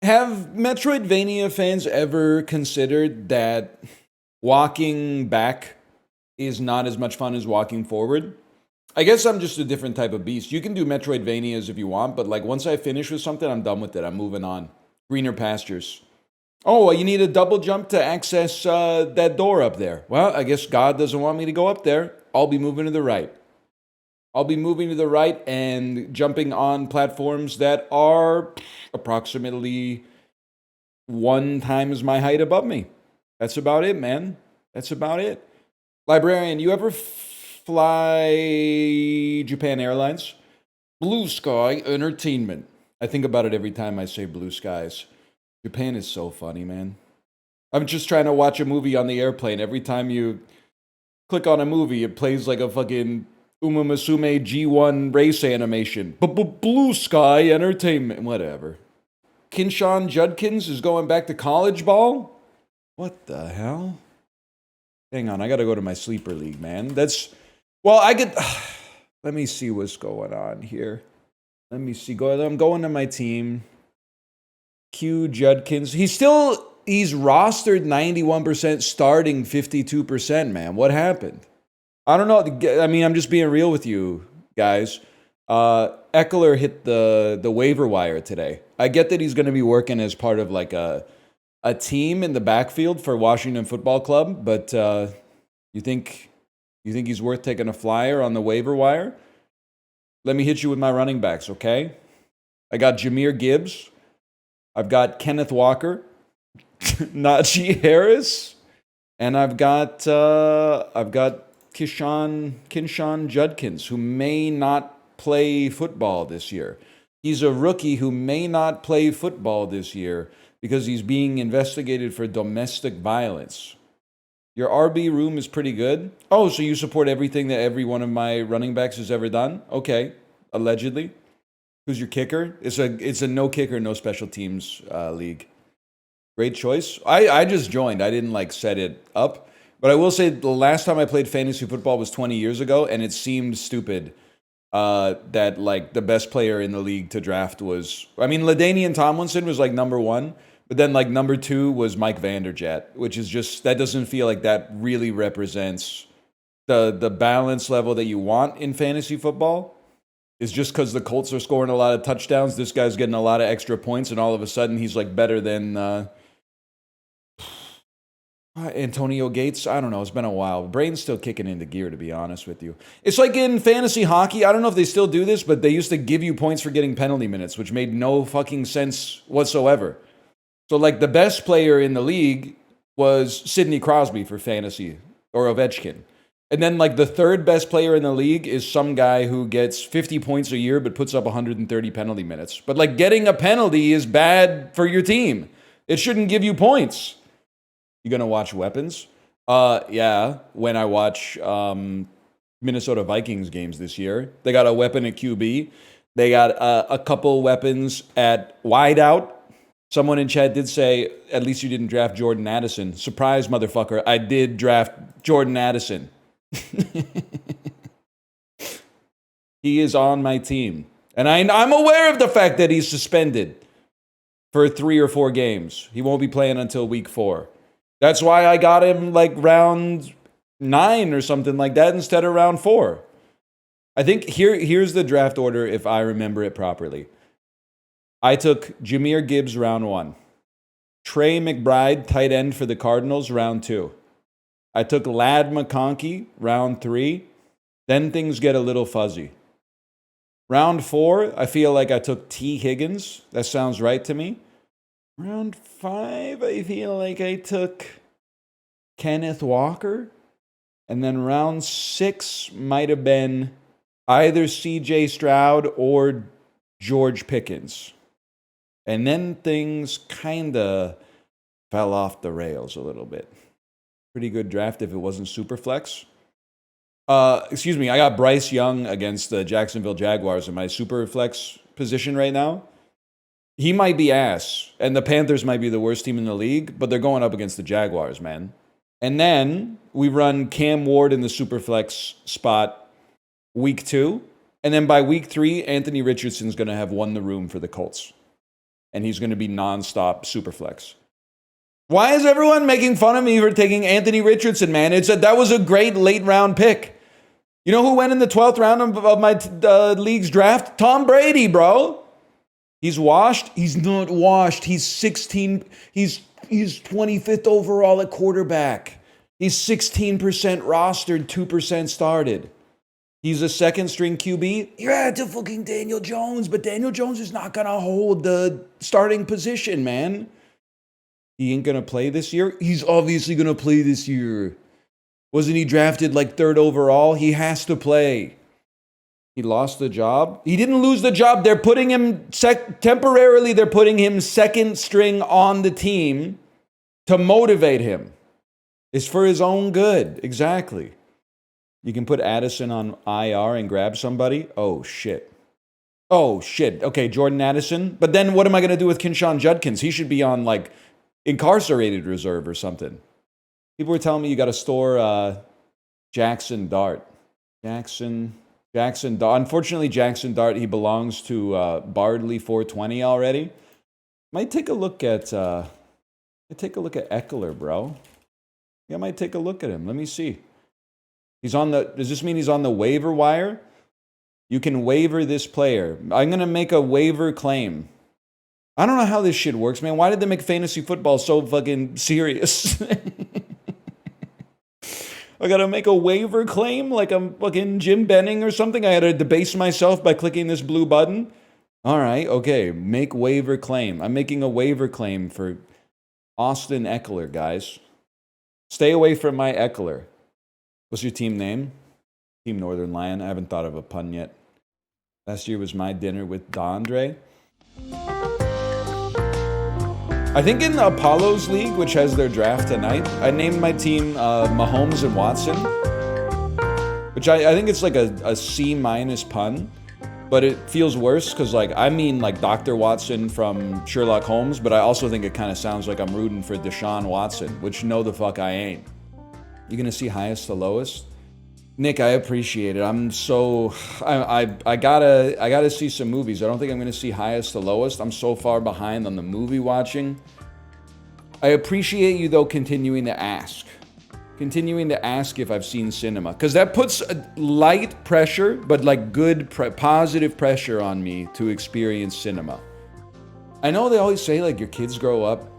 Have Metroidvania fans ever considered that walking back is not as much fun as walking forward? I guess I'm just a different type of beast. You can do Metroidvanias if you want, but like once I finish with something, I'm done with it. I'm moving on. Greener pastures. Oh, you need a double jump to access that door up there. Well, I guess God doesn't want me to go up there. I'll be moving to the right. I'll be moving to the right and jumping on platforms that are approximately 1 times my height above me. That's about it, man. That's about it. Librarian, you ever fly Japan Airlines? Blue Sky Entertainment. I think about it every time I say blue skies. Japan is so funny, man. I'm just trying to watch a movie on the airplane. Every time you click on a movie, it plays like a fucking Uma Musume G1 race animation. Blue Sky Entertainment. Whatever. Kinshawn Judkins is going back to college ball? What the hell? Hang on, I gotta go to my sleeper league, man. Well, I could... Let me see what's going on here. Let me see. I'm going to my team. Q Judkins. He's rostered 91%, starting 52%, man. What happened? I don't know. I mean, I'm just being real with you guys. Eckler hit the waiver wire today. I get that he's going to be working as part of like a team in the backfield for Washington Football Club, but you think he's worth taking a flyer on the waiver wire? Let me hit you with my running backs, okay? I got Jahmyr Gibbs. I've got Kenneth Walker, Najee Harris, and I've got Kinshawn Judkins, who may not play football this year. He's a rookie who may not play football this year because he's being investigated for domestic violence. Your RB room is pretty good. Oh, so you support everything that every one of my running backs has ever done? Okay, allegedly. Who's your kicker? It's a no kicker, no special teams league. Great choice. I just joined. I didn't like set it up. But I will say the last time I played fantasy football was 20 years ago, and it seemed stupid that like the best player in the league to draft was... I mean, LaDainian Tomlinson was like number 1, but then like number 2 was Mike Vanderjagt, which is just... That doesn't feel like that really represents the balance level that you want in fantasy football. Is just because the Colts are scoring a lot of touchdowns, this guy's getting a lot of extra points, and all of a sudden he's like better than Antonio Gates. I don't know. It's been a while. Brain's still kicking into gear, to be honest with you. It's like in fantasy hockey. I don't know if they still do this, but they used to give you points for getting penalty minutes, which made no fucking sense whatsoever. So like the best player in the league was Sidney Crosby for fantasy, or Ovechkin. And then, like, the third best player in the league is some guy who gets 50 points a year but puts up 130 penalty minutes. But, like, getting a penalty is bad for your team. It shouldn't give you points. You gonna watch weapons? Yeah, when I watch Minnesota Vikings games this year. They got a weapon at QB. They got a couple weapons at wideout. Someone in chat did say, at least you didn't draft Jordan Addison. Surprise, motherfucker. I did draft Jordan Addison. He is on my team. And I'm aware of the fact that he's suspended for 3 or 4 games. He won't be playing until week 4. That's why I got him like round 9 or something like that instead of round 4. I think here's the draft order if I remember it properly. I took Jahmyr Gibbs round 1. Trey McBride, tight end for the Cardinals, round 2. I took Ladd McConkey, round 3. Then things get a little fuzzy. Round 4, I feel like I took T. Higgins. That sounds right to me. Round 5, I feel like I took Kenneth Walker. And then round 6 might have been either C.J. Stroud or George Pickens. And then things kind of fell off the rails a little bit. Pretty good draft if it wasn't super flex. Excuse me, I got Bryce Young against the Jacksonville Jaguars in my super flex position right now. He might be ass, and the Panthers might be the worst team in the league, but they're going up against the Jaguars, man. And then we run Cam Ward in the super flex spot week 2, and then by week 3, Anthony Richardson's going to have won the room for the Colts. and he's going to be nonstop super flex. Why is everyone making fun of me for taking Anthony Richardson, man? That was a great late round pick. You know who went in the 12th round of my league's draft? Tom Brady, bro. He's washed. He's not washed. He's 16. He's 25th overall at quarterback. He's 16% rostered, 2% started. He's a second string QB. Yeah, to fucking Daniel Jones, but Daniel Jones is not gonna hold the starting position, man. He ain't gonna play this year. He's obviously gonna play this year. Wasn't he drafted like 3rd overall? He has to play. He lost the job. He didn't lose the job. They're putting him temporarily. They're putting him second string on the team to motivate him. It's for his own good. Exactly. You can put Addison on IR and grab somebody. Oh shit. Oh shit. Okay, Jordan Addison. But then what am I gonna do with Kinshawn Judkins? He should be on like incarcerated reserve or something. People were telling me you got to store Jackson Dart. Jackson Dart. Unfortunately, Jackson Dart, he belongs to Bardley 420 already. Might take a look at Eckler, bro. Yeah, I might take a look at him. Let me see. Does this mean he's on the waiver wire? You can waiver this player. I'm going to make a waiver claim. I don't know how this shit works, man. Why did they make fantasy football so fucking serious? I gotta make a waiver claim like I'm fucking Jim Benning or something. I had to debase myself by clicking this blue button. All right, okay. Make waiver claim. I'm making a waiver claim for Austin Eckler, guys. Stay away from my Eckler. What's your team name? Team Northern Lion. I haven't thought of a pun yet. Last year was my dinner with Dondre. I think in the Apollo's League, which has their draft tonight, I named my team Mahomes and Watson, which I think it's like a C- pun, but it feels worse because like I mean like Dr. Watson from Sherlock Holmes, but I also think it kind of sounds like I'm rooting for Deshaun Watson, which no the fuck I ain't. You gonna see highest to lowest? Nick, I appreciate it. I gotta see some movies. I don't think I'm gonna see highest to lowest. I'm so far behind on the movie watching. I appreciate you though continuing to ask if I've seen cinema, because that puts a light pressure, but like good positive pressure on me to experience cinema. I know they always say like your kids grow up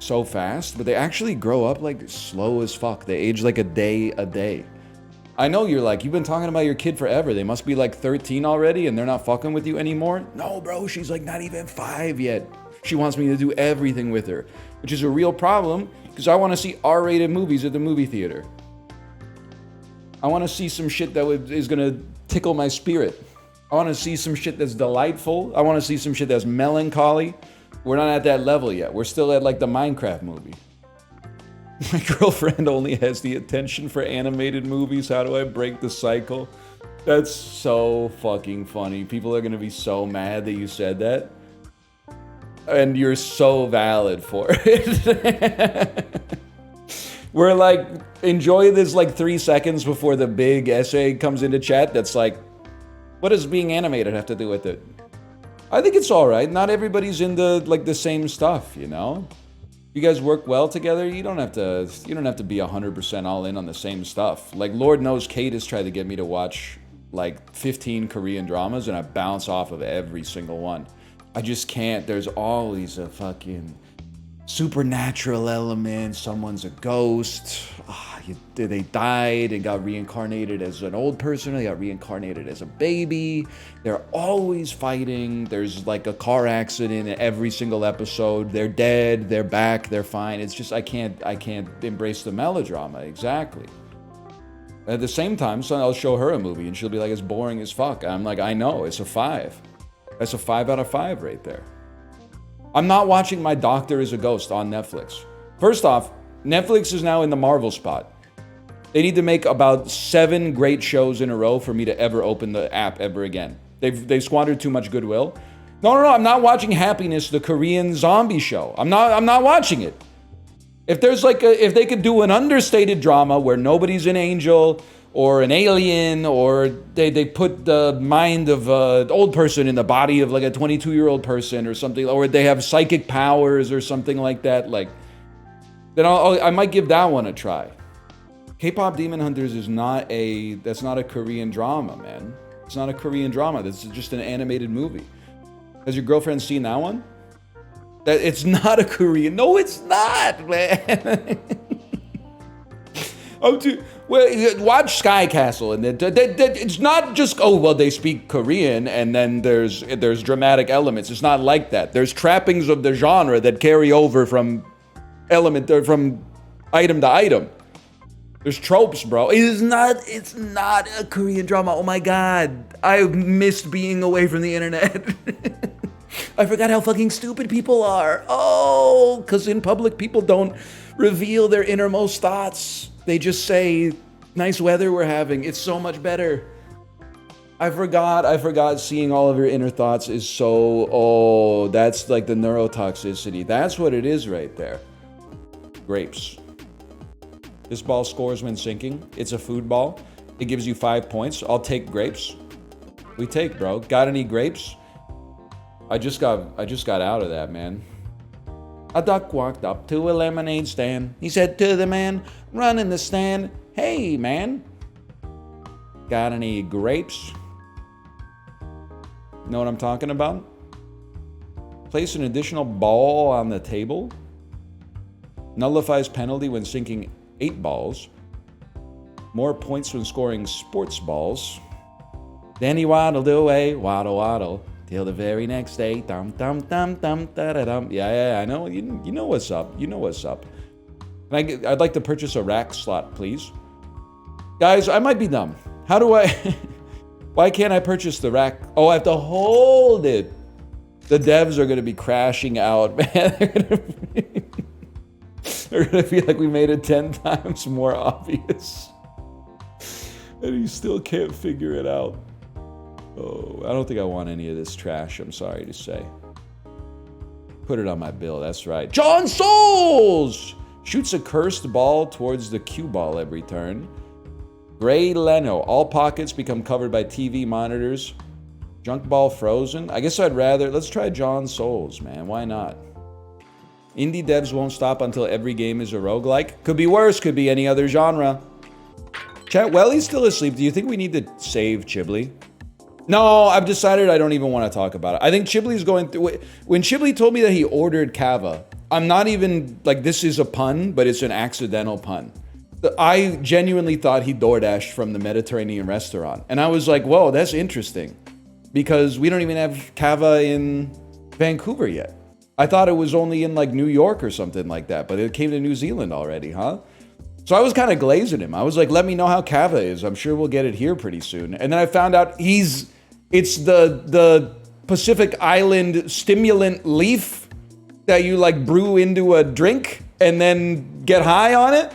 so fast, but they actually grow up like slow as fuck. They age like a day. I know you're like, you've been talking about your kid forever. They must be like 13 already and they're not fucking with you anymore. No, bro, she's like not even 5 yet. She wants me to do everything with her, which is a real problem because I want to see R-rated movies at the movie theater. I want to see some shit that is going to tickle my spirit. I want to see some shit that's delightful. I want to see some shit that's melancholy. We're not at that level yet. We're still at like the Minecraft movie. My girlfriend only has the attention for animated movies. How do I break the cycle? That's so fucking funny. People are going to be so mad that you said that. And you're so valid for it. We're like, enjoy this like 3 seconds before the big essay comes into chat that's like, what does being animated have to do with it? I think it's all right. Not everybody's into like the same stuff, you know? You guys work well together. You don't have to be 100% all in on the same stuff. Like Lord knows Kate has tried to get me to watch like 15 Korean dramas and I bounce off of every single one. I just can't. There's always a fucking supernatural element. Someone's a ghost. They died and got reincarnated as an old person. They got reincarnated as a baby. They're always fighting. There's like a car accident in every single episode. They're dead. They're back. They're fine. It's just I can't embrace the melodrama. Exactly. At the same time, so I'll show her a movie and she'll be like, it's boring as fuck. I'm like, I know. It's a 5. That's a 5 out of 5 right there. I'm not watching My Doctor is a Ghost on Netflix. First off, Netflix is now in the Marvel spot. They need to make about 7 great shows in a row for me to ever open the app ever again. They've squandered too much goodwill. No, I'm not watching Happiness, the Korean zombie show. I'm not watching it. If there's like if they could do an understated drama where nobody's an angel, or an alien, or they put the mind of an old person in the body of like a 22-year-old person or something, or they have psychic powers or something like that, like, then I might give that one a try. K-pop Demon Hunters is that's not a Korean drama, man. It's not a Korean drama. This is just an animated movie. Has your girlfriend seen that one? That it's not a Korean. No, it's not, man. Watch Sky Castle, and it's not just they speak Korean and then there's dramatic elements. It's not like that. There's trappings of the genre that carry over from item to item. There's tropes, bro. It's not a Korean drama. Oh my god, I missed being away from the internet. I forgot how fucking stupid people are. Oh, because in public people don't reveal their innermost thoughts. They just say, nice weather we're having. It's so much better. I forgot seeing all of your inner thoughts is so, that's like the neurotoxicity. That's what it is right there. Grapes. This ball scores when sinking. It's a food ball. It gives you 5 points. I'll take grapes. We take, bro. Got any grapes? I just got out of that, man. A duck walked up to a lemonade stand. He said to the man running the stand, "Hey, man, got any grapes?" Know what I'm talking about? Place an additional ball on the table. Nullifies penalty when sinking 8 balls. More points when scoring sports balls. Then he waddled away, waddle, waddle, till the very next day. Dum, dum, dum, dum, da, da, dum. Yeah, I know. You know what's up. You know what's up. I'd like to purchase a rack slot, please. Guys, I might be dumb. How do I... Why can't I purchase the rack? Oh, I have to hold it. The devs are going to be crashing out, man. They're going to feel like we made it 10 times more obvious. And you still can't figure it out. Oh, I don't think I want any of this trash, I'm sorry to say. Put it on my bill, that's right. John Souls! Shoots a cursed ball towards the cue ball every turn. Gray Leno. All pockets become covered by TV monitors. Junk ball frozen. I guess let's try John Souls, man. Why not? Indie devs won't stop until every game is a roguelike. Could be worse, could be any other genre. Chat, he's still asleep. Do you think we need to save Chiblee? No, I've decided I don't even want to talk about it. I think Chiblee's going through... When Chiblee told me that he ordered Kava, I'm not even... Like, this is a pun, but it's an accidental pun. I genuinely thought he DoorDashed from the Mediterranean restaurant. And I was like, whoa, that's interesting. Because we don't even have Kava in Vancouver yet. I thought it was only in, like, New York or something like that. But it came to New Zealand already, huh? So I was kind of glazing him. I was like, let me know how Kava is. I'm sure we'll get it here pretty soon. And then I found out it's the Pacific Island stimulant leaf that you like brew into a drink and then get high on it.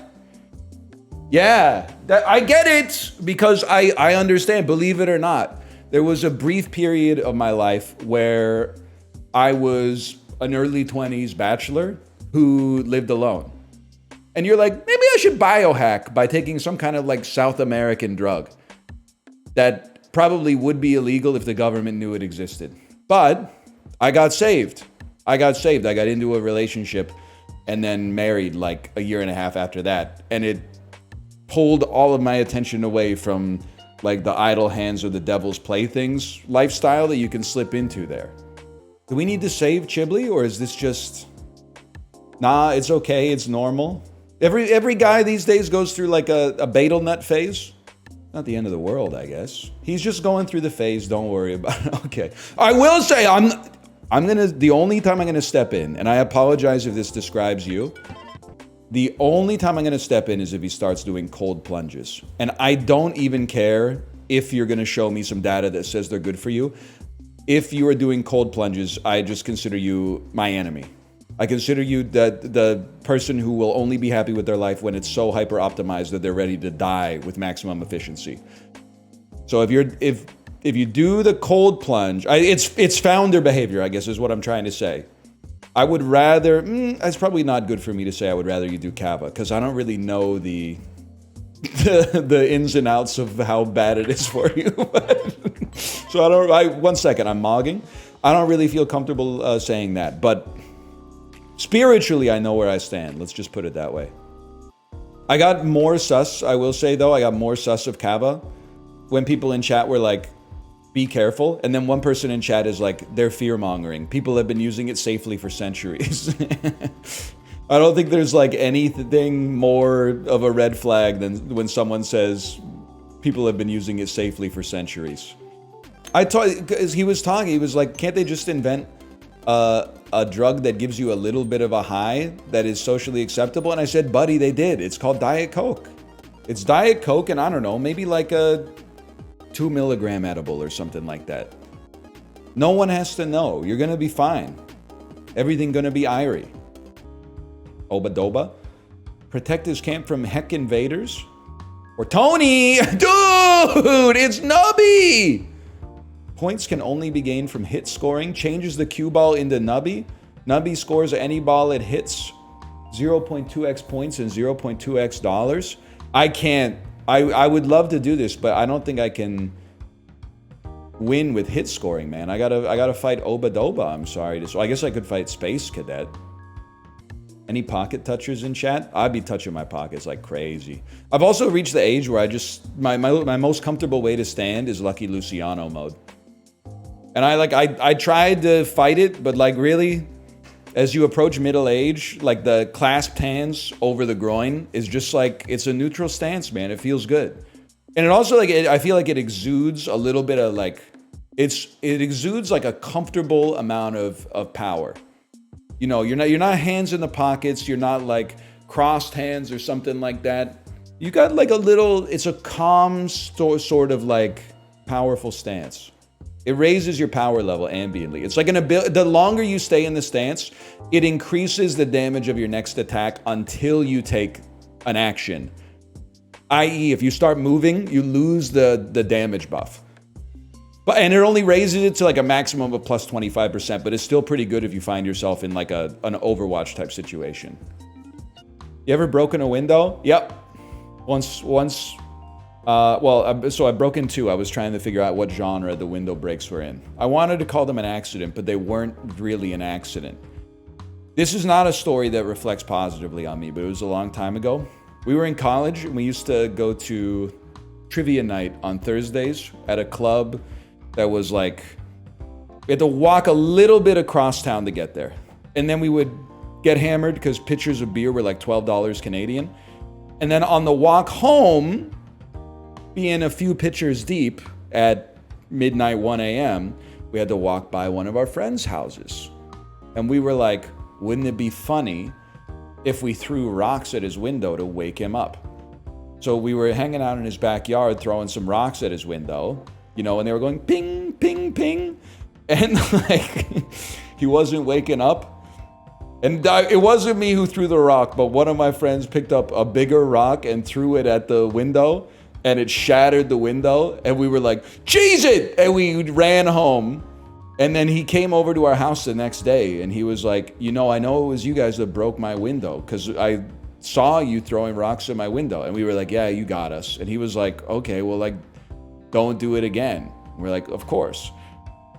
Yeah, I get it because I understand, believe it or not. There was a brief period of my life where I was an early 20s bachelor who lived alone. And you're like, maybe I should biohack by taking some kind of like South American drug that probably would be illegal if the government knew it existed. But I got saved. I got into a relationship and then married like a year and a half after that. And it pulled all of my attention away from like the idle hands or the devil's playthings lifestyle that you can slip into there. Do we need to save Chiblee, or is this just, nah, it's okay, it's normal? Every guy these days goes through like a betel nut phase. Not the end of the world, I guess. He's just going through the phase. Don't worry about it. Okay. I will say the only time I'm gonna step in, and I apologize if this describes you. The only time I'm gonna step in is if he starts doing cold plunges. And I don't even care if you're gonna show me some data that says they're good for you. If you are doing cold plunges, I just consider you my enemy. I consider you the person who will only be happy with their life when it's so hyper optimized that they're ready to die with maximum efficiency. So if you do the cold plunge, it's founder behavior, I guess is what I'm trying to say. I would rather, it's probably not good for me to say I would rather you do Kava, because I don't really know the the ins and outs of how bad it is for you. So one second, I'm mogging. I don't really feel comfortable saying that, but spiritually, I know where I stand. Let's just put it that way. I got more sus, I will say though, I got more sus of Kava when people in chat were like, be careful. And then one person in chat is like, they're fear-mongering. People have been using it safely for centuries. I don't think there's like anything more of a red flag than when someone says people have been using it safely for centuries. Because he was like, can't they just invent a drug that gives you a little bit of a high that is socially acceptable? And I said, buddy, they did. It's called Diet Coke. It's Diet Coke and I don't know, maybe like a 2 milligram edible or something like that. No one has to know. You're gonna be fine. Everything gonna be irie. Obadoba. Protect his camp from heck invaders. Or Tony! Dude! It's Nubby! Points can only be gained from hit scoring. Changes the cue ball into Nubby. Nubby scores any ball it hits. 0.2x points and 0.2x dollars. I can't. I would love to do this, but I don't think I can win with hit scoring, man. I gotta fight Obadoba, I'm sorry. So I guess I could fight Space Cadet. Any pocket touchers in chat? I'd be touching my pockets like crazy. I've also reached the age where I just, my most comfortable way to stand is Lucky Luciano mode. And I tried to fight it, but like really, as you approach middle age, like the clasped hands over the groin is just like, it's a neutral stance, man. It feels good. And it also like, I feel like it exudes a little bit of like, it exudes like a comfortable amount of power. You know, you're not hands in the pockets. You're not like crossed hands or something like that. You got like a little, it's a calm sort of like powerful stance. It raises your power level ambiently. It's like the longer you stay in the stance, it increases the damage of your next attack until you take an action. I.e., if you start moving, you lose the damage buff. And it only raises it to like a maximum of plus 25%, but it's still pretty good if you find yourself in like an Overwatch type situation. You ever broken a window? Yep. Once. So I broke in two. I was trying to figure out what genre the window breaks were in. I wanted to call them an accident, but they weren't really an accident. This is not a story that reflects positively on me, but it was a long time ago. We were in college and we used to go to trivia night on Thursdays at a club that was like, we had to walk a little bit across town to get there. And then we would get hammered because pitchers of beer were like $12 Canadian. And then on the walk home, being a few pitchers deep at midnight, 1 a.m., we had to walk by one of our friends' houses. And we were like, wouldn't it be funny if we threw rocks at his window to wake him up? So we were hanging out in his backyard, throwing some rocks at his window, you know, and they were going ping, ping, ping. And like, he wasn't waking up. And it wasn't me who threw the rock, but one of my friends picked up a bigger rock and threw it at the window. And it shattered the window, and we were like, cheese it! And we ran home. And then he came over to our house the next day, and he was like, you know, I know it was you guys that broke my window, because I saw you throwing rocks at my window. And we were like, yeah, you got us. And he was like, okay, well, like, don't do it again. And we're like, of course.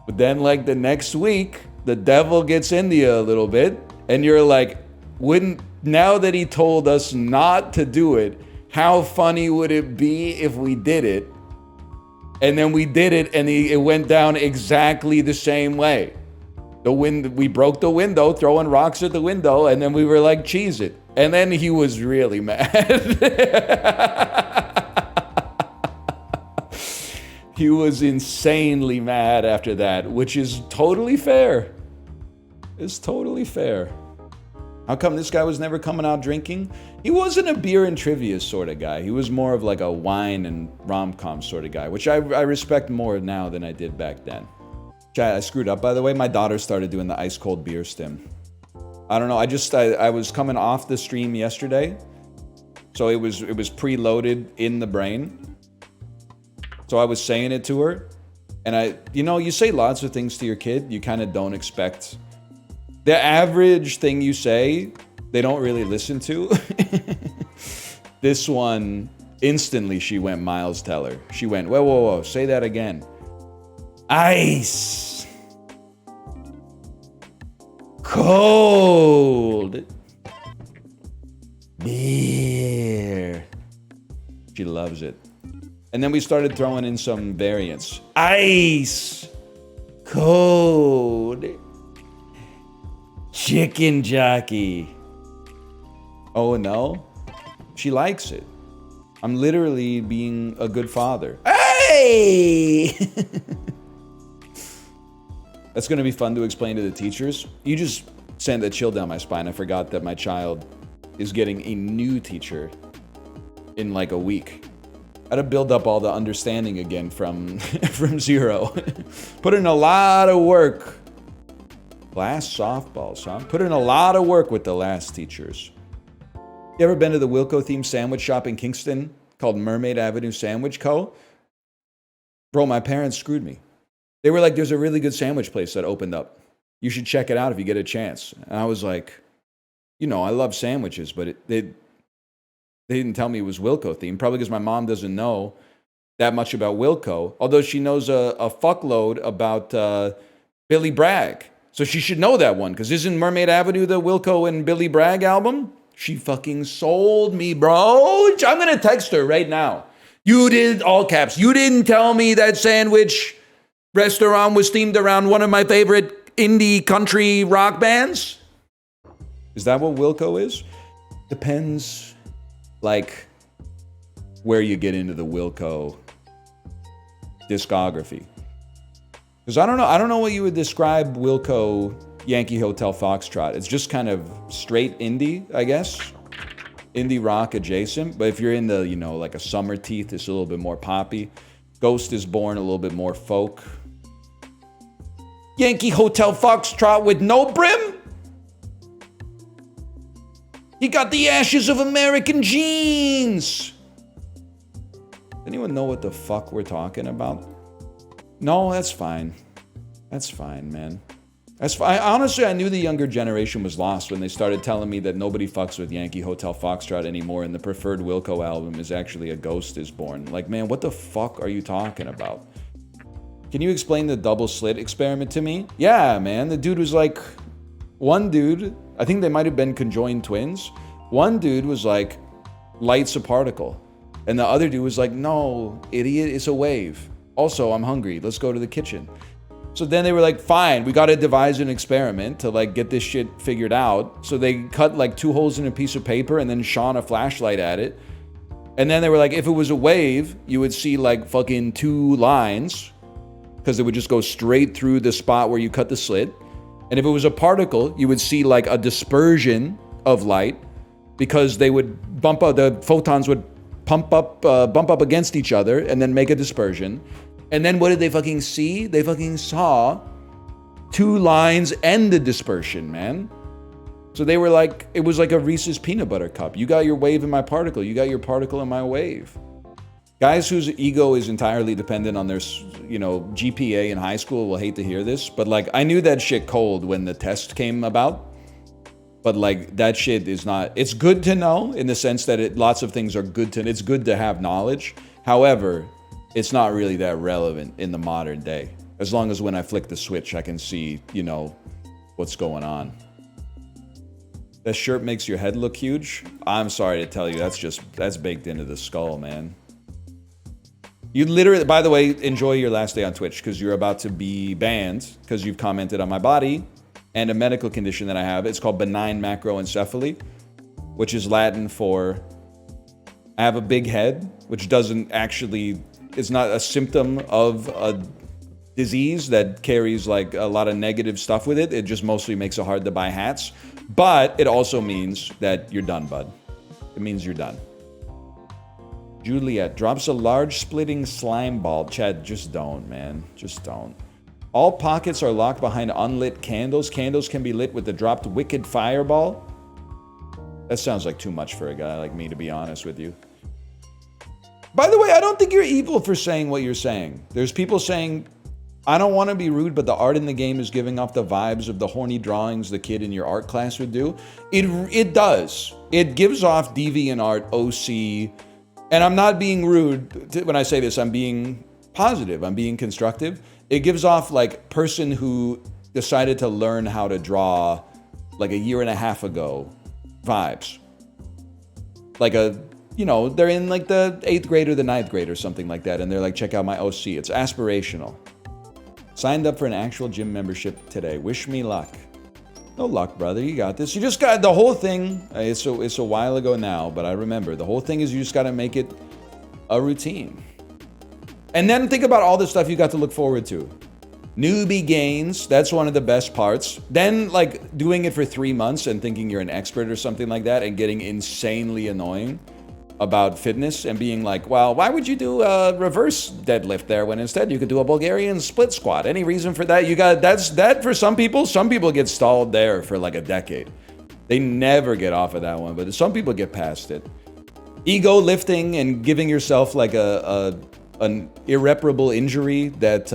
But then, like, the next week, the devil gets into you a little bit, and you're like, now that he told us not to do it, how funny would it be if we did it? And then we did it, and it went down exactly the same way. We broke the window, throwing rocks at the window, and then we were like, cheese it. And then he was really mad. He was insanely mad after that, which is totally fair. It's totally fair. How come this guy was never coming out drinking? He wasn't a beer and trivia sort of guy. He was more of like a wine and rom-com sort of guy, which I respect more now than I did back then. Chat, I screwed up, by the way. My daughter started doing the ice cold beer stim. I don't know. I was coming off the stream yesterday, so it was preloaded in the brain. So I was saying it to her, and you say lots of things to your kid you kind of don't expect. The average thing you say, they don't really listen to. This one, Instantly, she went Miles Teller. She went, whoa, whoa, whoa, say that again. Ice. Cold. Beer. She loves it. And then we started throwing in some variants. Ice. Cold. Chicken jockey. Oh no? She likes it. I'm literally being a good father. Hey! That's gonna be fun to explain to the teachers. You just sent a chill down my spine. I forgot that my child is getting a new teacher in like a week. I had to build up all the understanding again from zero. Put in a lot of work. Glass softballs, huh? Put in a lot of work with the last teachers. You ever been to the Wilco themed sandwich shop in Kingston called Mermaid Avenue Sandwich Co? Bro, my parents screwed me. They were like, there's a really good sandwich place that opened up. You should check it out if you get a chance. And I was like, you know, I love sandwiches, but they didn't tell me it was Wilco themed. Probably because my mom doesn't know that much about Wilco. Although she knows a fuckload about Billy Bragg. So she should know that one. Because isn't Mermaid Avenue the Wilco and Billy Bragg album? She fucking sold me, bro. I'm going to text her right now. You did, all caps, you didn't tell me that sandwich restaurant was themed around one of my favorite indie country rock bands? Is that what Wilco is? Depends, like, where you get into the Wilco discography. Because I don't know what you would describe Wilco Yankee Hotel Foxtrot. It's just kind of straight indie, I guess. Indie rock adjacent. But if you're in the, you know, like a Summer Teeth, it's a little bit more poppy. Ghost is Born, a little bit more folk. Yankee Hotel Foxtrot with no brim? He got the ashes of American jeans. Anyone know what the fuck we're talking about? No, that's fine. That's fine, man. That's fine. Honestly, I knew the younger generation was lost when they started telling me that nobody fucks with Yankee Hotel Foxtrot anymore and the preferred Wilco album is actually A Ghost is Born. Like, man, what the fuck are you talking about? Can you explain the double slit experiment to me? Yeah, man. The dude was like, one dude, I think they might have been conjoined twins. One dude was like, light's a particle. And the other dude was like, no, idiot, it's a wave. Also, I'm hungry. Let's go to the kitchen. So then they were like, fine, we got to devise an experiment to like get this shit figured out. So they cut like 2 holes in a piece of paper and then shone a flashlight at it. And then they were like, if it was a wave, you would see like fucking 2 lines because it would just go straight through the spot where you cut the slit. And if it was a particle, you would see like a dispersion of light because they would bump up, the photons would bump up against each other and then make a dispersion. And then what did they fucking see? They fucking saw 2 lines and the dispersion, man. So they were like, it was like a Reese's peanut butter cup. You got your wave in my particle. You got your particle in my wave. Guys whose ego is entirely dependent on their, you know, GPA in high school will hate to hear this. But like, I knew that shit cold when the test came about. But like, that shit is not, it's good to know in the sense that lots of things are good to, it's good to have knowledge. However, it's not really that relevant in the modern day. As long as when I flick the switch, I can see, you know, what's going on. That shirt makes your head look huge? I'm sorry to tell you, that's baked into the skull, man. You literally, by the way, enjoy your last day on Twitch because you're about to be banned because you've commented on my body and a medical condition that I have. It's called benign macroencephaly, which is Latin for I have a big head, which doesn't actually, it's not a symptom of a disease that carries like a lot of negative stuff with it. It just mostly makes it hard to buy hats. But it also means that you're done, bud. It means you're done. Juliet drops a large splitting slime ball. Chad, just don't, man. Just don't. All pockets are locked behind unlit candles. Candles can be lit with the dropped wicked fireball. That sounds like too much for a guy like me, to be honest with you. By the way, I don't think you're evil for saying what you're saying. There's people saying, I don't want to be rude, but the art in the game is giving off the vibes of the horny drawings the kid in your art class would do. It does. It gives off DeviantArt, OC, And I'm not being rude when I say this. I'm being positive. I'm being constructive. It gives off like person who decided to learn how to draw like a year and a half ago vibes. Like they're in like the 8th grade or the 9th grade or something like that. And they're like, check out my OC. It's aspirational. Signed up for an actual gym membership today. Wish me luck. No luck, brother. You got this. You just got the whole thing. It's a while ago now, but I remember. The whole thing is you just got to make it a routine. And then think about all the stuff you got to look forward to. Newbie gains. That's one of the best parts. Then like doing it for 3 months and thinking you're an expert or something like that and getting insanely annoying about fitness and being like, well, why would you do a reverse deadlift there when instead you could do a Bulgarian split squat? Any reason for that? That's for some people. Some people get stalled there for like a decade. They never get off of that one, but some people get past it. Ego lifting and giving yourself like an irreparable injury that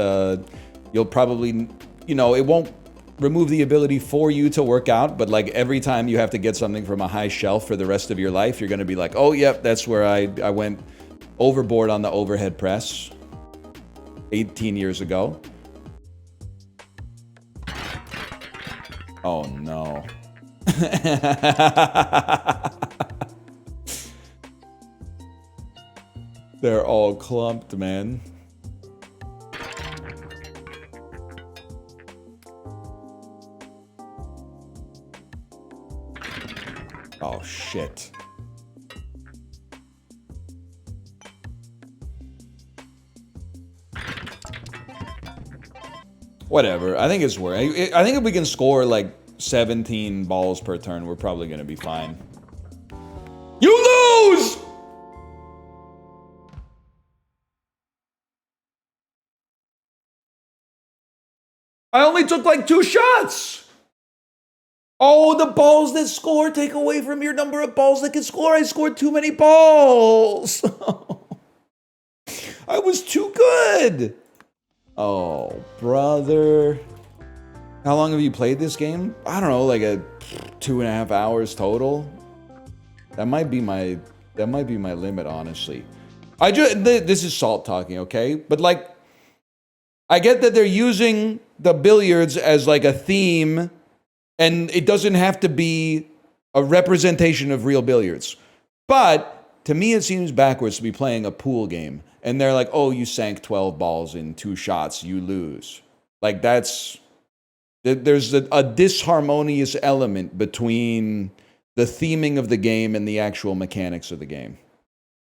you'll probably, it won't remove the ability for you to work out, but like every time you have to get something from a high shelf for the rest of your life, you're going to be like, oh, yep, that's where I went overboard on the overhead press 18 years ago. Oh, no. They're all clumped, man. Oh, shit. Whatever. I think it's worth it. I think if we can score like 17 balls per turn, we're probably going to be fine. You lose! I only took like 2 shots! Oh, the balls that score take away from your number of balls that can score. I scored too many balls. I was too good. Oh, brother. How long have you played this game? I don't know, like 2.5 hours total. That might be my limit, honestly. This is Salt talking, okay? But like, I get that they're using the billiards as like a theme. And it doesn't have to be a representation of real billiards. But to me, it seems backwards to be playing a pool game. And they're like, oh, you sank 12 balls in 2 shots, you lose. Like there's a disharmonious element between the theming of the game and the actual mechanics of the game.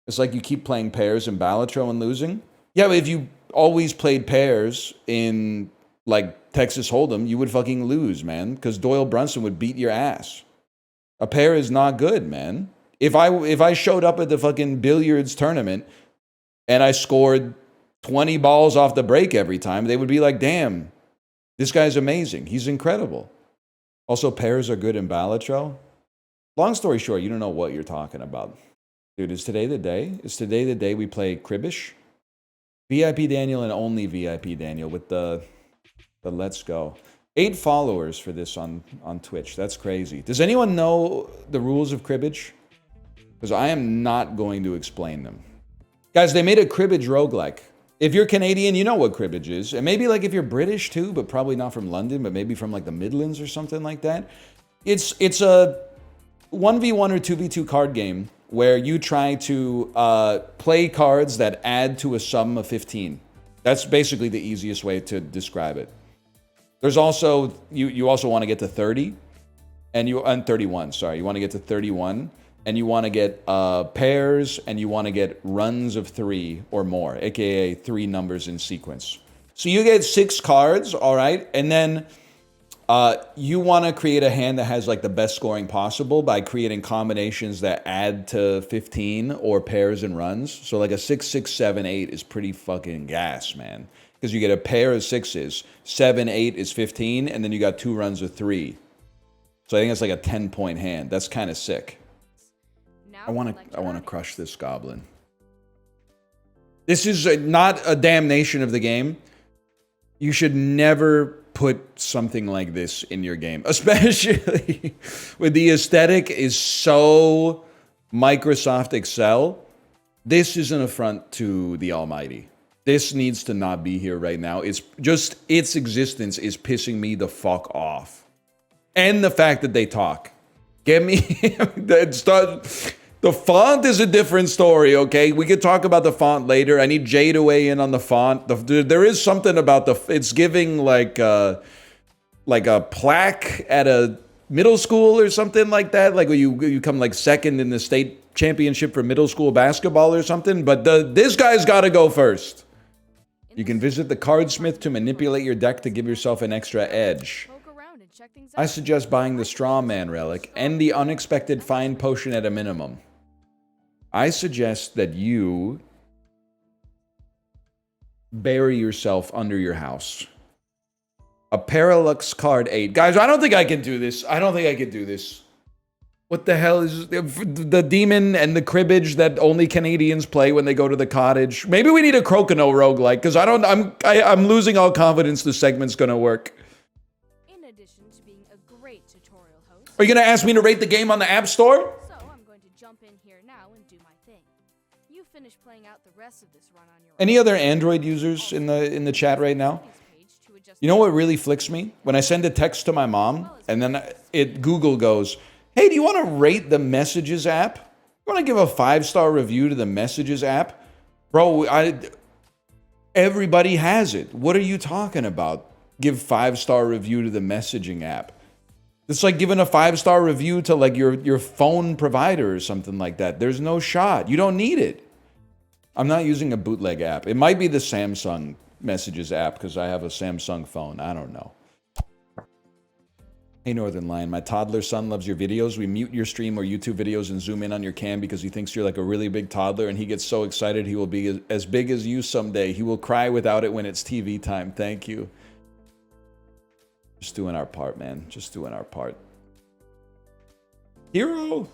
It's like you keep playing pairs in Balatro and losing. Yeah, but if you always played pairs in like Texas Hold'em, you would fucking lose, man, because Doyle Brunson would beat your ass. A pair is not good, man. If I showed up at the fucking billiards tournament and I scored 20 balls off the break every time, they would be like, damn, this guy's amazing. He's incredible. Also, pairs are good in Balatro. Long story short, you don't know what you're talking about. Dude, is today the day? Is today the day we play Cribbish? VIP Daniel and only VIP Daniel with the let's go. 8 followers for this on Twitch. That's crazy. Does anyone know the rules of cribbage? Because I am not going to explain them. Guys, they made a cribbage roguelike. If you're Canadian, you know what cribbage is. And maybe like if you're British too, but probably not from London, but maybe from like the Midlands or something like that. It's a 1v1 or 2v2 card game where you try to play cards that add to a sum of 15. That's basically the easiest way to describe it. There's also, you also want to get to 30, and 31, sorry. You want to get to 31, and you want to get pairs, and you want to get runs of 3 or more, aka 3 numbers in sequence. So you get 6 cards, all right, and then you want to create a hand that has like the best scoring possible by creating combinations that add to 15 or pairs and runs. So like a 6, 6, 7, 8 is pretty fucking gas, man. Because you get a pair of 6s, 7, 8 is 15, and then you got 2 runs of 3. So I think it's like a 10-point hand. That's kind of sick. I want to crush this goblin. This is not a damnation of the game. You should never put something like this in your game, especially when the aesthetic is so Microsoft Excel. This is an affront to the Almighty. This needs to not be here right now. It's just, its existence is pissing me the fuck off. And the fact that they talk. Get me? The font is a different story, okay? We could talk about the font later. I need Jay to weigh in on the font. There is something about it's giving like a plaque at a middle school or something like that. Like when you come like second in the state championship for middle school basketball or something. But this guy's got to go first. You can visit the cardsmith to manipulate your deck to give yourself an extra edge. I suggest buying the Straw Man relic and the unexpected find potion at a minimum. I suggest that you bury yourself under your house. A Parallax card 8. Guys, I don't think I can do this. I don't think I can do this. What the hell is the demon and the cribbage that only Canadians play when they go to the cottage? Maybe we need a Crocono roguelike, because I'm losing all confidence the segment's gonna work. In addition to being a great tutorial host, are you gonna ask me to rate the game on the App Store? So I'm going to jump in here now and do my thing. You finish playing out the rest of this run on your own. Any other Android users in the chat right now? You know what really flicks me? When I send a text to my mom and then Google goes, hey, do you want to rate the Messages app? You want to give a 5-star review to the Messages app? Bro, everybody has it. What are you talking about? Give 5-star review to the messaging app. It's like giving a 5-star review to like your phone provider or something like that. There's no shot. You don't need it. I'm not using a bootleg app. It might be the Samsung Messages app because I have a Samsung phone. I don't know. Hey, Northern Lion, my toddler son loves your videos. We mute your stream or YouTube videos and zoom in on your cam because he thinks you're like a really big toddler and he gets so excited he will be as big as you someday. He will cry without it when it's TV time. Thank you. Just doing our part, man. Just doing our part. Hero.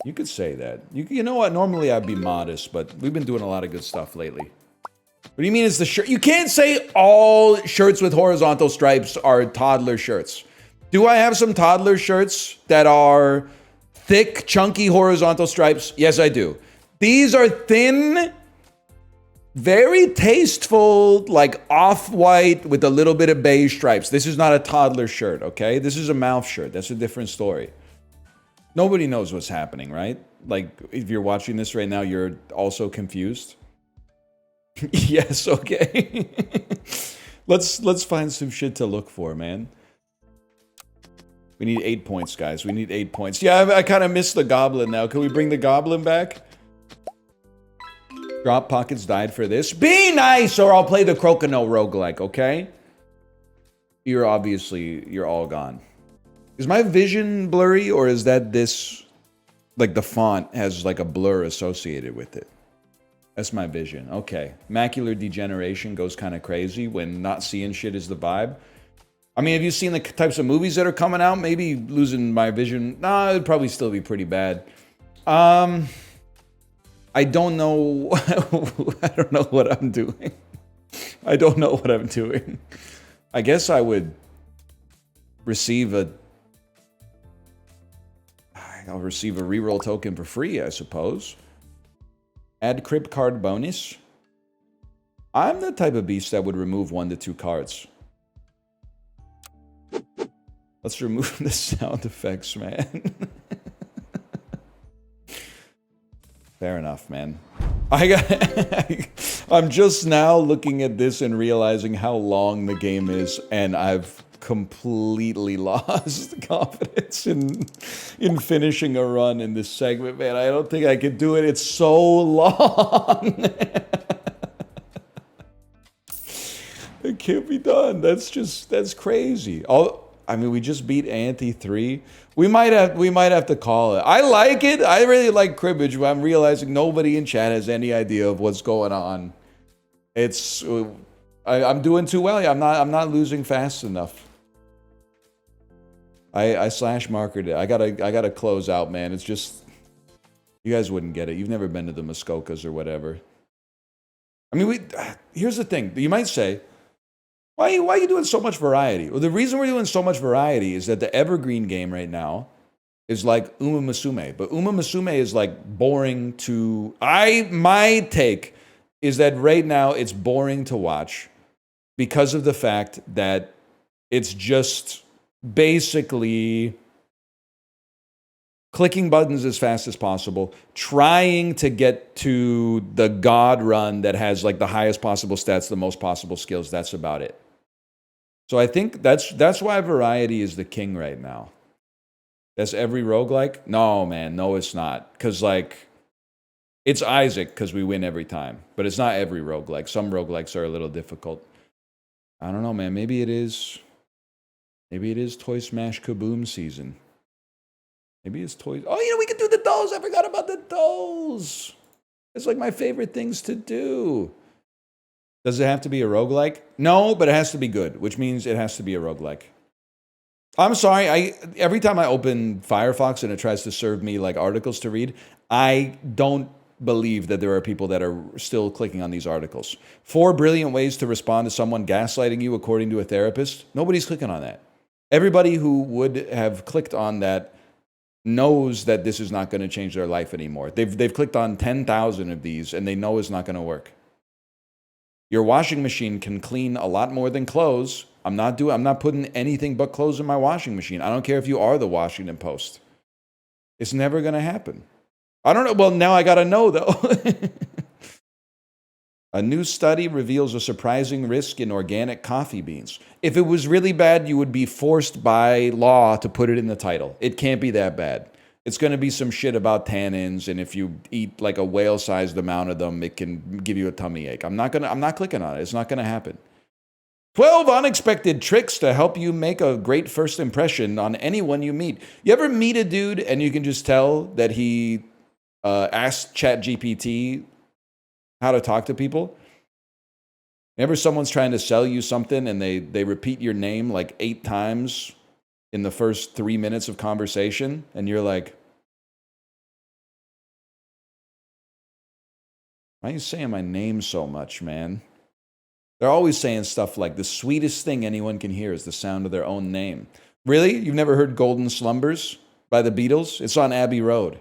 You could say that. You know what? Normally I'd be modest, but we've been doing a lot of good stuff lately. What do you mean it's the shirt? You can't say all shirts with horizontal stripes are toddler shirts. Do I have some toddler shirts that are thick, chunky horizontal stripes? Yes, I do. These are thin, very tasteful, like off-white with a little bit of beige stripes. This is not a toddler shirt, okay? This is a mouth shirt. That's a different story. Nobody knows what's happening, right? Like, if you're watching this right now, you're also confused. Yes, okay. Let's find some shit to look for, man. We need 8 points, guys. We need 8 points. Yeah, I kind of missed the goblin now. Can we bring the goblin back? Drop Pockets died for this. Be nice, or I'll play the Crocono roguelike, okay? You're all gone. Is my vision blurry, or is that this, like the font has like a blur associated with it? That's my vision. Okay. Macular degeneration goes kind of crazy when not seeing shit is the vibe. I mean, have you seen the types of movies that are coming out? Maybe losing my vision. Nah, it'd probably still be pretty bad. I don't know. I don't know what I'm doing. I don't know what I'm doing. I guess I would receive I'll receive a reroll token for free, I suppose. Add crib card bonus. I'm the type of beast that would remove 1 to 2 cards. Let's remove the sound effects, man. Fair enough, man. I'm just now looking at this and realizing how long the game is, and I've completely lost confidence in finishing a run in this segment, man. I don't think I can do it. It's so long. It can't be done. That's crazy. I mean, we just beat Ante 3. We might have to call it. I like it. I really like Cribbish, but I'm realizing nobody in chat has any idea of what's going on. I'm doing too well. I'm not losing fast enough. I slash marketed it. I gotta close out, man. It's just, you guys wouldn't get it. You've never been to the Muskokas or whatever. I mean, here's the thing. You might say, why are you doing so much variety? Well, the reason we're doing so much variety is that the Evergreen game right now is like Uma Musume. But Uma Musume is like boring to... My take is that right now it's boring to watch because of the fact that it's just basically clicking buttons as fast as possible, trying to get to the god run that has like the highest possible stats, the most possible skills. That's about it. So I think that's why variety is the king right now. That's every roguelike? No, man, no, it's not. Because, like, it's Isaac because we win every time. But it's not every roguelike. Some roguelikes are a little difficult. I don't know, man. Maybe it is Toy Smash Kaboom season. Maybe it's Toy... Oh, we could do the dolls. I forgot about the dolls. It's like my favorite things to do. Does it have to be a roguelike? No, but it has to be good, which means it has to be a roguelike. I'm sorry, every time I open Firefox and it tries to serve me like articles to read, I don't believe that there are people that are still clicking on these articles. 4 brilliant ways to respond to someone gaslighting you according to a therapist. Nobody's clicking on that. Everybody who would have clicked on that knows that this is not going to change their life anymore. They've clicked on 10,000 of these and they know it's not going to work. Your washing machine can clean a lot more than clothes. I'm not putting anything but clothes in my washing machine. I don't care if you are the Washington Post. It's never going to happen. I don't know. Well, now I got to know, though. A new study reveals a surprising risk in organic coffee beans. If it was really bad, you would be forced by law to put it in the title. It can't be that bad. It's going to be some shit about tannins, and if you eat like a whale-sized amount of them, it can give you a tummy ache. I'm not clicking on it. It's not going to happen. 12 unexpected tricks to help you make a great first impression on anyone you meet. You ever meet a dude and you can just tell that he asked ChatGPT how to talk to people? Whenever someone's trying to sell you something and they repeat your name like 8 times in the first 3 minutes of conversation, and you're like, why are you saying my name so much, man? They're always saying stuff like, the sweetest thing anyone can hear is the sound of their own name. Really? You've never heard Golden Slumbers by the Beatles? It's on Abbey Road.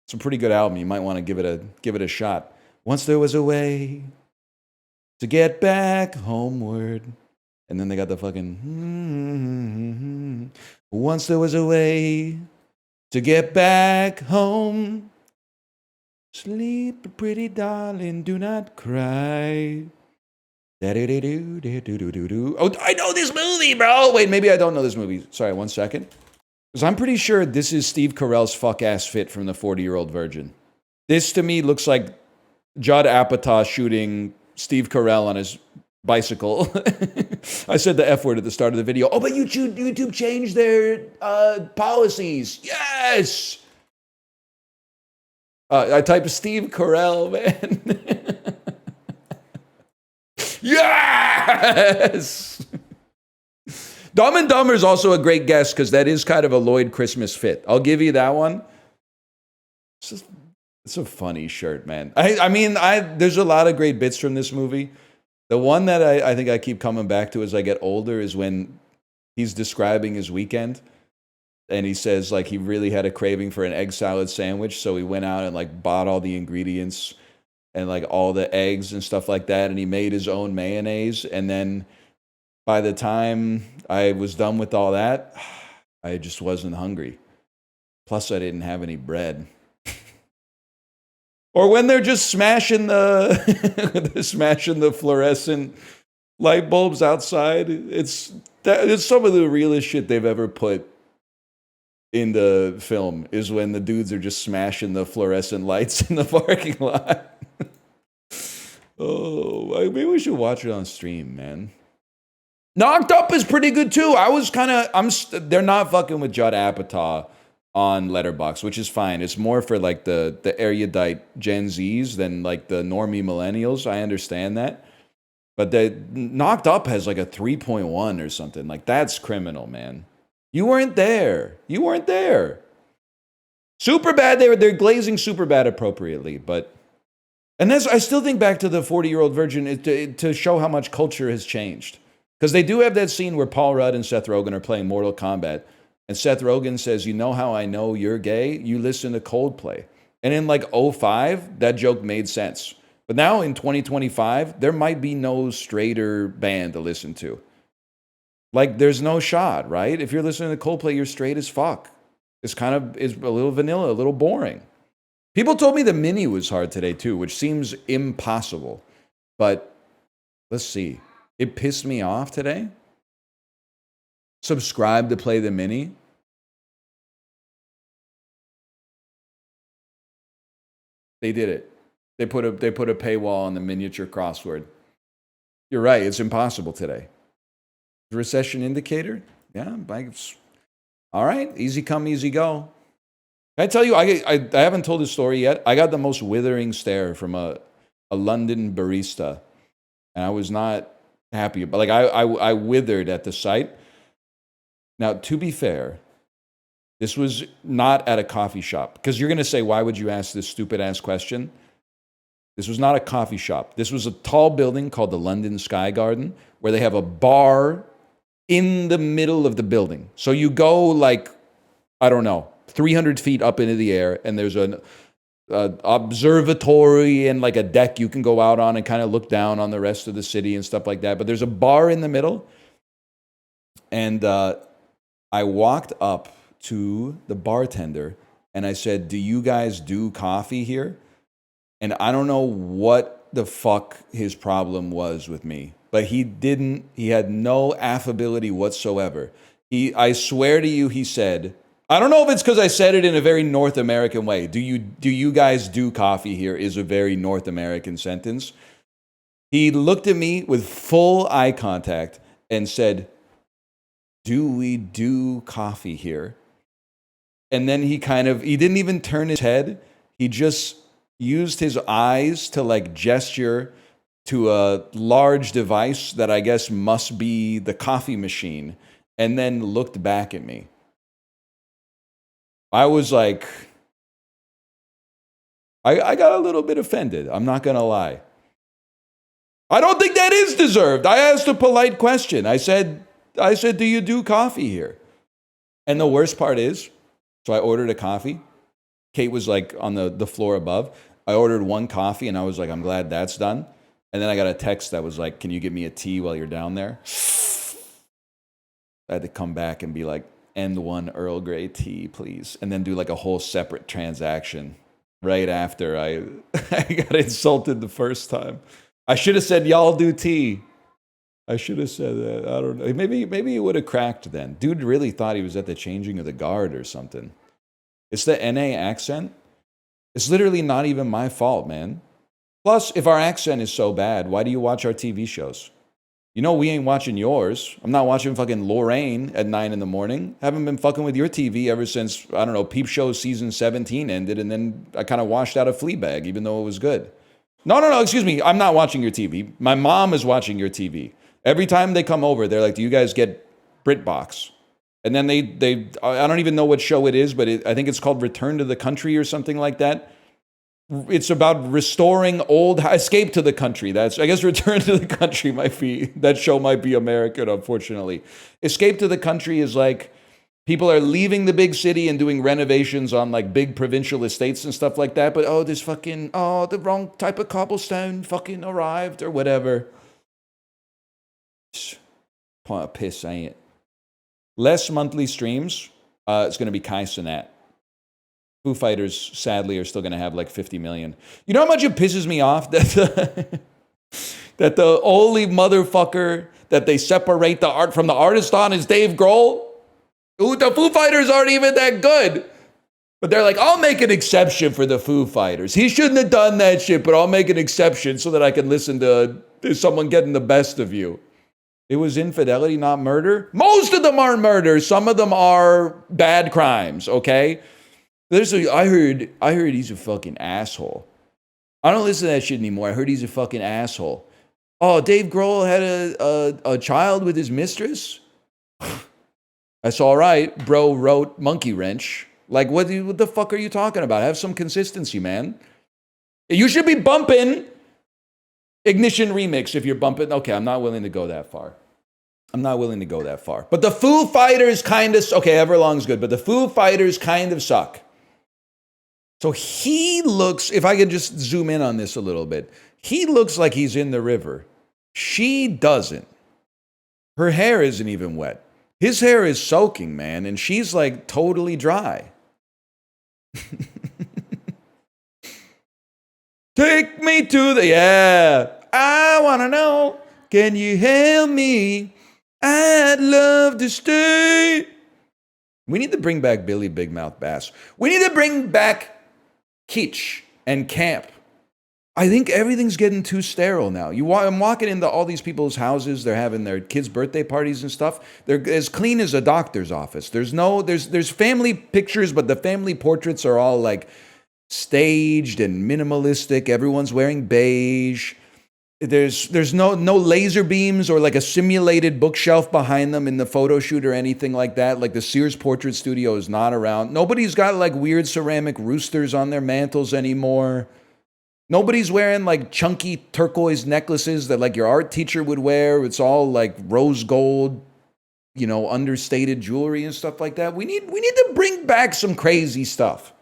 It's a pretty good album. You might want to give it a shot. Once there was a way to get back homeward. And then they got the fucking... Once there was a way to get back home. Sleep, pretty darling, do not cry. Oh, I know this movie, bro. Wait, maybe I don't know this movie. Sorry, 1 second. Because I'm pretty sure this is Steve Carell's fuck-ass fit from The 40-Year-Old Virgin. This, to me, looks like Judd Apatow shooting Steve Carell on his bicycle. I said the F word at the start of the video. Oh, but YouTube changed their policies. Yes! I typed Steve Carell, man. Yes! Dumb and Dumber is also a great guess because that is kind of a Lloyd Christmas fit. I'll give you that one. It's a funny shirt, man. I mean, there's a lot of great bits from this movie. The one that I think I keep coming back to as I get older is when he's describing his weekend. And he says, like, he really had a craving for an egg salad sandwich. So he went out and, like, bought all the ingredients and, like, all the eggs and stuff like that. And he made his own mayonnaise. And then by the time I was done with all that, I just wasn't hungry. Plus, I didn't have any bread. Or when they're just smashing the fluorescent light bulbs outside. It's some of the realest shit they've ever put in the film is when the dudes are just smashing the fluorescent lights in the parking lot. Oh, maybe we should watch it on stream, man. Knocked Up is pretty good too. They're not fucking with Judd Apatow on Letterboxd, which is fine. It's more for like the erudite Gen Zs than like the normie millennials. I understand that. But the Knocked Up has like a 3.1 or something. Like, that's criminal, man. You weren't there. Superbad, they're glazing Superbad appropriately, but... And I still think back to the 40-Year-Old Virgin to show how much culture has changed. Because they do have that scene where Paul Rudd and Seth Rogen are playing Mortal Kombat. And Seth Rogen says, you know how I know you're gay? You listen to Coldplay. And in like '05, that joke made sense. But now in 2025, there might be no straighter band to listen to. Like, there's no shot, right? If you're listening to Coldplay, you're straight as fuck. It's kind of is a little vanilla, a little boring. People told me the mini was hard today too, which seems impossible. But let's see. It pissed me off today. Subscribe to play the mini. They did it. They put a paywall on the miniature crossword. You're right. It's impossible today. Recession indicator? Yeah. All right. Easy come, easy go. Can I tell you, I haven't told this story yet. I got the most withering stare from a London barista. And I was not happy. But like I withered at the sight. Now, to be fair, this was not at a coffee shop. Because you're going to say, why would you ask this stupid-ass question? This was not a coffee shop. This was a tall building called the London Sky Garden, where they have a bar in the middle of the building. So you go like, I don't know, 300 feet up into the air, and there's an observatory and like a deck you can go out on and kind of look down on the rest of the city and stuff like that. But there's a bar in the middle. And I walked up to the bartender and I said, do you guys do coffee here? And I don't know what the fuck his problem was with me, but he had no affability whatsoever. I swear to you, he said, I don't know if it's because I said it in a very North American way. Do you guys do coffee here is a very North American sentence. He looked at me with full eye contact and said, do we do coffee here? And then he didn't even turn his head. He just used his eyes to like gesture to a large device that I guess must be the coffee machine, and then looked back at me. I was like, I got a little bit offended. I'm not going to lie. I don't think that is deserved. I asked a polite question. I said, do you do coffee here? And the worst part is, so I ordered a coffee. Kate was like on the floor above. I ordered one coffee and I was like, I'm glad that's done. And then I got a text that was like, can you get me a tea while you're down there? I had to come back and be like, and one Earl Grey tea, please. And then do like a whole separate transaction right after I got insulted the first time. I should have said, y'all do tea. I should have said that. I don't know. Maybe it would have cracked then. Dude really thought he was at the changing of the guard or something. It's the NA accent. It's literally not even my fault, man. Plus, if our accent is so bad, why do you watch our TV shows? You know we ain't watching yours. I'm not watching fucking Lorraine at 9 in the morning. Haven't been fucking with your TV ever since, I don't know, Peep Show season 17 ended, and then I kind of washed out a Fleabag, even though it was good. No, excuse me. I'm not watching your TV. My mom is watching your TV. Every time they come over, they're like, do you guys get BritBox? And then they I don't even know what show it is, but I think it's called Return to the Country or something like that. It's about restoring Escape to the Country. I guess Return to the Country might be, that show might be American, unfortunately. Escape to the Country is like, people are leaving the big city and doing renovations on like big provincial estates and stuff like that. But the wrong type of cobblestone fucking arrived or whatever. Point of piss, ain't it? Less monthly streams. It's going to be Kai Cenat. Foo Fighters, sadly, are still going to have like 50 million. You know how much it pisses me off that that the only motherfucker that they separate the art from the artist on is Dave Grohl? Ooh, the Foo Fighters aren't even that good. But they're like, I'll make an exception for the Foo Fighters. He shouldn't have done that shit, but I'll make an exception so that I can listen to someone getting the best of you. It was infidelity, not murder. Most of them aren't murder. Some of them are bad crimes, okay? I heard he's a fucking asshole. I don't listen to that shit anymore. I heard he's a fucking asshole. Oh, Dave Grohl had a child with his mistress? That's all right. Bro wrote Monkey Wrench. Like, what the fuck are you talking about? Have some consistency, man. You should be bumping Ignition Remix if you're bumping. Okay, I'm not willing to go that far. I'm not willing to go that far. But the Foo Fighters kind of, okay, Everlong's good, but the Foo Fighters kind of suck. So he looks, if I could just zoom in on this a little bit, he looks like he's in the river. She doesn't. Her hair isn't even wet. His hair is soaking, man, and she's like totally dry. Take me to the, yeah, I want to know, can you help me? I'd love to stay. We need to bring back Billy Big Mouth Bass. We need to bring back kitsch and camp. I think everything's getting too sterile now. I'm walking into all these people's houses. They're having their kids' birthday parties and stuff. They're as clean as a doctor's office. There's family pictures, but the family portraits are all like staged and minimalistic. Everyone's wearing beige. There's no laser beams or like a simulated bookshelf behind them in the photo shoot or anything like that. Like the Sears Portrait Studio is not around. Nobody's got like weird ceramic roosters on their mantles anymore. Nobody's wearing like chunky turquoise necklaces that like your art teacher would wear. It's all like rose gold, understated jewelry and stuff like that. We need to bring back some crazy stuff.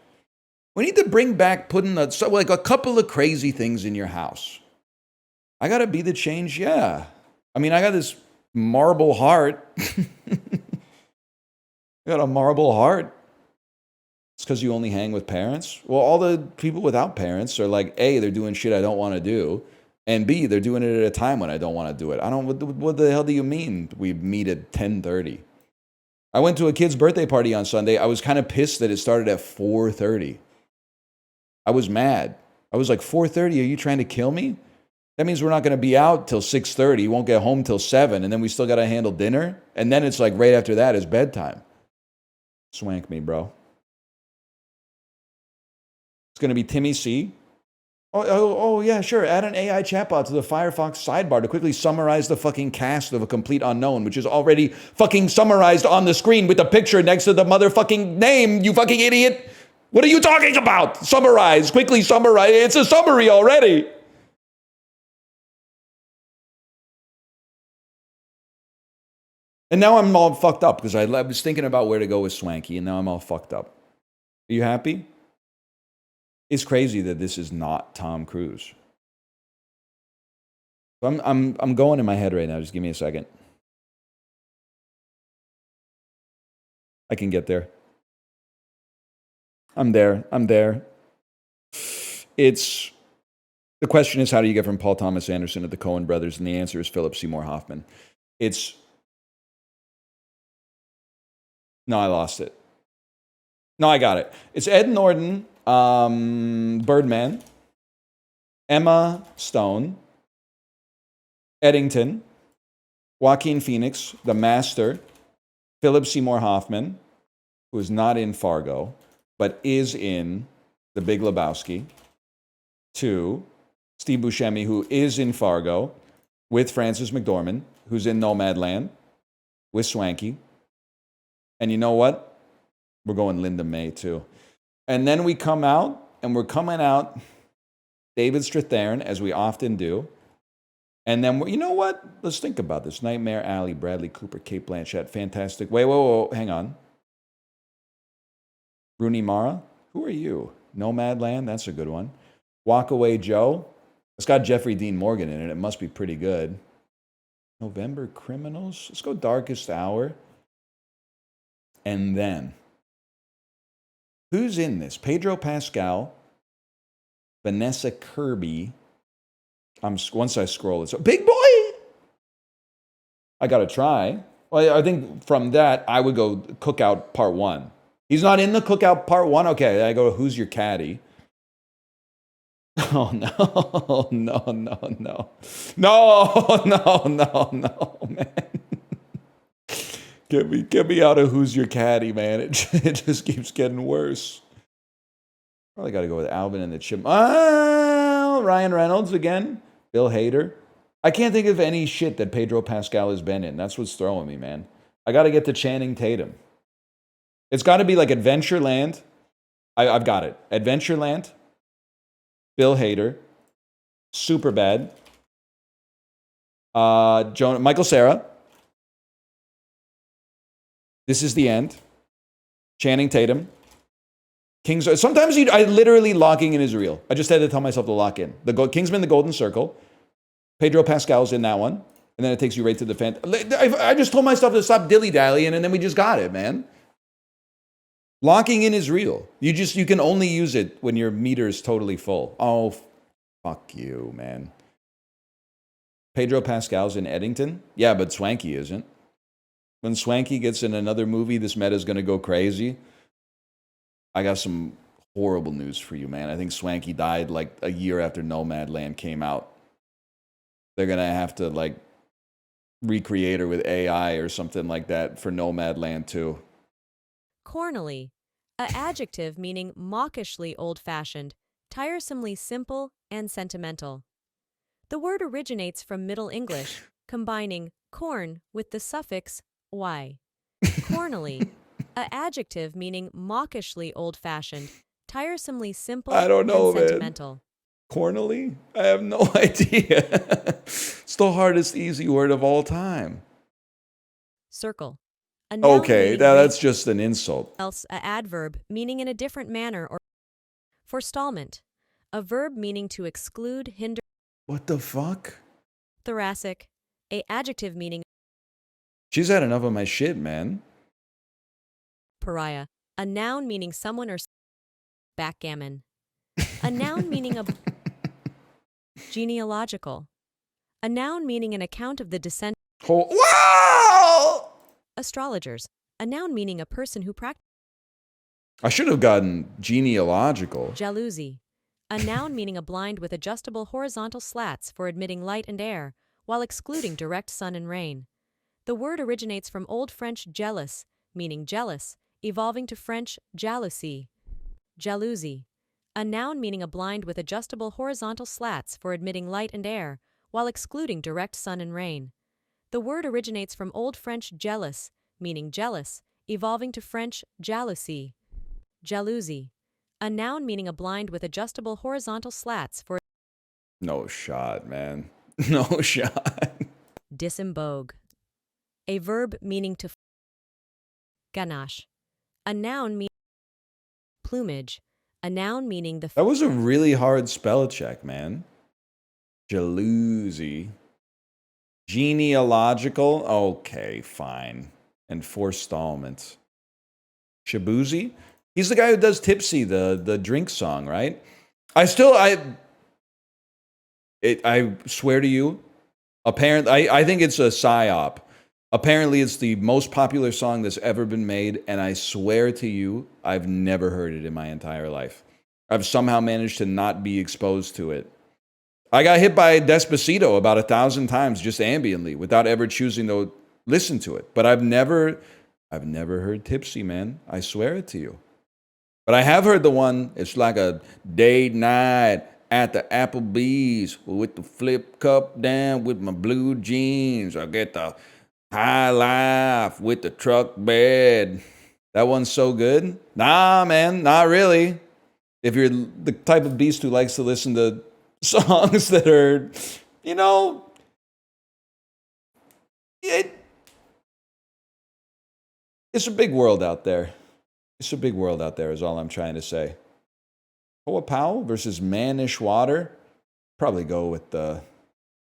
We need to bring back putting a couple of crazy things in your house. I gotta be the change, yeah. I mean, I got this marble heart. I got a marble heart. It's because you only hang with parents? Well, all the people without parents are like, A, they're doing shit I don't want to do, and B, they're doing it at a time when I don't want to do it. What the hell do you mean we meet at 10:30? I went to a kid's birthday party on Sunday. I was kind of pissed that it started at 4:30. I was mad. I was like, 4:30, are you trying to kill me? That means we're not going to be out till 6:30. You won't get home till 7, and then we still got to handle dinner. And then it's like right after that is bedtime. Swank me, bro. It's going to be Timmy C. Oh, yeah, sure. Add an AI chatbot to the Firefox sidebar to quickly summarize the fucking cast of A Complete Unknown, which is already fucking summarized on the screen with the picture next to the motherfucking name, you fucking idiot. What are you talking about? Summarize. Quickly summarize. It's a summary already. And now I'm all fucked up because I was thinking about where to go with Swankie, and now I'm all fucked up. Are you happy? It's crazy that this is not Tom Cruise. I'm going in my head right now. Just give me a second. I can get there. I'm there. The question is, how do you get from Paul Thomas Anderson to the Coen brothers? And the answer is Philip Seymour Hoffman. No, I lost it. No, I got it. It's Ed Norton, Birdman, Emma Stone, Eddington, Joaquin Phoenix, The Master, Philip Seymour Hoffman, who is not in Fargo, but is in The Big Lebowski. 2, Steve Buscemi, who is in Fargo, with Frances McDormand, who's in Nomadland, with Swankie. And you know what? We're going Linda May, too. And then we come out, and we're coming out David Strathairn, as we often do. And then, you know what? Let's think about this. Nightmare Alley, Bradley Cooper, Kate Blanchett, fantastic. Wait, hang on. Rooney Mara? Who are you? Nomadland? That's a good one. Walk Away Joe? It's got Jeffrey Dean Morgan in it. It must be pretty good. November Criminals? Let's go Darkest Hour. And then, who's in this? Pedro Pascal, Vanessa Kirby. Once I scroll, it's Big Boy. I got to try. Well, I think from that, I would go Cookout Part 1. He's not in the Cookout Part 1? Okay, then I go, Who's Your Caddy? Oh, no, no, man. Get me out of Who's Your Caddy, man. It just keeps getting worse. Probably got to go with Alvin and the Chip. Ryan Reynolds again. Bill Hader. I can't think of any shit that Pedro Pascal has been in. That's what's throwing me, man. I got to get to Channing Tatum. It's got to be like Adventureland. I've got it. Adventureland. Bill Hader. Superbad. Michael Cera. This is the end. Channing Tatum. Kings. Sometimes I literally locking in is real. I just had to tell myself to lock in. Kingsman, the Golden Circle. Pedro Pascal's in that one. And then it takes you right to the fan. I just told myself to stop dilly-dallying, and then we just got it, man. Locking in is real. You can only use it when your meter is totally full. Oh, fuck you, man. Pedro Pascal's in Eddington? Yeah, but Swankie isn't. When Swankie gets in another movie, this meta's going to go crazy. I got some horrible news for you, man. I think Swankie died like a year after Nomadland came out. They're going to have to like recreate her with AI or something like that for Nomadland too. Cornily, a adjective meaning mawkishly old-fashioned, tiresomely simple, and sentimental. The word originates from Middle English, combining corn with the suffix y. Cornily, a adjective meaning mawkishly old-fashioned, tiresomely simple, I don't know, and man. sentimental. Cornily? I have no idea. It's the hardest easy word of all time. Circle. A noun Okay, meaning that's just an insult. else a adverb meaning in a different manner or forestallment. A verb meaning to exclude, hinder. What the fuck? Thoracic. A adjective meaning She's had enough of my shit, man. pariah. A noun meaning someone or backgammon. A noun meaning a genealogical. A noun meaning an account of the descent. Wow! Astrologers. A noun meaning a person who practices I should have gotten genealogical. jalousie. A noun meaning a blind with adjustable horizontal slats for admitting light and air, while excluding direct sun and rain. The word originates from Old French jealous, meaning jealous, evolving to French jalousie. Jalousie. A noun meaning a blind with adjustable horizontal slats for admitting light and air, while excluding direct sun and rain. The word originates from Old French jealous, meaning jealous, evolving to French jalousie. Jalousie. A noun meaning a blind with adjustable horizontal slats for No shot, man. No shot. disembogue. A verb meaning to ganache. A noun meaning plumage. A noun meaning the That was a really hard spell check, man. Jalousie. Genealogical? Okay, fine. And forestallment. Shabuzi? He's the guy who does Tipsy, the drink song, right? I swear to you, apparently, I think it's a psyop. Apparently, it's the most popular song that's ever been made, and I swear to you, I've never heard it in my entire life. I've somehow managed to not be exposed to it. I got hit by Despacito about 1,000 times just ambiently without ever choosing to listen to it. But I've never heard Tipsy, man. I swear it to you. But I have heard the one, it's like a date night at the Applebee's with the flip cup down with my blue jeans. I get the high life with the truck bed. That one's so good. Nah, man, not really. If you're the type of beast who likes to listen to songs that are, you know, it's a big world out there. It's a big world out there is all I'm trying to say. Hoa Pao versus Manish Water. Probably go with the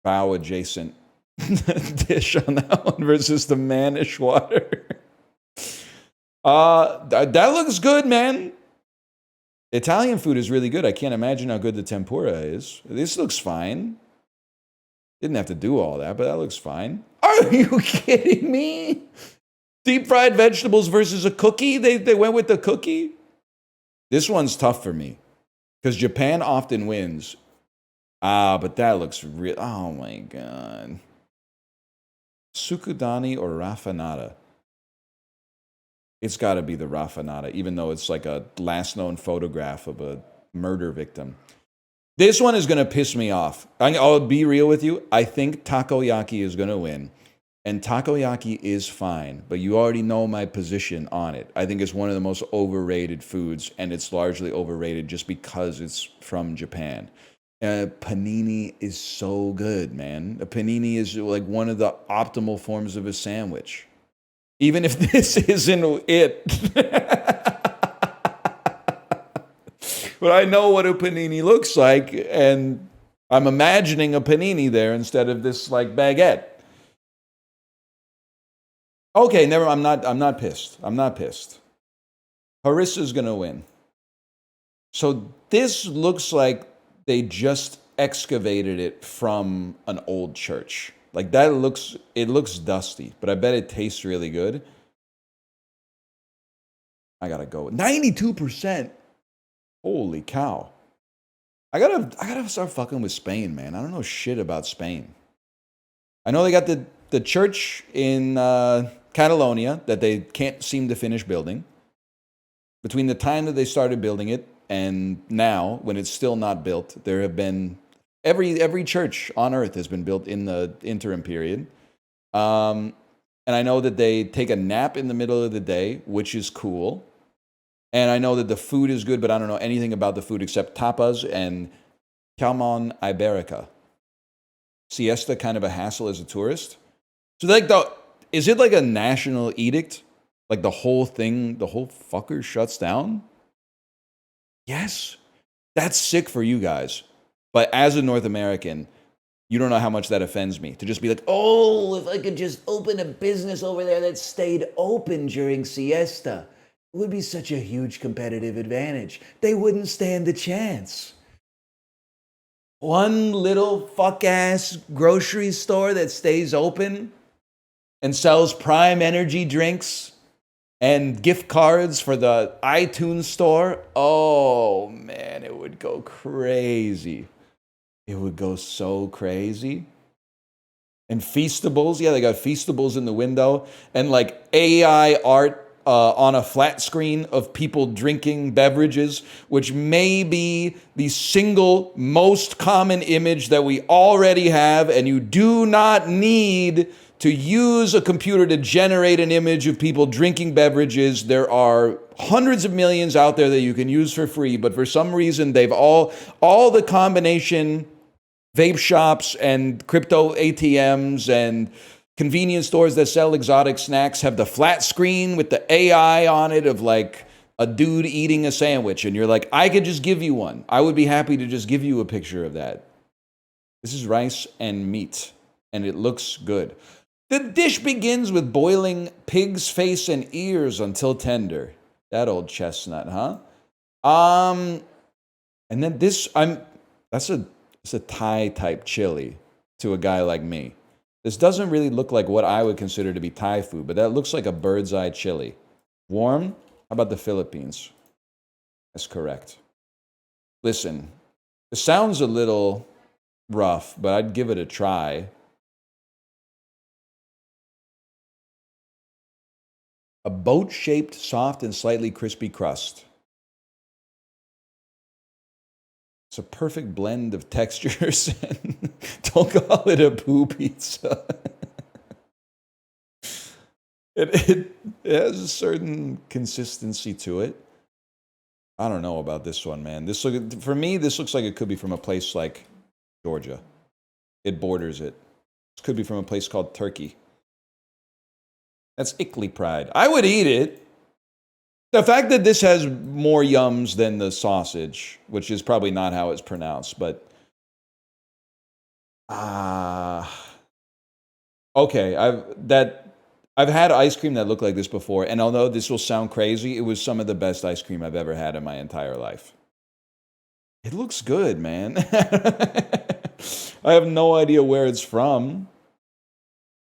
bow adjacent dish on that one versus the Manish Water. That looks good, man. Italian food is really good. I can't imagine how good the tempura is. This looks fine. Didn't have to do all that, but that looks fine. Are you kidding me? Deep fried vegetables versus a cookie? They went with the cookie? This one's tough for me because Japan often wins. But that looks real. Oh my God. Sukudani or raffinata? It's got to be the raffinata, even though it's like a last known photograph of a murder victim. This one is going to piss me off. I'll be real with you. I think takoyaki is going to win. And takoyaki is fine, but you already know my position on it. I think it's one of the most overrated foods, and it's largely overrated just because it's from Japan. Panini is so good, man. A panini is like one of the optimal forms of a sandwich. Even if this isn't it. But I know what a panini looks like, and I'm imagining a panini there instead of this like baguette. Okay, never. I'm not pissed. I'm not pissed. Harissa's gonna win. So this looks like they just excavated it from an old church. Like that it looks dusty, but I bet it tastes really good. I gotta go. 92%. Holy cow. I gotta start fucking with Spain, man. I don't know shit about Spain. I know they got the church in Catalonia that they can't seem to finish building. Between the time that they started building it and now, when it's still not built, there have been every church on earth has been built in the interim period. And I know that they take a nap in the middle of the day, which is cool. And I know that the food is good, but I don't know anything about the food except tapas and Calmon Iberica. Siesta, kind of a hassle as a tourist. So like is it like a national edict? Like the whole thing, the whole fucker shuts down? Yes. That's sick for you guys. But as a North American, you don't know how much that offends me. To just be like, oh, if I could just open a business over there that stayed open during siesta, it would be such a huge competitive advantage. They wouldn't stand a chance. One little fuck-ass grocery store that stays open and sells prime energy drinks and gift cards for the iTunes store. Oh, man, it would go crazy. It would go so crazy. And Feastables, yeah, they got Feastables in the window. And like AI art on a flat screen of people drinking beverages, which may be the single most common image that we already have. And you do not need to use a computer to generate an image of people drinking beverages. There are hundreds of millions out there that you can use for free, but for some reason they've all the combination vape shops and crypto ATMs and convenience stores that sell exotic snacks have the flat screen with the AI on it of like a dude eating a sandwich. And you're like, I could just give you one. I would be happy to just give you a picture of that. This is rice and meat, and it looks good. The dish begins with boiling pig's face and ears until tender. That old chestnut, huh? And then this, it's a Thai type chili to a guy like me. This doesn't really look like what I would consider to be Thai food, but that looks like a bird's eye chili. Warm? How about the Philippines? That's correct. Listen, it sounds a little rough, but I'd give it a try. A boat-shaped, soft, and slightly crispy crust. It's a perfect blend of textures. Don't call it a poo pizza. It has a certain consistency to it. I don't know about this one, man. For me, this looks like it could be from a place like Georgia. It borders it. This could be from a place called Turkey. That's Ickley Pride. I would eat it. The fact that this has more yums than the sausage, which is probably not how it's pronounced, but okay, I've had ice cream that looked like this before, and although this will sound crazy, it was some of the best ice cream I've ever had in my entire life. It looks good, man. I have no idea where it's from.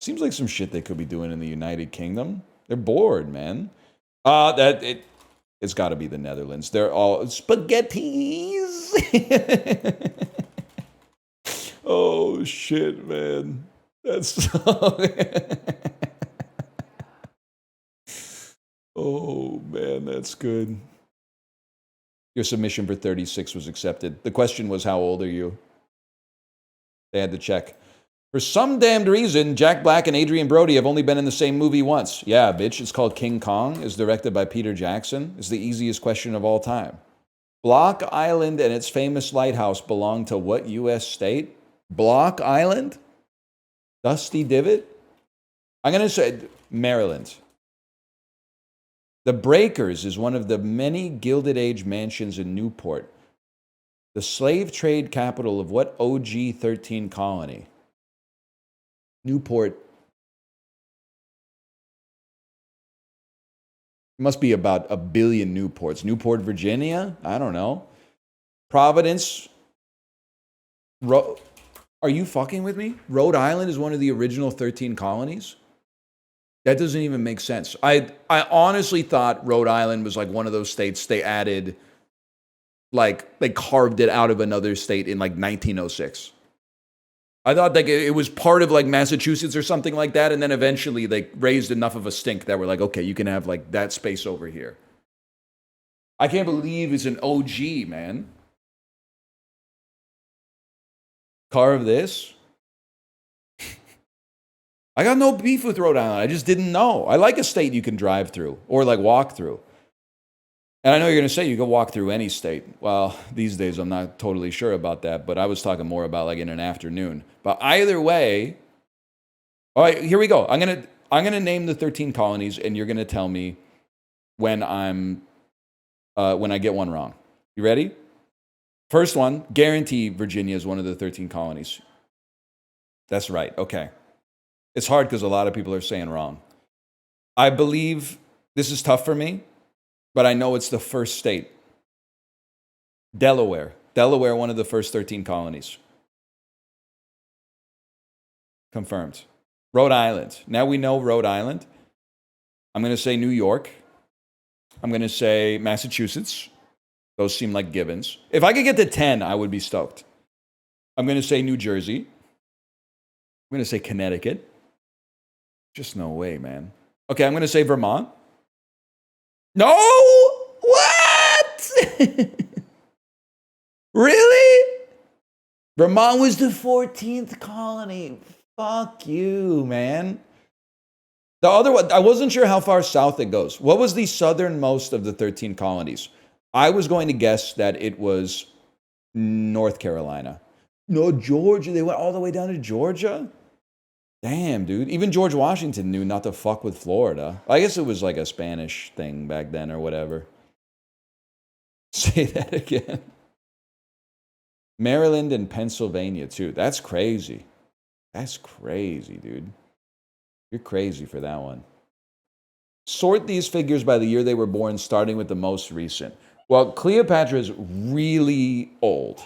Seems like some shit they could be doing in the United Kingdom. They're bored, man. It's got to be the Netherlands. They're all spaghettis. Oh shit, man. That's so... Oh man, that's good. Your submission for 36 was accepted. The question was, how old are you? They had to check. For some damned reason, Jack Black and Adrian Brody have only been in the same movie once. Yeah, bitch, it's called King Kong. It's directed by Peter Jackson. It's the easiest question of all time. Block Island and its famous lighthouse belong to what U.S. state? Block Island? Dusty Divot? I'm going to say Maryland. The Breakers is one of the many Gilded Age mansions in Newport. The slave trade capital of what OG 13 colony? Newport. Must be about 1 billion Newports. Newport, Virginia? I don't know. Providence. Are you fucking with me? Rhode Island is one of the original 13 colonies? That doesn't even make sense. I honestly thought Rhode Island was like one of those states they added, like they carved it out of another state in like 1906. I thought like it was part of like Massachusetts or something like that, and then eventually they raised enough of a stink that we're like, okay, you can have like that space over here. I can't believe it's an OG, man. Carve this? I got no beef with Rhode Island. I just didn't know. I like a state you can drive through or like walk through. And I know you're going to say you can walk through any state. Well, these days I'm not totally sure about that, but I was talking more about like in an afternoon. But either way, all right, here we go. I'm going to name the 13 colonies and you're going to tell me when I get one wrong. You ready? First one, guarantee Virginia is one of the 13 colonies. That's right. Okay. It's hard because a lot of people are saying wrong. I believe this is tough for me, but I know it's the first state. Delaware, one of the first 13 colonies. Confirmed. Rhode Island. Now we know Rhode Island. I'm going to say New York. I'm going to say Massachusetts. Those seem like givens. If I could get to 10, I would be stoked. I'm going to say New Jersey. I'm going to say Connecticut. Just no way, man. Okay, I'm going to say Vermont. No! What? Really? Vermont was the 14th colony. Fuck you, man. The other one, I wasn't sure how far south it goes. What was the southernmost of the 13 colonies? I was going to guess that it was North Carolina. No, Georgia. They went all the way down to Georgia? Damn, dude. Even George Washington knew not to fuck with Florida. I guess it was like a Spanish thing back then or whatever. Say that again. Maryland and Pennsylvania, too. That's crazy. That's crazy, dude. You're crazy for that one. Sort these figures by the year they were born, starting with the most recent. Well, Cleopatra is really old.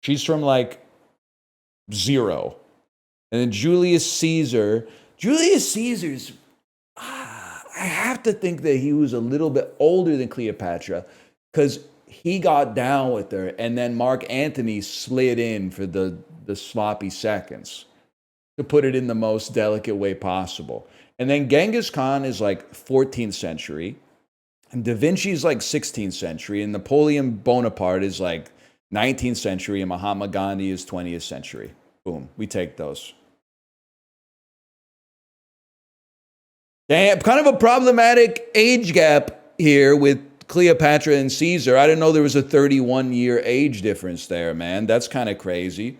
She's from like 0. And then Julius Caesar's, I have to think that he was a little bit older than Cleopatra because he got down with her and then Mark Antony slid in for the sloppy seconds to put it in the most delicate way possible. And then Genghis Khan is like 14th century and Da Vinci's like 16th century and Napoleon Bonaparte is like 19th century and Mahatma Gandhi is 20th century. Boom, we take those. Damn, kind of a problematic age gap here with Cleopatra and Caesar. I didn't know there was a 31-year age difference there, man. That's kind of crazy.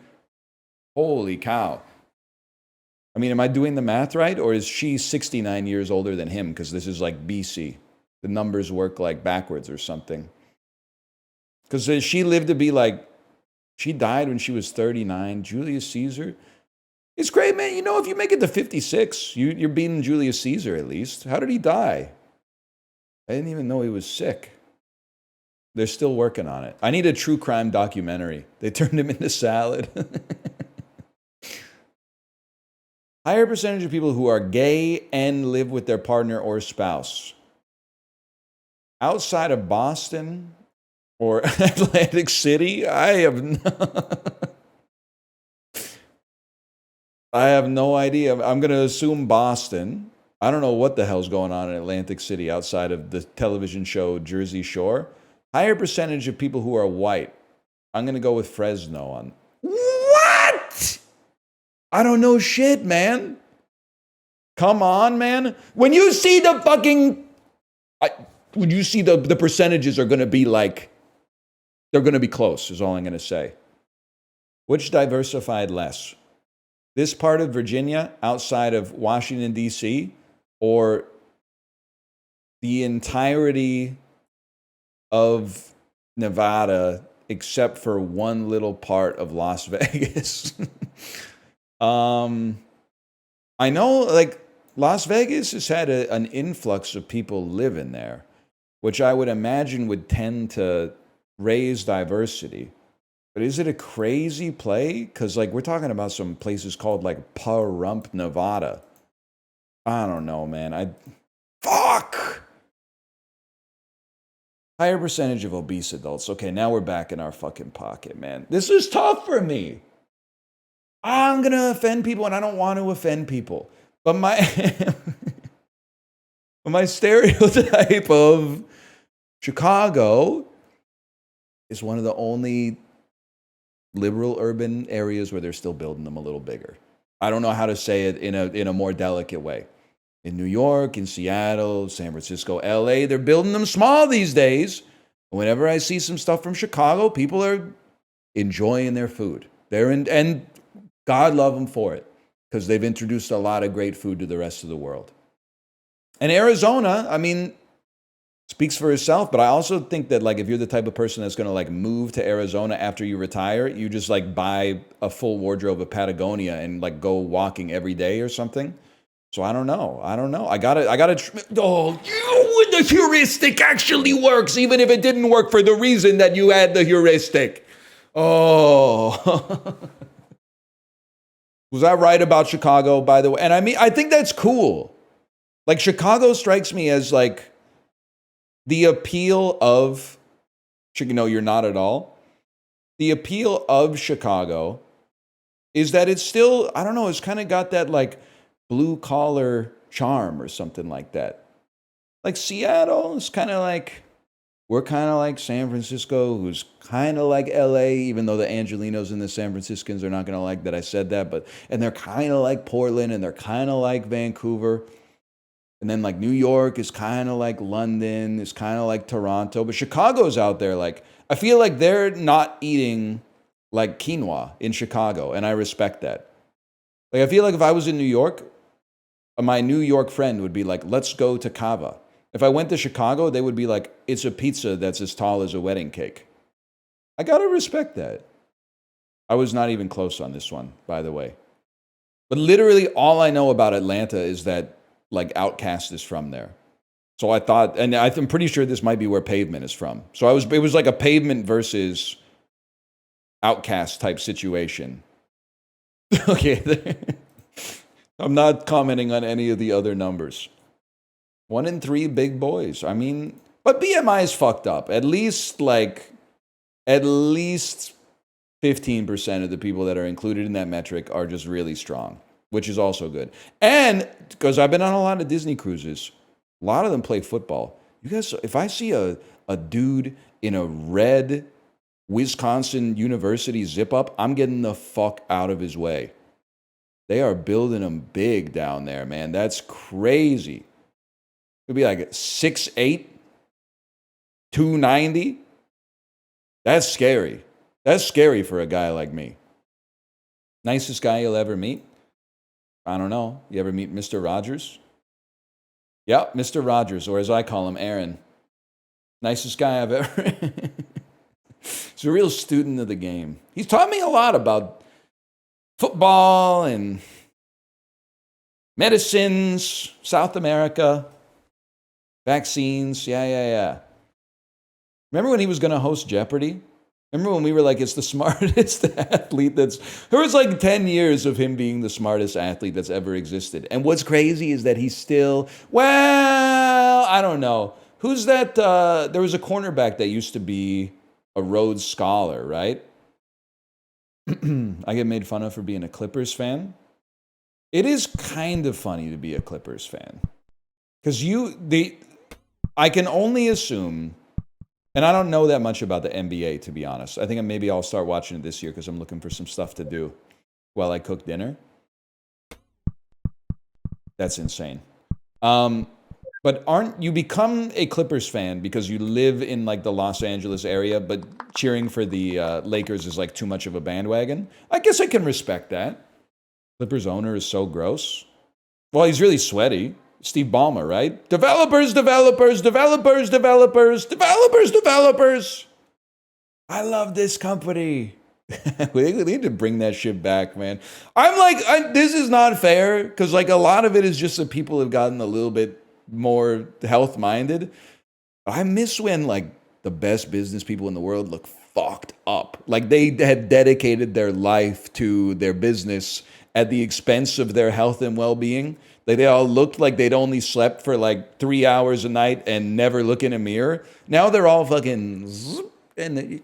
Holy cow. I mean, am I doing the math right? Or is she 69 years older than him? Because this is like BC. The numbers work like backwards or something. Because she lived to be like, she died when she was 39. Julius Caesar. It's great, man. You know, if you make it to 56, you're beating Julius Caesar at least. How did he die? I didn't even know he was sick. They're still working on it. I need a true crime documentary. They turned him into salad. Higher percentage of people who are gay and live with their partner or spouse. Outside of Boston or Atlantic City, I have no idea. I'm going to assume Boston. I don't know what the hell's going on in Atlantic City outside of the television show Jersey Shore. Higher percentage of people who are white. I'm going to go with Fresno on. What? I don't know shit, man. Come on, man. When you see the fucking... when you see the percentages are going to be like... They're going to be close, is all I'm going to say. Which diversified less? This part of Virginia outside of Washington, D.C., or the entirety of Nevada except for one little part of Las Vegas. I know, like, Las Vegas has had an influx of people living there, which I would imagine would tend to raise diversity. But is it a crazy play? Because, like, we're talking about some places called, like, Pahrump, Nevada. I don't know, man. Fuck! Higher percentage of obese adults. Okay, now we're back in our fucking pocket, man. This is tough for me. I'm going to offend people, and I don't want to offend people. But my stereotype of Chicago is one of the only liberal urban areas where they're still building them a little bigger. I don't know how to say it in a more delicate way. In New York, in Seattle, San Francisco, LA, they're building them small these days. Whenever I see some stuff from Chicago, people are enjoying their food. And God love them for it, because they've introduced a lot of great food to the rest of the world. And Arizona, I mean, speaks for itself, but I also think that, like, if you're the type of person that's going to, like, move to Arizona after you retire, you just, like, buy a full wardrobe of Patagonia and, like, go walking every day or something. So I don't know. I gotta, the heuristic actually works, even if it didn't work for the reason that you had the heuristic. Oh. Was I right about Chicago, by the way? And I mean, I think that's cool. Like, Chicago strikes me as, like, the appeal of, no, you're not at all. The appeal of Chicago is that it's still, I don't know, it's kind of got that, like, blue collar charm or something like that. Like, Seattle is kind of like, we're kind of like San Francisco, who's kind of like LA, even though the Angelinos and the San Franciscans are not going to like that I said that, and they're kind of like Portland, and they're kind of like Vancouver. And then, like, New York is kind of like London, is kind of like Toronto, but Chicago's out there. Like, I feel like they're not eating, like, quinoa in Chicago, and I respect that. Like, I feel like if I was in New York, my New York friend would be like, let's go to Kava. If I went to Chicago, they would be like, it's a pizza that's as tall as a wedding cake. I gotta respect that. I was not even close on this one, by the way. But literally all I know about Atlanta is that, like, Outkast is from there. So I thought, and I'm pretty sure this might be where Pavement is from. So it was like a Pavement versus Outkast type situation. Okay. I'm not commenting on any of the other numbers. 1 in 3 big boys. I mean, but BMI is fucked up. At least 15% of the people that are included in that metric are just really strong, which is also good. And because I've been on a lot of Disney cruises, a lot of them play football. You guys, if I see a dude in a red Wisconsin University zip-up, I'm getting the fuck out of his way. They are building them big down there, man. That's crazy. It'd be like 6'8", 290. That's scary. That's scary for a guy like me. Nicest guy you'll ever meet? I don't know. You ever meet Mr. Rogers? Yep, Mr. Rogers, or as I call him, Aaron. Nicest guy I've ever... He's a real student of the game. He's taught me a lot about football and medicines, South America, vaccines. Yeah. Remember when he was going to host Jeopardy? Remember when we were like, it's the smartest athlete that's... There was like 10 years of him being the smartest athlete that's ever existed. And what's crazy is that he's still... Well, I don't know. Who's that? There was a cornerback that used to be a Rhodes Scholar, right? I get made fun of for being a Clippers fan. It is kind of funny to be a Clippers fan. Because I can only assume, and I don't know that much about the NBA, to be honest. I think maybe I'll start watching it this year because I'm looking for some stuff to do while I cook dinner. That's insane. But aren't you become a Clippers fan because you live in like the Los Angeles area, but cheering for the Lakers is like too much of a bandwagon? I guess I can respect that. Clippers owner is so gross. Well, he's really sweaty. Steve Ballmer, right? Developers, developers, developers, developers, developers, developers. I love this company. We need to bring that shit back, man. I'm like, this is not fair because like a lot of it is just that people have gotten a little bit more health minded. I miss when like the best business people in the world look fucked up. Like they had dedicated their life to their business at the expense of their health and well-being. Like they all looked like they'd only slept for like 3 hours a night and never look in a mirror. Now they're all fucking and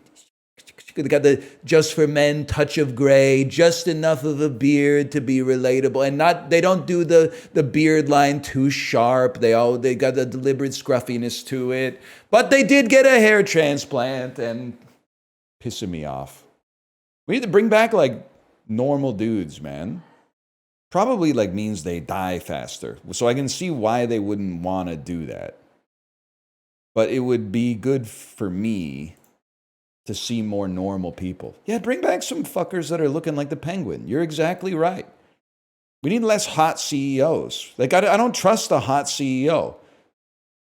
they got the just for men touch of gray, just enough of a beard to be relatable, and they don't do the beard line too sharp. They got a deliberate scruffiness to it, but they did get a hair transplant and pissing me off. We need to bring back like normal dudes, man. Probably like means they die faster, so I can see why they wouldn't want to do that. But it would be good for me to see more normal people. Yeah, bring back some fuckers that are looking like the Penguin. You're exactly right. We need less hot CEOs. Like I don't trust a hot CEO.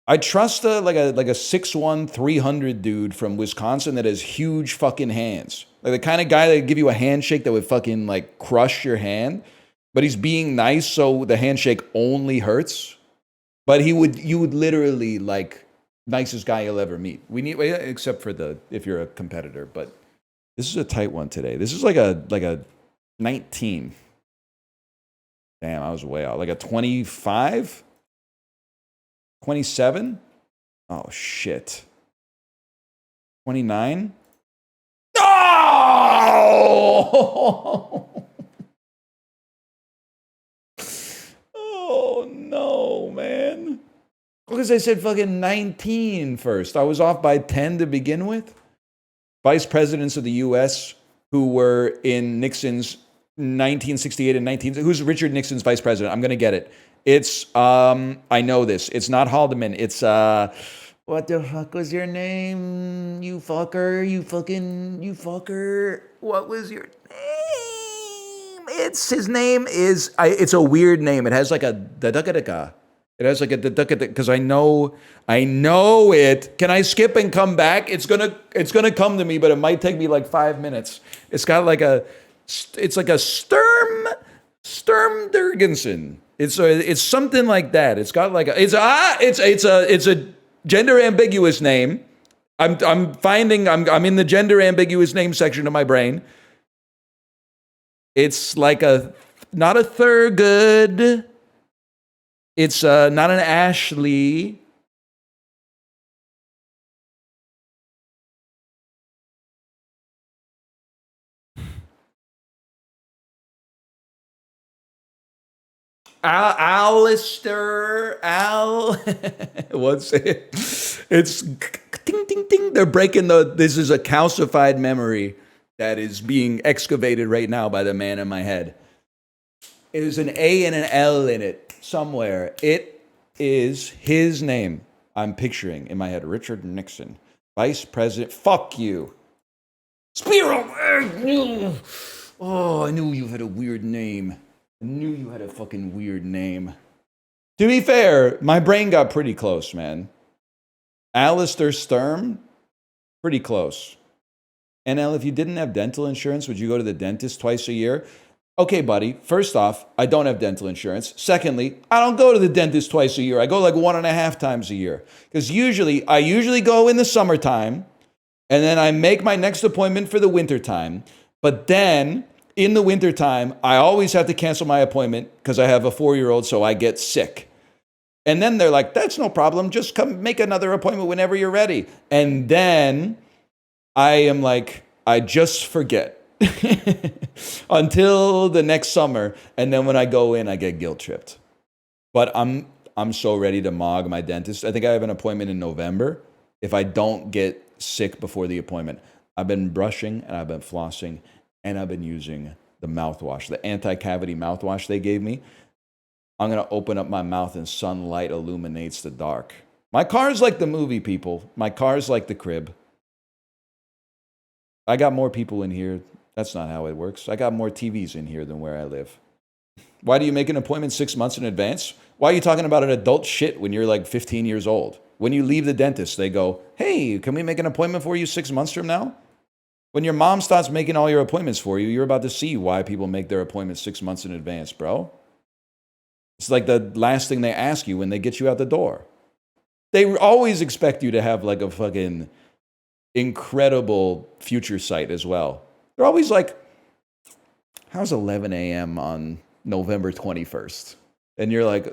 I trust a 6'1", 300 dude from Wisconsin that has huge fucking hands. Like the kind of guy that would give you a handshake that would fucking like crush your hand, but he's being nice so the handshake only hurts. But you would literally like nicest guy you'll ever meet. We need, except for if you're a competitor, but this is a tight one today. This is like a 19. Damn, I was way out. Like a 25? 27? Oh shit. 29? Oh! Oh no, man. Because I said fucking 19 first. I was off by 10 to begin with. Vice presidents of the U.S. who were in Nixon's 1968 and 19... Who's Richard Nixon's vice president? I'm going to get it. It's, I know this. It's not Haldeman. It's, what the fuck was your name? You fucker. What was your name? His name is, it's a weird name. It has like a da-da-da-da. It has like a because I know it. Can I skip and come back? It's gonna come to me, but it might take me like 5 minutes. It's got like it's like a Sturm Durgensen. It's something like that. It's got like it's a gender ambiguous name. I'm in the gender ambiguous name section of my brain. It's like not a Thurgood. It's not an Ashley. Alistair. What's it? It's ding, ding, ding. They're breaking this is a calcified memory that is being excavated right now by the man in my head. There's an A and an L in it somewhere. It is his name. I'm picturing in my head Richard Nixon, Vice President. Fuck you. Spiro. Oh, I knew you had a weird name. I knew you had a fucking weird name. To be fair, my brain got pretty close, man. Alistair Sturm, pretty close. NL, if you didn't have dental insurance, would you go to the dentist twice a year? Okay, buddy. First off, I don't have dental insurance. Secondly, I don't go to the dentist twice a year. I go like 1.5 times a year. Because I usually go in the summertime, and then I make my next appointment for the wintertime. But then, in the wintertime, I always have to cancel my appointment because I have a 4-year-old, so I get sick. And then they're like, that's no problem. Just come make another appointment whenever you're ready. And then I am like, I just forget. Until the next summer, and then when I go in, I get guilt tripped. But I'm so ready to mog my dentist. I think I have an appointment in November. If I don't get sick before the appointment, I've been brushing and I've been flossing and I've been using the mouthwash, the anti-cavity mouthwash they gave me. I'm gonna open up my mouth and sunlight illuminates the dark. My car's like the movie, people. My car's like the crib. I got more people in here. That's not how it works. I got more TVs in here than where I live. Why do you make an appointment 6 months in advance? Why are you talking about an adult shit when you're like 15 years old? When you leave the dentist, they go, hey, can we make an appointment for you 6 months from now? When your mom starts making all your appointments for you, you're about to see why people make their appointments 6 months in advance, bro. It's like the last thing they ask you when they get you out the door. They always expect you to have like a fucking incredible future sight as well. They're always like, how's 11 a.m. on November 21st? And you're like,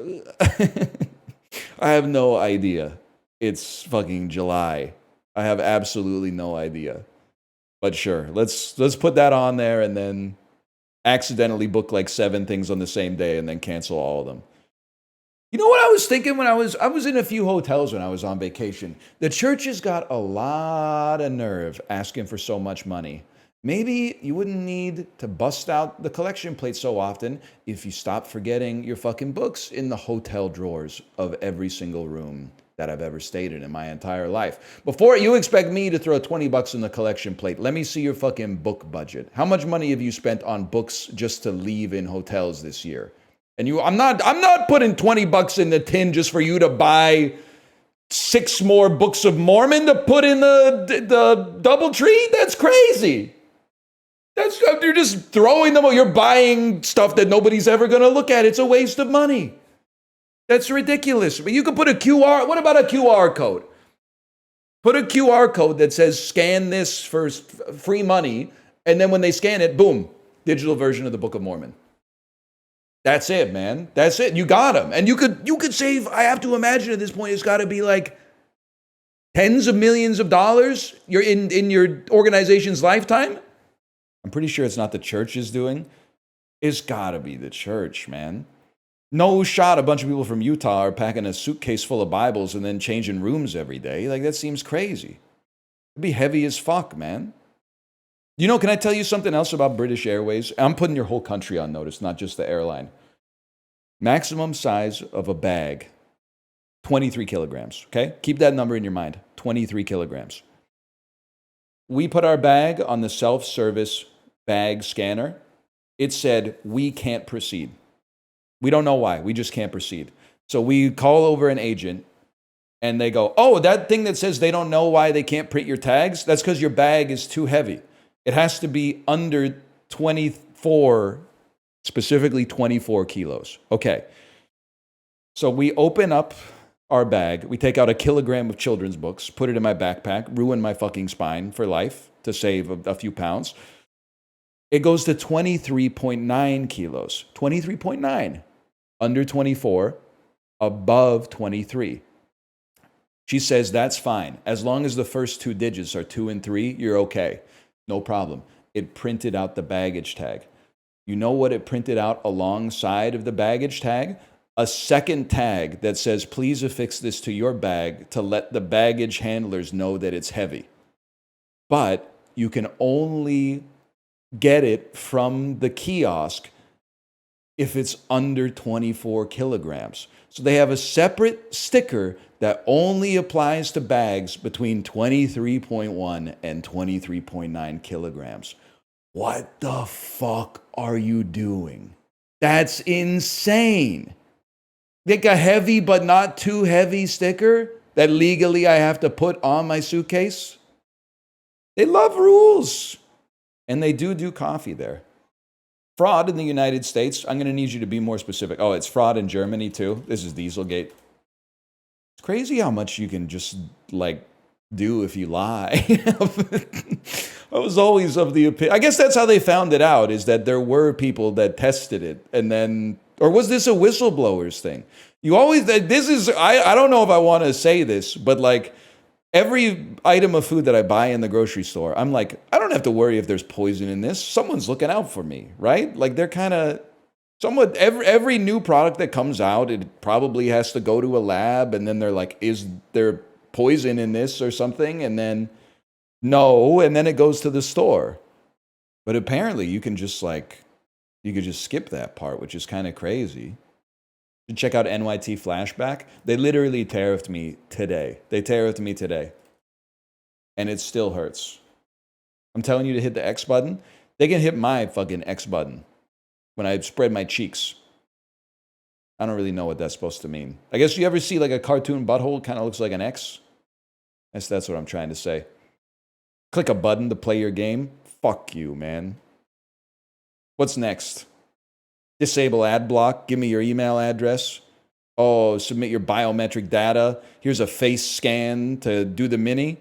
I have no idea. It's fucking July. I have absolutely no idea. But sure, let's put that on there and then accidentally book like 7 things on the same day and then cancel all of them. You know what I was thinking when I was in a few hotels when I was on vacation? The church has got a lot of nerve asking for so much money. Maybe you wouldn't need to bust out the collection plate so often if you stopped forgetting your fucking books in the hotel drawers of every single room that I've ever stayed in my entire life. Before you expect me to throw $20 in the collection plate, let me see your fucking book budget. How much money have you spent on books just to leave in hotels this year? And I'm not putting $20 in the tin just for you to buy 6 more books of Mormon to put in the DoubleTree. That's crazy. You're just throwing them. You're buying stuff that nobody's ever going to look at. It's a waste of money. That's ridiculous. But you could put a QR. What about a QR code? Put a QR code that says scan this for free money, and then when they scan it, boom, digital version of the Book of Mormon. That's it, man. That's it. You got them. And you could save, I have to imagine at this point, it's got to be like tens of millions of dollars you're in your organization's lifetime. I'm pretty sure it's not the church is doing. It's got to be the church, man. No shot a bunch of people from Utah are packing a suitcase full of Bibles and then changing rooms every day. Like, that seems crazy. It'd be heavy as fuck, man. You know, can I tell you something else about British Airways? I'm putting your whole country on notice, not just the airline. Maximum size of a bag, 23 kilograms, okay? Keep that number in your mind, 23 kilograms. We put our bag on the self-service bag scanner. It said, we can't proceed. We don't know why. We just can't proceed. So we call over an agent, and they go, oh, that thing that says they don't know why they can't print your tags, that's because your bag is too heavy. It has to be under 24, specifically 24 kilos. Okay. So we open up our bag. We take out 1 kilogram of children's books, put it in my backpack, ruin my fucking spine for life to save a few pounds. It goes to 23.9 kilos. 23.9. Under 24, above 23. She says that's fine. As long as the first 2 digits are 2 and 3, you're okay. No problem. It printed out the baggage tag. You know what it printed out alongside of the baggage tag? A second tag that says, please affix this to your bag to let the baggage handlers know that it's heavy. But you can only get it from the kiosk if it's under 24 kilograms. So they have a separate sticker that only applies to bags between 23.1 and 23.9 kilograms. What the fuck are you doing? That's insane. Like a heavy but not too heavy sticker that legally I have to put on my suitcase. They love rules. And they do coffee there. Fraud in the United States. I'm going to need you to be more specific. Oh, it's fraud in Germany too. This is Dieselgate. It's crazy how much you can just like do if you lie. I was always of the opinion. I guess that's how they found it out, is that there were people that tested it and then, or was this a whistleblowers thing? You always, this is, I don't know if I want to say this, but like, every item of food that I buy in the grocery store, I'm like, I don't have to worry if there's poison in this. Someone's looking out for me, right? Like they're kind of, somewhat, every new product that comes out, it probably has to go to a lab, and then they're like, is there poison in this or something? And then, no, and then it goes to the store. But apparently you can just like, you could just skip that part, which is kind of crazy. You check out NYT Flashback. They literally tariffed me today. They tariffed me today. And it still hurts. I'm telling you to hit the X button. They can hit my fucking X button when I spread my cheeks. I don't really know what that's supposed to mean. I guess you ever see like a cartoon butthole kind of looks like an X? That's what I'm trying to say. Click a button to play your game. Fuck you, man. What's next? Disable ad block. Give me your email address. Oh, submit your biometric data. Here's a face scan to do the mini.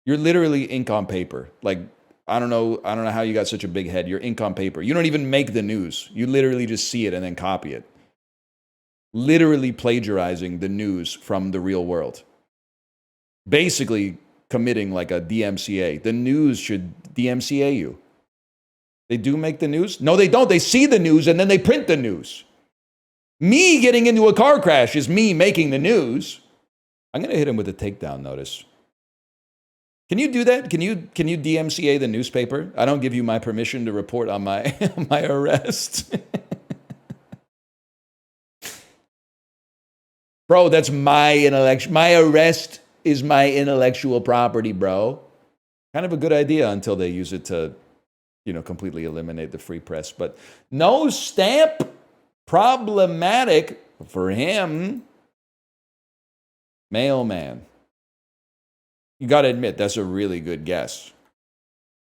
You're literally ink on paper. Like, I don't know how you got such a big head. You're ink on paper. You don't even make the news. You literally just see it and then copy it. Literally plagiarizing the news from the real world. Basically committing like a DMCA. The news should DMCA you. They do make the news? No, they don't. They see the news and then they print the news. Me getting into a car crash is me making the news. I'm going to hit him with a takedown notice. Can you do that? Can you DMCA the newspaper? I don't give you my permission to report on my my arrest. Bro, that's my arrest is my intellectual property, bro. Kind of a good idea until they use it to, completely eliminate the free press. But no stamp, problematic for him. Mailman. You got to admit, that's a really good guess.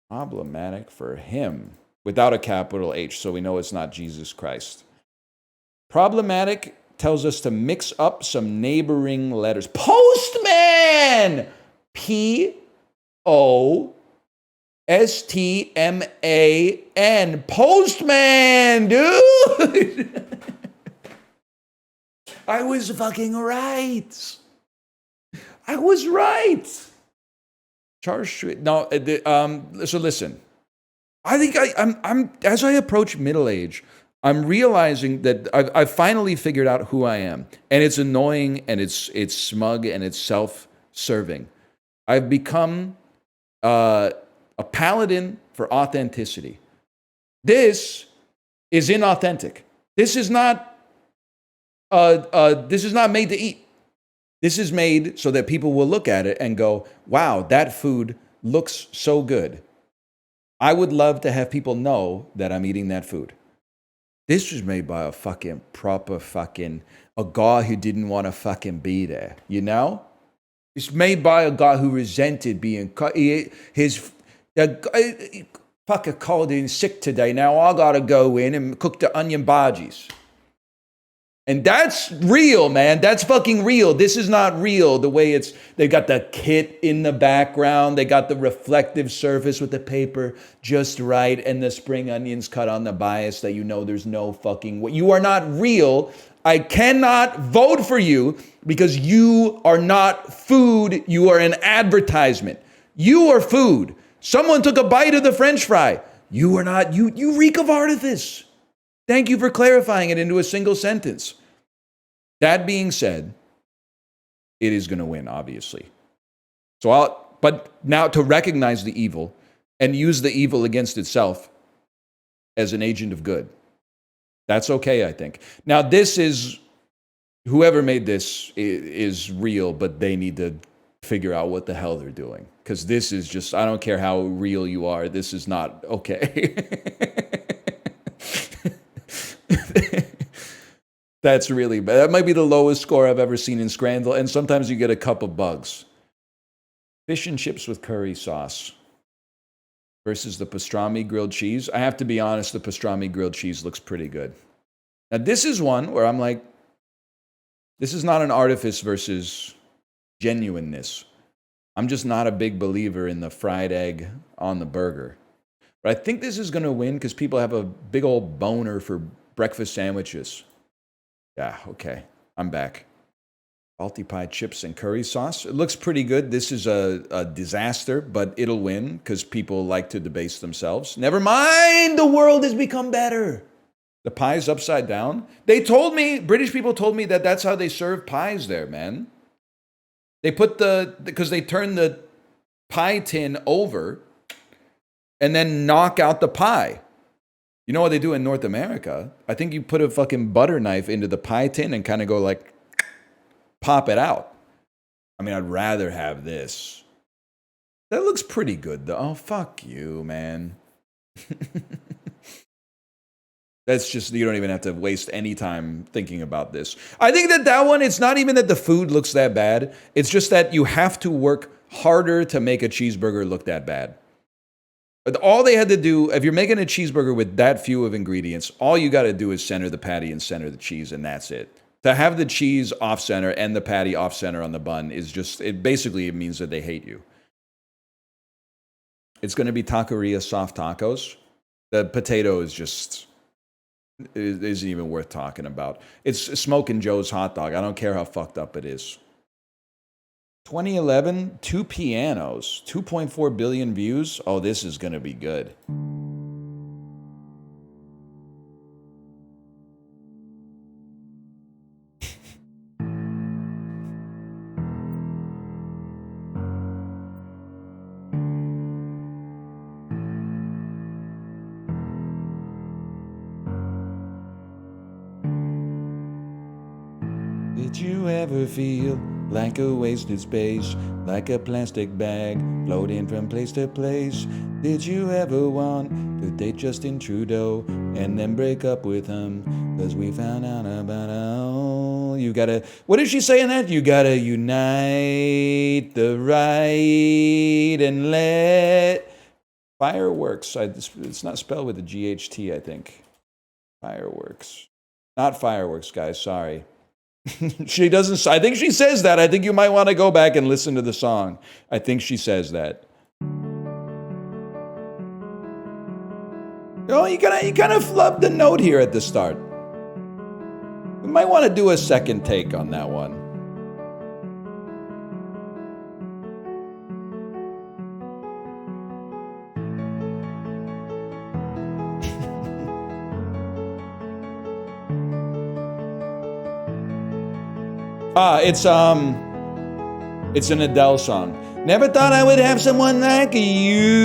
Problematic for him. Without a capital H, so we know it's not Jesus Christ. Problematic tells us to mix up some neighboring letters. Postman! P-O-S-T-M-A-N. Postman, dude! I was fucking right. I was right. Charles Street. No, so listen. I think I'm as I approach middle age, I'm realizing that I've finally figured out who I am, and it's annoying, and it's smug, and it's self-serving. I've become a paladin for authenticity. This is inauthentic. This is not made to eat. This is made so that people will look at it and go, "Wow, that food looks so good. I would love to have people know that I'm eating that food." This was made by a fucking proper fucking, a guy who didn't want to fucking be there, you know? It's made by a guy who resented being, fucker called in sick today, now I gotta go in and cook the onion bhajis. And that's real, man. That's fucking real. This is not real the way they got the kit in the background. They got the reflective surface with the paper just right and the spring onions cut on the bias that there's no fucking way. You are not real. I cannot vote for you because you are not food. You are an advertisement. You are food. Someone took a bite of the French fry. You are not. You reek of artifice. Thank you for clarifying it into a single sentence. That being said, it is going to win, obviously. But now to recognize the evil and use the evil against itself as an agent of good. That's okay, I think. Now, whoever made this is real, but they need to figure out what the hell they're doing. Because this is just, I don't care how real you are, this is not okay. That's really bad. That might be the lowest score I've ever seen in Scrandle, and sometimes you get a cup of bugs. Fish and chips with curry sauce versus the pastrami grilled cheese. I have to be honest, the pastrami grilled cheese looks pretty good. Now, this is one where I'm like, this is not an artifice versus genuineness. I'm just not a big believer in the fried egg on the burger. But I think this is going to win because people have a big old boner for breakfast sandwiches. Yeah, okay. I'm back. Salty pie chips and curry sauce. It looks pretty good. This is a disaster, but it'll win because people like to debase themselves. Never mind, the world has become better. The pie's upside down. British people told me that that's how they serve pies there, man. They put because they turn the pie tin over and then knock out the pie. You know what they do in North America? I think you put a fucking butter knife into the pie tin and kind of go like, pop it out. I mean, I'd rather have this. That looks pretty good, though. Oh, fuck you, man. That's just, you don't even have to waste any time thinking about this. I think that one, it's not even that the food looks that bad. It's just that you have to work harder to make a cheeseburger look that bad. But all they had to do, if you're making a cheeseburger with that few of ingredients, all you got to do is center the patty and center the cheese, and that's it. To have the cheese off-center and the patty off-center on the bun is just, it means that they hate you. It's going to be taqueria soft tacos. The potato is just, it isn't even worth talking about. It's Smoking Joe's hot dog. I don't care how fucked up it is. 2011, 2 pianos, 2.4 billion views. Oh, this is going to be good. Did you ever feel like a wasted space, like a plastic bag floating from place to place? Did you ever want to date Justin Trudeau and then break up with him? Cause we found out about you gotta, what did she say in that? You gotta unite the right and let fireworks. It's not spelled with a GHT, I think. Fireworks. Not fireworks, guys, sorry. She doesn't, I think she says that. I think you might want to go back and listen to the song. I think she says that. Oh, you kind of flubbed the note here at the start. We might want to do a second take on that one. It's an Adele song. Never thought I would have someone like you.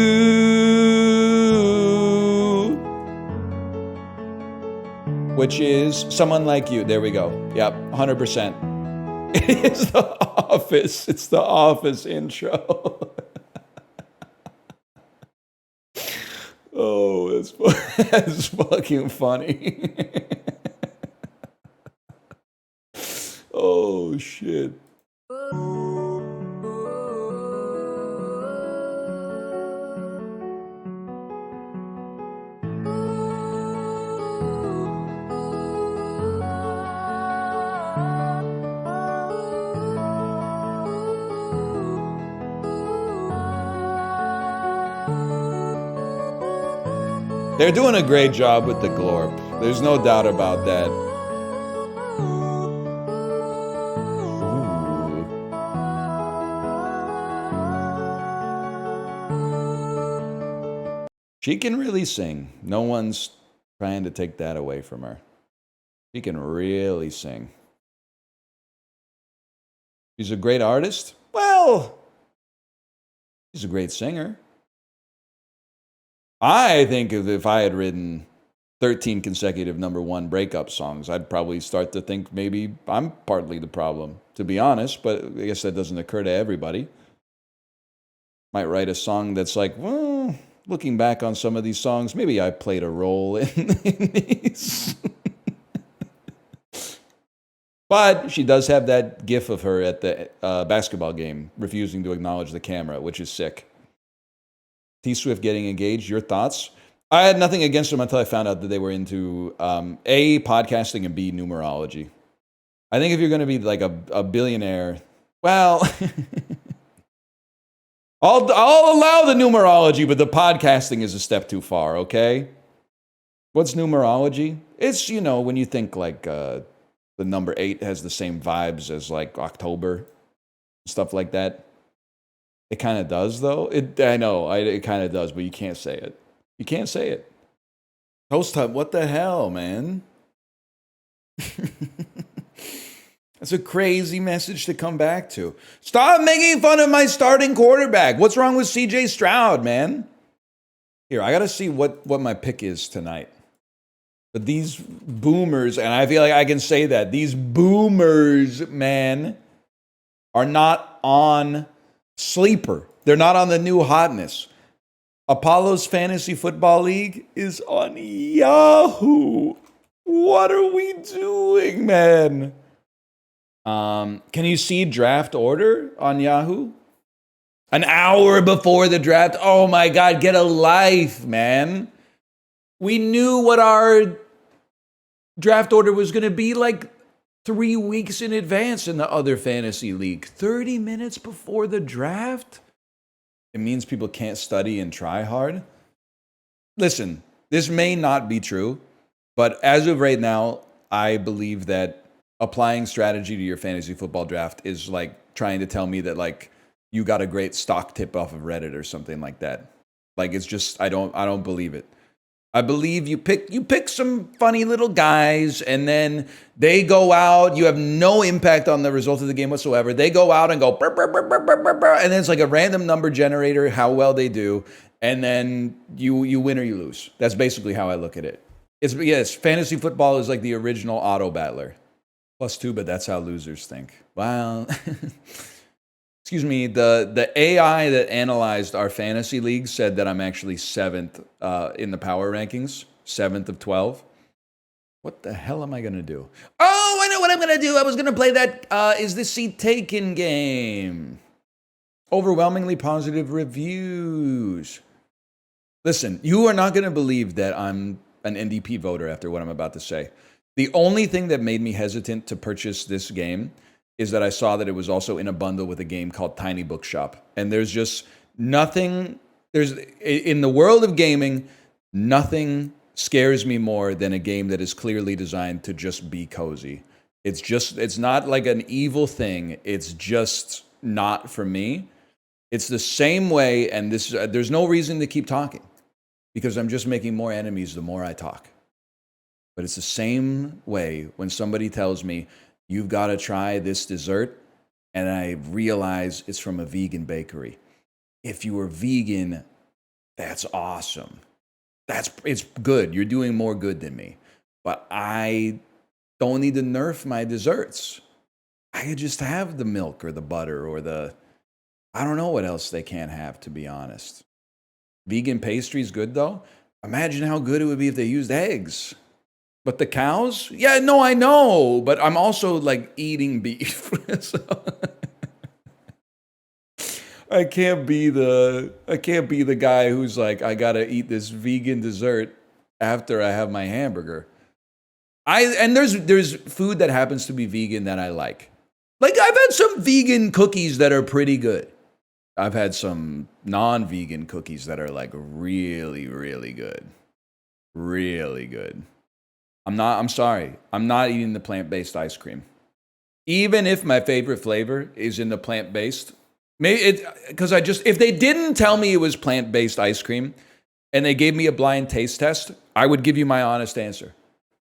Which is Someone Like You. There we go. Yep, 100%. It's The Office. It's The Office intro. Oh, that's fucking funny. Oh, shit. They're doing a great job with the glorp. There's no doubt about that. She can really sing. No one's trying to take that away from her. She can really sing. She's a great artist? Well, she's a great singer. I think if I had written 13 consecutive #1 breakup songs, I'd probably start to think maybe I'm partly the problem, to be honest, but I guess that doesn't occur to everybody. Might write a song that's like, well, looking back on some of these songs, maybe I played a role in these. But she does have that gif of her at the basketball game, refusing to acknowledge the camera, which is sick. T-Swift getting engaged, your thoughts? I had nothing against them until I found out that they were into A, podcasting, and B, numerology. I think if you're going to be like a billionaire, well, I'll allow the numerology, but the podcasting is a step too far, okay? What's numerology? It's, you know, when you think like the number 8 has the same vibes as like October, stuff like that. It kind of does, though. I know, it kind of does, but you can't say it. You can't say it. Host Hub, what the hell, man? That's a crazy message to come back to. Stop making fun of my starting quarterback. What's wrong with CJ Stroud, man? Here, I got to see what my pick is tonight. But these boomers, and I feel like I can say that, these boomers, man, are not on Sleeper. They're not on the new hotness. Apollo's Fantasy Football League is on Yahoo. What are we doing, man? Can you see draft order on Yahoo? An hour before the draft. Oh my God, get a life, man. We knew what our draft order was going to be like 3 weeks in advance in the other fantasy league. 30 minutes before the draft? It means people can't study and try hard. Listen, this may not be true, but as of right now, I believe that applying strategy to your fantasy football draft is like trying to tell me that like you got a great stock tip off of Reddit or something like that. Like it's just I don't believe it. I believe you pick some funny little guys and then they go out. You have no impact on the result of the game whatsoever. They go out and go burr, burr, burr, burr, burr, burr, and then it's like a random number generator, how well they do, and then you win or you lose. That's basically how I look at it. Yes, fantasy football is like the original auto battler. +2, but that's how losers think. Wow. Excuse me, the AI that analyzed our fantasy league said that I'm actually 7th in the power rankings, 7th of 12. What the hell am I going to do? Oh, I know what I'm going to do. I was going to play that Is This Seat Taken game. Overwhelmingly positive reviews. Listen, you are not going to believe that I'm an NDP voter after what I'm about to say. The only thing that made me hesitant to purchase this game is that I saw that it was also in a bundle with a game called Tiny Bookshop. And there's just nothing, in the world of gaming, nothing scares me more than a game that is clearly designed to just be cozy. It's not like an evil thing. It's just not for me. It's the same way, and there's no reason to keep talking because I'm just making more enemies the more I talk. But it's the same way when somebody tells me, you've got to try this dessert, and I realize it's from a vegan bakery. If you were vegan, that's awesome. It's good. You're doing more good than me. But I don't need to nerf my desserts. I could just have the milk or the butter or I don't know what else they can't have, to be honest. Vegan pastry's good, though. Imagine how good it would be if they used eggs. But the cows? Yeah, no, I know. But I'm also like eating beef. So I can't be the guy who's like, I gotta eat this vegan dessert after I have my hamburger. And there's food that happens to be vegan that I like. Like I've had some vegan cookies that are pretty good. I've had some non-vegan cookies that are like really, really good. Really good. I'm sorry. I'm not eating the plant-based ice cream. Even if my favorite flavor is in the plant-based, if they didn't tell me it was plant-based ice cream and they gave me a blind taste test, I would give you my honest answer.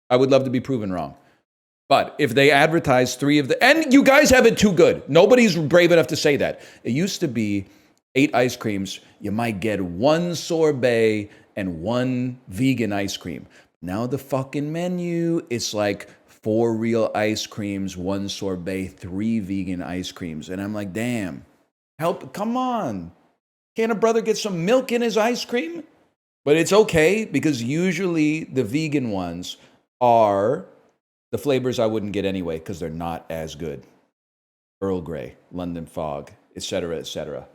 I would love to be proven wrong. But if they advertise 3 of and you guys have it too good. Nobody's brave enough to say that. It used to be 8 ice creams. You might get 1 sorbet and 1 vegan ice cream. Now the fucking menu, it's like 4 real ice creams, 1 sorbet, 3 vegan ice creams. And I'm like, damn, come on. Can't a brother get some milk in his ice cream? But it's okay because usually the vegan ones are the flavors I wouldn't get anyway because they're not as good. Earl Grey, London Fog, etc., etc.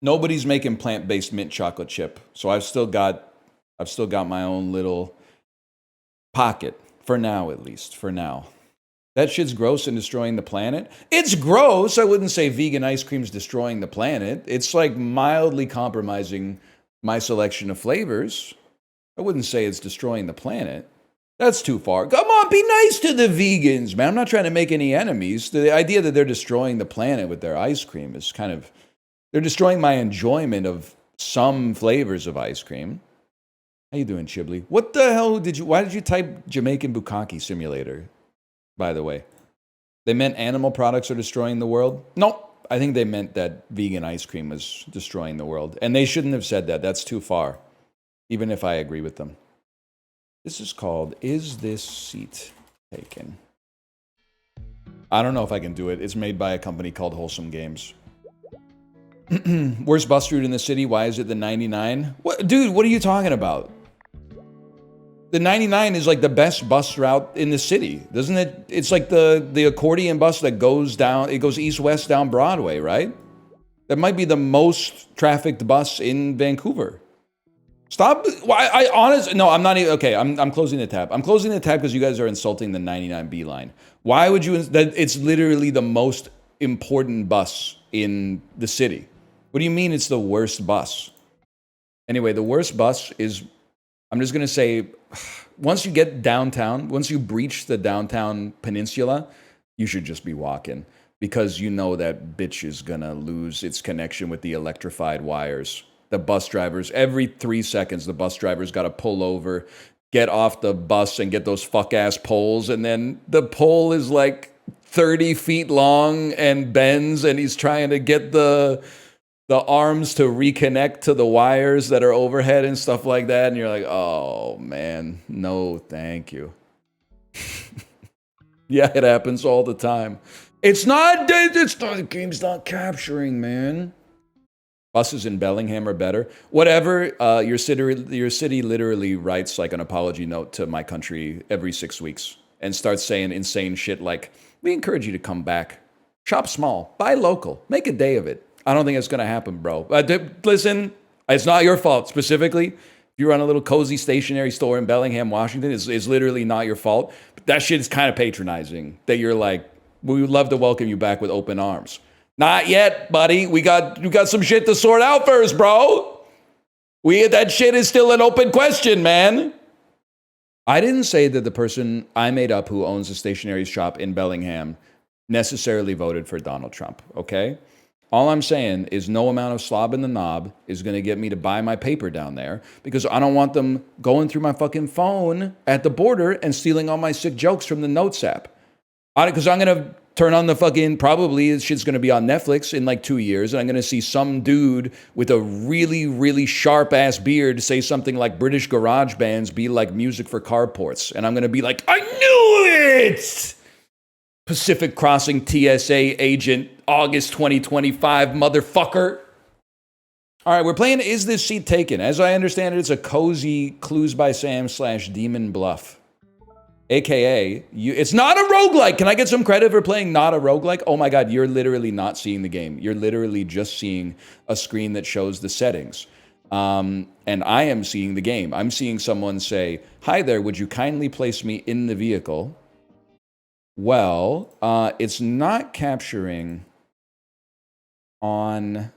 Nobody's making plant-based mint chocolate chip, so I've still got my own little pocket, for now at least, for now. That shit's gross and destroying the planet. It's gross. I wouldn't say vegan ice cream's destroying the planet. It's like mildly compromising my selection of flavors. I wouldn't say it's destroying the planet. That's too far. Come on, be nice to the vegans, man. I'm not trying to make any enemies. The idea that they're destroying the planet with their ice cream is they're destroying my enjoyment of some flavors of ice cream. How you doing, Chiblee? What the hell why did you type Jamaican Bukkake Simulator, by the way? They meant animal products are destroying the world? Nope. I think they meant that vegan ice cream was destroying the world. And they shouldn't have said that. That's too far, even if I agree with them. This is called, Is This Seat Taken? I don't know if I can do it. It's made by a company called Wholesome Games. Worst bus route in the city. Why is it the 99? What, dude, what are you talking about? The 99 is like the best bus route in the city, doesn't it? It's like the accordion bus that goes down, it goes east-west down Broadway, right? That might be the most trafficked bus in Vancouver. Stop. I honestly, no, I'm not even, okay, I'm closing the tab. I'm closing the tab because you guys are insulting the 99B line. Why would you, that it's literally the most important bus in the city. What do you mean it's the worst bus? Anyway, the worst bus is, I'm just going to say, once you get downtown, once you breach the downtown peninsula, you should just be walking because you know that bitch is going to lose its connection with the electrified wires. The bus drivers, every 3 seconds, the bus driver's got to pull over, get off the bus and get those fuck-ass poles. And then the pole is like 30 feet long and bends, and he's trying to get the arms to reconnect to the wires that are overhead and stuff like that. And you're like, oh, man, no, thank you. Yeah, it happens all the time. It's not, the game's not capturing, man. Buses in Bellingham are better. Whatever, your city literally writes like an apology note to my country every 6 weeks and starts saying insane shit like, we encourage you to come back. Shop small, buy local, make a day of it. I don't think it's going to happen, bro. Listen, it's not your fault specifically. If you run a little cozy stationery store in Bellingham, Washington, it's literally not your fault. But that shit is kind of patronizing that you're like, we would love to welcome you back with open arms. Not yet, buddy. We got some shit to sort out first, bro. That shit is still an open question, man. I didn't say that the person I made up who owns a stationery shop in Bellingham necessarily voted for Donald Trump, okay? All I'm saying is no amount of slob in the knob is going to get me to buy my paper down there because I don't want them going through my fucking phone at the border and stealing all my sick jokes from the Notes app. Because I'm going to turn on the fucking, probably this shit's going to be on Netflix in like 2 years, and I'm going to see some dude with a really, really sharp-ass beard say something like British garage bands be like music for carports. And I'm going to be like, I knew it! Pacific Crossing TSA agent, August 2025, motherfucker. All right, we're playing Is This Seat Taken? As I understand it, it's a cozy Clues by Sam / Demon Bluff. AKA, it's not a roguelike. Can I get some credit for playing not a roguelike? Oh my God, you're literally not seeing the game. You're literally just seeing a screen that shows the settings. And I am seeing the game. I'm seeing someone say, hi there, would you kindly place me in the vehicle? Well, it's not capturing on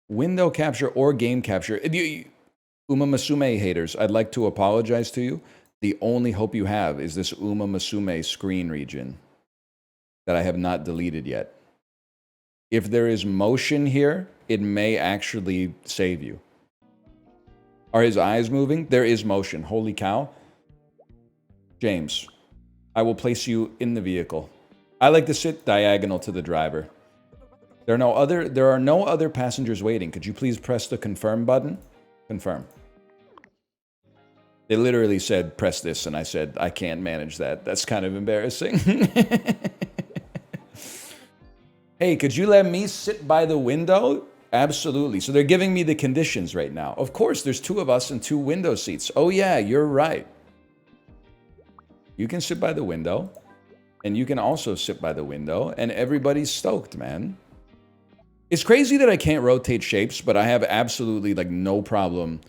window capture or game capture. Uma Masume haters, I'd like to apologize to you. The only hope you have is this Uma Masume screen region that I have not deleted yet. If there is motion here, it may actually save you. Are his eyes moving? There is motion. Holy cow. James, I will place you in the vehicle. I like to sit diagonal to the driver. There are no other passengers waiting. Could you please press the confirm button? Confirm. They literally said, press this, and I said, I can't manage that. That's kind of embarrassing. Hey, could you let me sit by the window? Absolutely. So they're giving me the conditions right now. Of course, there's 2 of us and 2 window seats. Oh yeah, you're right. You can sit by the window, and you can also sit by the window, and everybody's stoked, man. It's crazy that I can't rotate shapes, but I have absolutely like no problem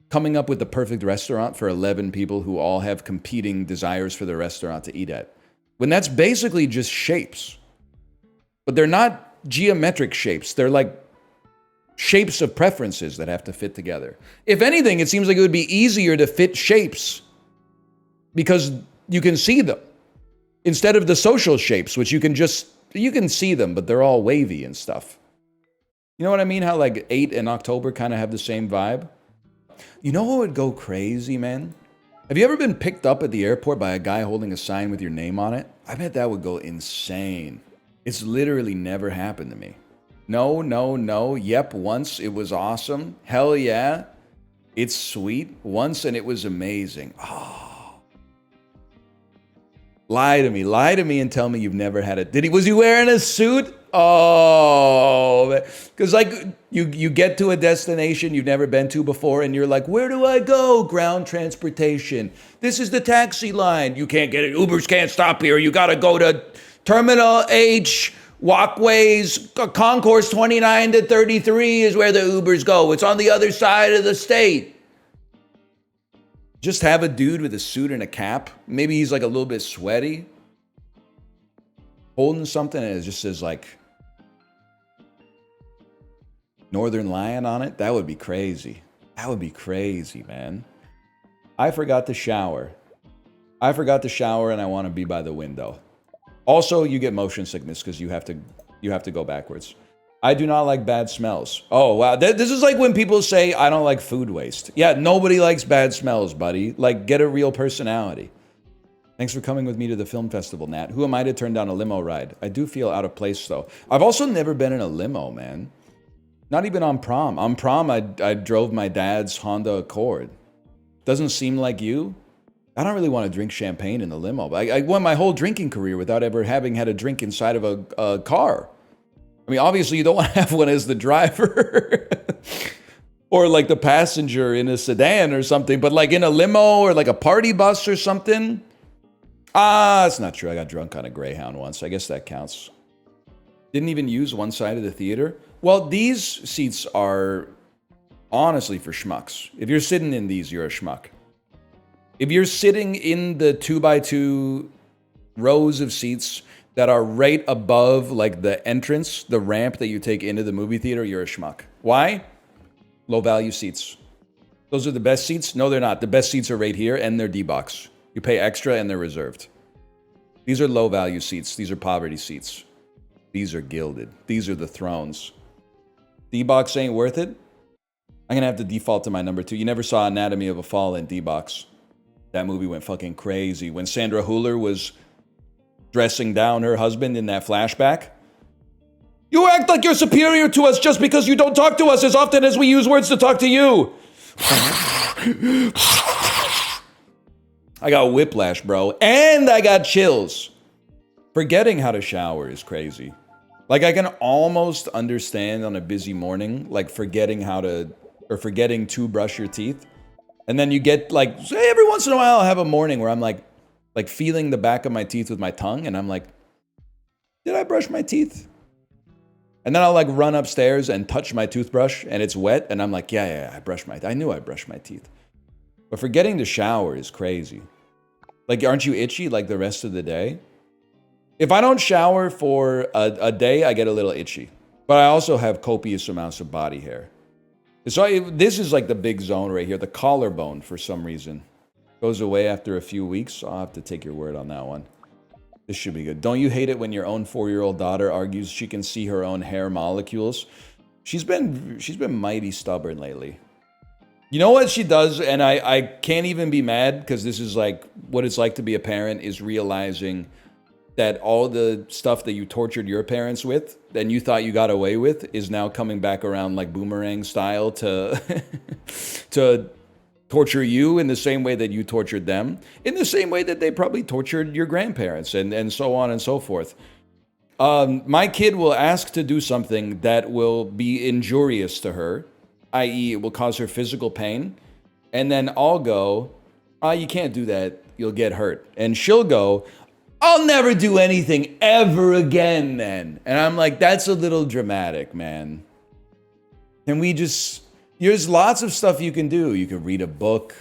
coming up with the perfect restaurant for 11 people who all have competing desires for the restaurant to eat at. When that's basically just shapes. But they're not geometric shapes. They're like shapes of preferences that have to fit together. If anything, it seems like it would be easier to fit shapes because you can see them instead of the social shapes, which you can see them, but they're all wavy and stuff. You know what I mean? How like 8 and October kind of have the same vibe? You know what would go crazy, man? Have you ever been picked up at the airport by a guy holding a sign with your name on it? I bet that would go insane. It's literally never happened to me. No. Yep, once it was awesome. Hell yeah. It's sweet. Once and it was amazing. Oh. Lie to me and tell me you've never had it. Was he wearing a suit? Oh, because like you get to a destination you've never been to before, and you're like, where do I go? Ground transportation. This is the taxi line. You can't get it. Ubers can't stop here. You got to go to Terminal H. Walkways, Concourse 29 to 33 is where the Ubers go. It's on the other side of the state. Just have a dude with a suit and a cap. Maybe he's like a little bit sweaty, holding something, and it just says like Northern Lion on it. That would be crazy. That would be crazy, man. I forgot to shower. And I want to be by the window. Also, you get motion sickness because you have to go backwards. I do not like bad smells. Oh, wow. This is like when people say, I don't like food waste. Yeah, nobody likes bad smells, buddy. Like, get a real personality. Thanks for coming with me to the film festival, Nat. Who am I to turn down a limo ride? I do feel out of place, though. I've also never been in a limo, man. Not even on prom. On prom, I drove my dad's Honda Accord. Doesn't seem like you? I don't really want to drink champagne in the limo. But I went my whole drinking career without ever having had a drink inside of a car. I mean, obviously, you don't want to have one as the driver or like the passenger in a sedan or something, but like in a limo or like a party bus or something. It's not true. I got drunk on a Greyhound once. I guess that counts. Didn't even use one side of the theater. Well, these seats are honestly for schmucks. If you're sitting in these, you're a schmuck. If you're sitting in the 2x2 rows of seats that are right above like the entrance, the ramp that you take into the movie theater, you're a schmuck. Why? Low value seats. Those are the best seats? No, they're not. The best seats are right here, and they're DBOX. You pay extra and they're reserved. These are low value seats. These are poverty seats. These are gilded. These are the thrones. DBOX ain't worth it? I'm gonna have to default to my number 2. You never saw Anatomy of a Fall in DBOX. That movie went fucking crazy. When Sandra Hüller was dressing down her husband in that flashback. You act like you're superior to us just because you don't talk to us as often as we use words to talk to you. I got whiplash, bro. And I got chills. Forgetting how to shower is crazy. Like, I can almost understand on a busy morning, like forgetting to brush your teeth. And then you get like, say every once in a while I'll have a morning where I'm like feeling the back of my teeth with my tongue, and I'm like, did I brush my teeth? And then I'll like run upstairs and touch my toothbrush and it's wet, and I'm like, yeah, I knew I brushed my teeth. But forgetting to shower is crazy. Like, aren't you itchy like the rest of the day? If I don't shower for a day, I get a little itchy. But I also have copious amounts of body hair. So this is like the big zone right here, the collarbone for some reason. Goes away after a few weeks. I'll have to take your word on that one. This should be good. Don't you hate it when your own 4-year-old daughter argues she can see her own hair molecules? She's been mighty stubborn lately. You know what she does, and I can't even be mad, because this is like what it's like to be a parent, is realizing that all the stuff that you tortured your parents with, and you thought you got away with, is now coming back around like boomerang style to to torture you in the same way that you tortured them, in the same way that they probably tortured your grandparents, and so on and so forth. My kid will ask to do something that will be injurious to her, i.e. it will cause her physical pain, and then I'll go, you can't do that, you'll get hurt. And she'll go, I'll never do anything ever again then. And I'm like, that's a little dramatic, man. Can we just... There's lots of stuff you can do. You could read a book,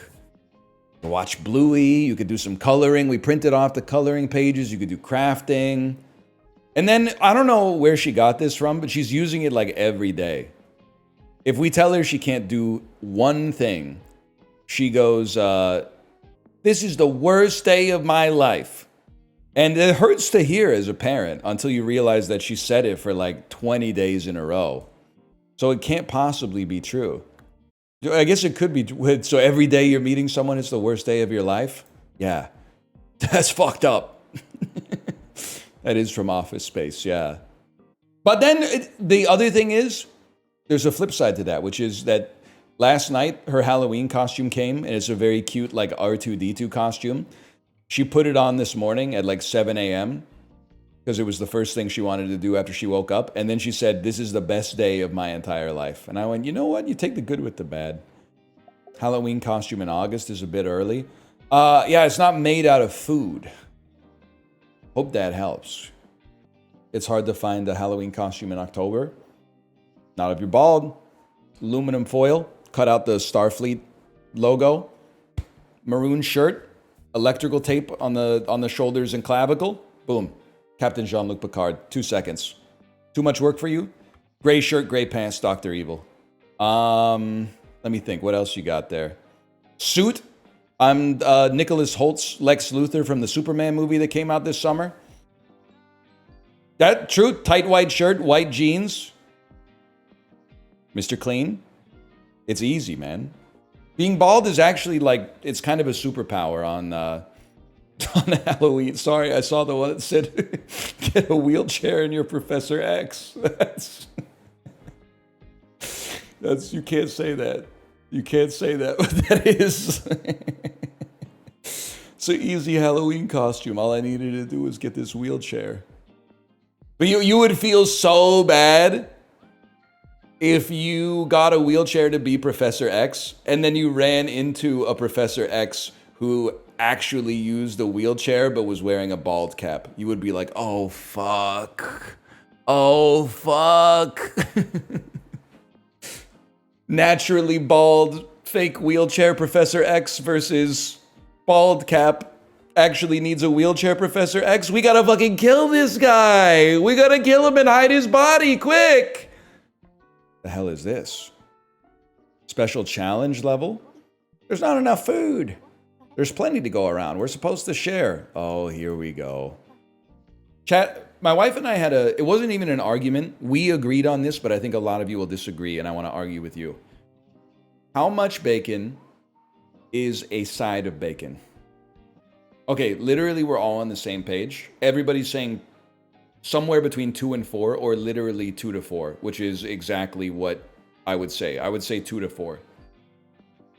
watch Bluey, you could do some coloring. We printed off the coloring pages. You could do crafting. And then, I don't know where she got this from, but she's using it like every day. If we tell her she can't do one thing, she goes, this is the worst day of my life. And it hurts to hear as a parent until you realize that she said it for like 20 days in a row. So it can't possibly be true. I guess it could be. So every day you're meeting someone, it's the worst day of your life? Yeah. That's fucked up. That is from Office Space, yeah. But then the other thing is, there's a flip side to that, which is that last night her Halloween costume came, and it's a very cute like R2-D2 costume. She put it on this morning at like 7 a.m. because it was the first thing she wanted to do after she woke up. And then she said, this is the best day of my entire life. And I went, you know what? You take the good with the bad. Halloween costume in August is a bit early. Yeah, it's not made out of food. Hope that helps. It's hard to find a Halloween costume in October. Not if you're bald. Aluminum foil. Cut out the Starfleet logo. Maroon shirt. Electrical tape on the shoulders and clavicle. Boom. Captain Jean-Luc Picard. 2 seconds. Too much work for you? Gray shirt, gray pants, Dr. Evil. Let me think. What else you got there? Suit. I'm Nicholas Holt's Lex Luthor from the Superman movie that came out this summer. That true. Tight white shirt, white jeans. Mr. Clean. It's easy, man. Being bald is actually like, it's kind of a superpower on Halloween. Sorry, I saw the one that said, get a wheelchair in your Professor X. That's you can't say that. You can't say that, but that is. It's an easy Halloween costume. All I needed to do was get this wheelchair. But you would feel so bad if you got a wheelchair to be Professor X, and then you ran into a Professor X who actually used a wheelchair but was wearing a bald cap. You would be like, oh, fuck. Oh, fuck. Naturally bald, fake wheelchair Professor X versus bald cap actually needs a wheelchair Professor X. We gotta fucking kill this guy. We gotta kill him and hide his body, quick. The hell is this? Special challenge level? There's not enough food. There's plenty to go around. We're supposed to share. Oh, here we go. Chat, my wife and I had it wasn't even an argument. We agreed on this, but I think a lot of you will disagree, and I want to argue with you. How much bacon is a side of bacon? Okay, literally we're all on the same page. Everybody's saying somewhere between 2 and 4, or literally 2 to 4, which is exactly what I would say. I would say 2 to 4.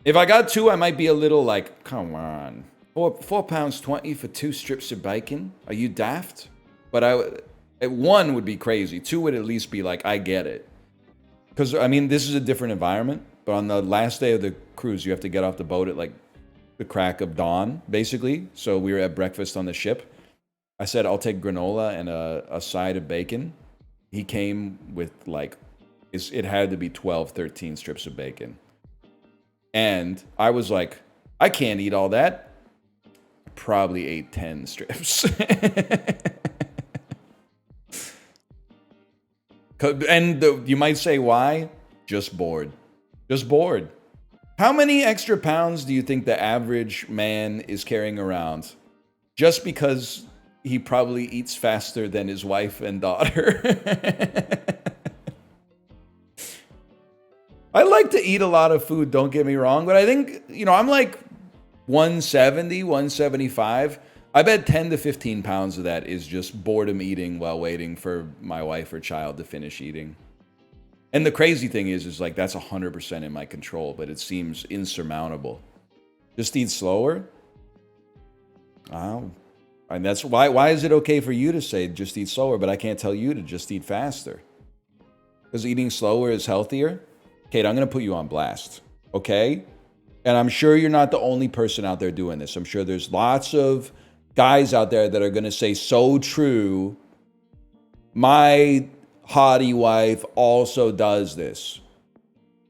If I got 2, I might be a little like, come on. £4.20 for 2 strips of bacon? Are you daft? But 1 would be crazy. 2 would at least be like, I get it. Because, I mean, this is a different environment. But on the last day of the cruise, you have to get off the boat at like the crack of dawn, basically. So we were at breakfast on the ship. I said, I'll take granola and a side of bacon. He came with like, it had to be 12, 13 strips of bacon. And I was like, I can't eat all that. I probably ate 10 strips. And you might say, why? Just bored. Just bored. How many extra pounds do you think the average man is carrying around? Just because he probably eats faster than his wife and daughter. I like to eat a lot of food, don't get me wrong, but I think, I'm like 170, 175. I bet 10 to 15 pounds of that is just boredom eating while waiting for my wife or child to finish eating. And the crazy thing is like that's 100% in my control, but it seems insurmountable. Just eat slower? Wow. And that's why is it okay for you to say just eat slower, but I can't tell you to just eat faster? Because eating slower is healthier? Kate, I'm going to put you on blast, okay? And I'm sure you're not the only person out there doing this. I'm sure there's lots of guys out there that are going to say, so true, my hottie wife also does this.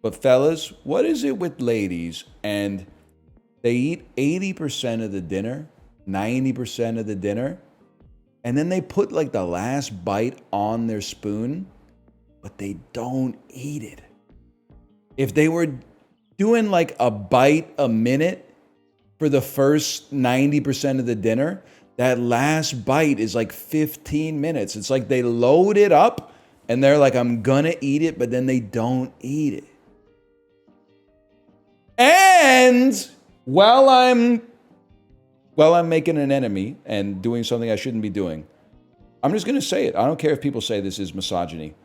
But fellas, what is it with ladies and they eat 80% of the dinner, 90% of the dinner, and then they put like the last bite on their spoon, but they don't eat it. If they were doing like a bite a minute for the first 90% of the dinner, that last bite is like 15 minutes. It's like they load it up and they're like, I'm gonna eat it, but then they don't eat it. And while I'm making an enemy and doing something I shouldn't be doing, I'm just gonna say it. I don't care if people say this is misogyny.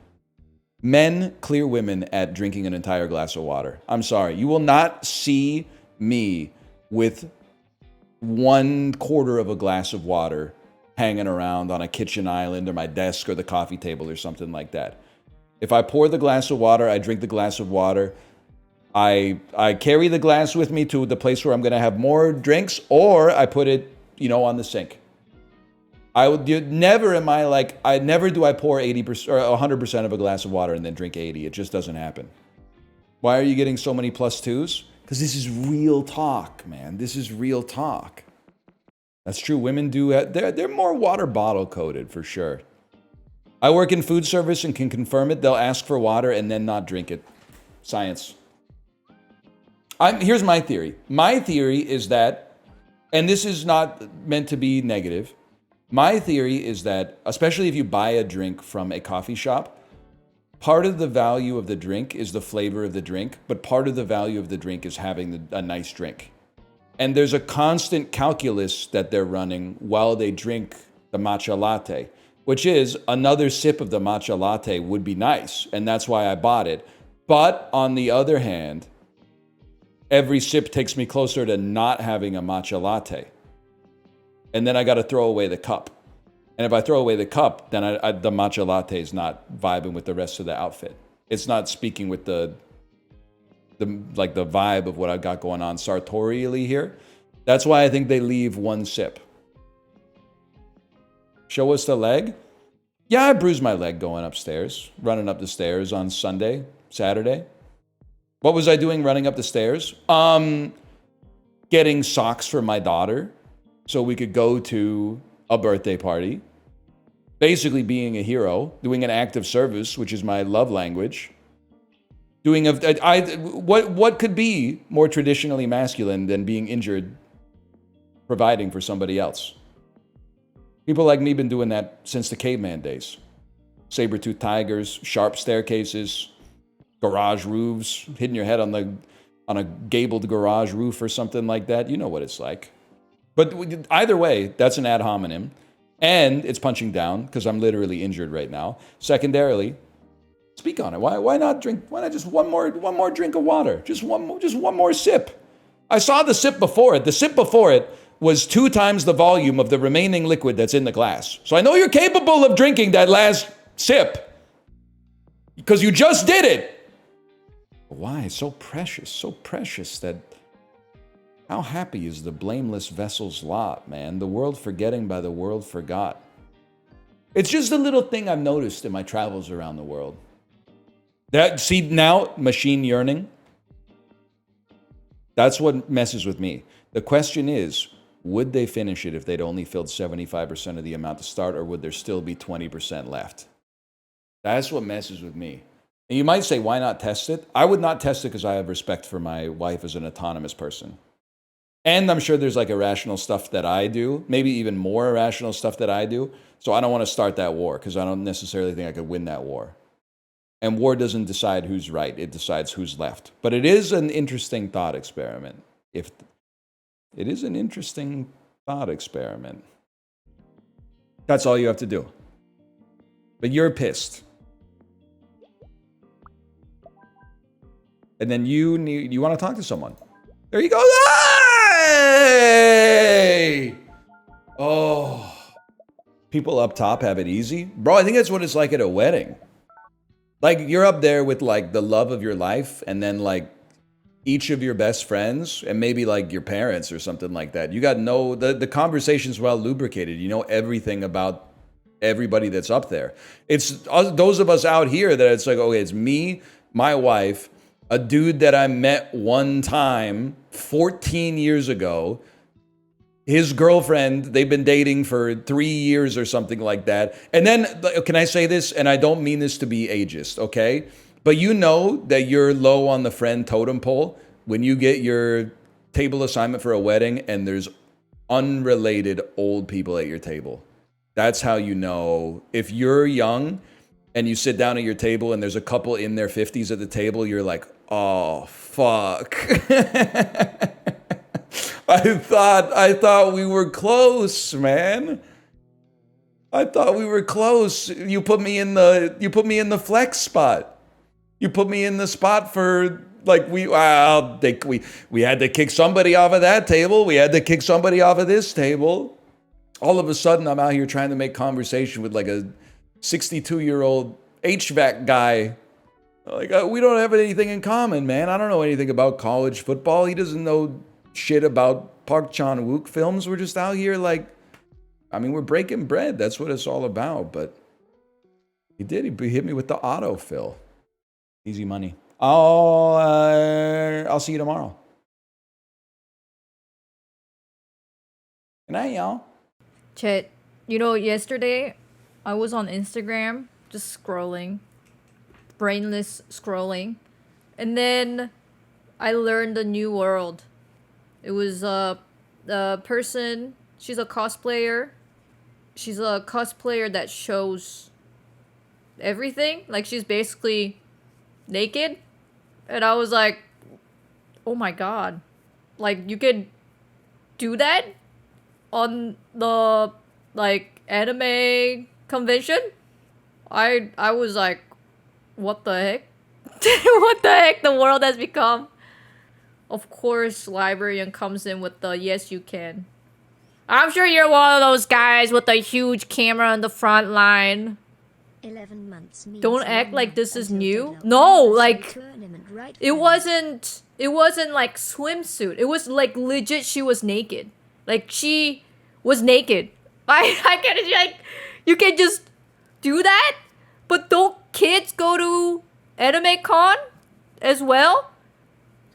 Men clear women at drinking an entire glass of water. I'm sorry. You will not see me with 1/4 of a glass of water hanging around on a kitchen island or my desk or the coffee table or something like that. If I pour the glass of water, I drink the glass of water. I carry the glass with me to the place where I'm going to have more drinks, or I put it, on the sink. Never do I pour 80% or 100% of a glass of water and then drink 80. It just doesn't happen. Why are you getting so many +2s? Because this is real talk, man. This is real talk. That's true. Women do. They're more water bottle coated for sure. I work in food service and can confirm it. They'll ask for water and then not drink it. Science. Here's my theory. My theory is that, and this is not meant to be negative, my theory is that, especially if you buy a drink from a coffee shop, part of the value of the drink is the flavor of the drink, but part of the value of the drink is having a nice drink. And there's a constant calculus that they're running while they drink the matcha latte, which is another sip of the matcha latte would be nice, and that's why I bought it. But on the other hand, every sip takes me closer to not having a matcha latte. And then I got to throw away the cup. And if I throw away the cup, then the matcha latte is not vibing with the rest of the outfit. It's not speaking with the vibe of what I've got going on sartorially here. That's why I think they leave one sip. Show us the leg? Yeah, I bruised my leg going upstairs, running up the stairs on Saturday. What was I doing running up the stairs? Getting socks for my daughter so we could go to a birthday party. Basically being a hero, doing an act of service, which is my love language. What could be more traditionally masculine than being injured, providing for somebody else? People like me been doing that since the caveman days. Saber-toothed tigers, sharp staircases, garage roofs, hitting your head on a gabled garage roof or something like that. You know what it's like. But either way, that's an ad hominem. And it's punching down because I'm literally injured right now. Secondarily, speak on it. Why not drink? Why not just one more drink of water? Just one more sip. I saw the sip before it. The sip before it was 2 times the volume of the remaining liquid that's in the glass. So I know you're capable of drinking that last sip because you just did it. Why? So precious that how happy is the blameless vessel's lot, man? The world forgetting by the world forgot. It's just a little thing I've noticed in my travels around the world. See now, machine yearning. That's what messes with me. The question is, would they finish it if they'd only filled 75% of the amount to start, or would there still be 20% left? That's what messes with me. And you might say, why not test it? I would not test it because I have respect for my wife as an autonomous person. And I'm sure there's like irrational stuff that I do, maybe even more irrational stuff that I do. So I don't want to start that war because I don't necessarily think I could win that war. And war doesn't decide who's right. It decides who's left. But it is an interesting thought experiment. It is an interesting thought experiment. That's all you have to do. But you're pissed. And then you want to talk to someone. There you go. Hey! Oh. People up top have it easy. Bro, I think that's what it's like at a wedding. Like, you're up there with, like, the love of your life, and then, like, each of your best friends, and maybe, like, your parents or something like that. You got the conversation's well lubricated. You know everything about everybody that's up there. It's those of us out here that it's like, okay, it's me, my wife, a dude that I met one time 14 years ago, his girlfriend, they've been dating for 3 years or something like that. And then, can I say this? And I don't mean this to be ageist, okay? But you know that you're low on the friend totem pole when you get your table assignment for a wedding and there's unrelated old people at your table. That's how you know. If you're young and you sit down at your table and there's a couple in their 50s at the table, you're like, oh, fuck. I thought we were close, man. I thought we were close. You put me in the flex spot. You put me in the spot for, like, we had to kick somebody off of that table. We had to kick somebody off of this table. All of a sudden, I'm out here trying to make conversation with like a 62-year-old HVAC guy. Like, we don't have anything in common, man. I don't know anything about college football. He doesn't know shit about Park Chan-wook films. We're just out here like, I mean, we're breaking bread. That's what it's all about. But he did. He hit me with the autofill. Easy money. I'll see you tomorrow. Good night, y'all. Chet, you know, yesterday I was on Instagram just scrolling, brainless scrolling, and then I learned a new world. It was a person, she's a cosplayer. She's a cosplayer that shows everything. Like, she's basically naked. And I was like, oh my god. Like, you could do that on the, like, anime convention? I was like, what the heck? What the heck the world has become? Of course, Librarian comes in with the yes you can. I'm sure you're one of those guys with a huge camera on the front line. 11 months. Don't act like this is new. No, like, it wasn't like swimsuit. It was like legit she was naked. Like, she was naked. I get it, like, you can just do that? But don't kids go to Anime Con as well?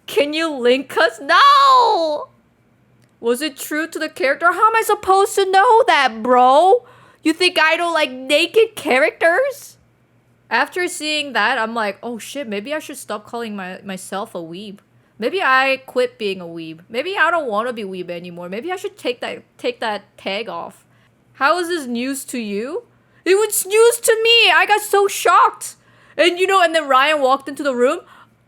Can you link us? No! Was it true to the character? How am I supposed to know that, bro? You think I don't like naked characters? After seeing that, I'm like, oh shit, maybe I should stop calling myself a weeb. Maybe I quit being a weeb. Maybe I don't want to be weeb anymore. Maybe I should take that tag off. How is this news to you? It was news to me. I got so shocked. And you know, and then Ryan walked into the room.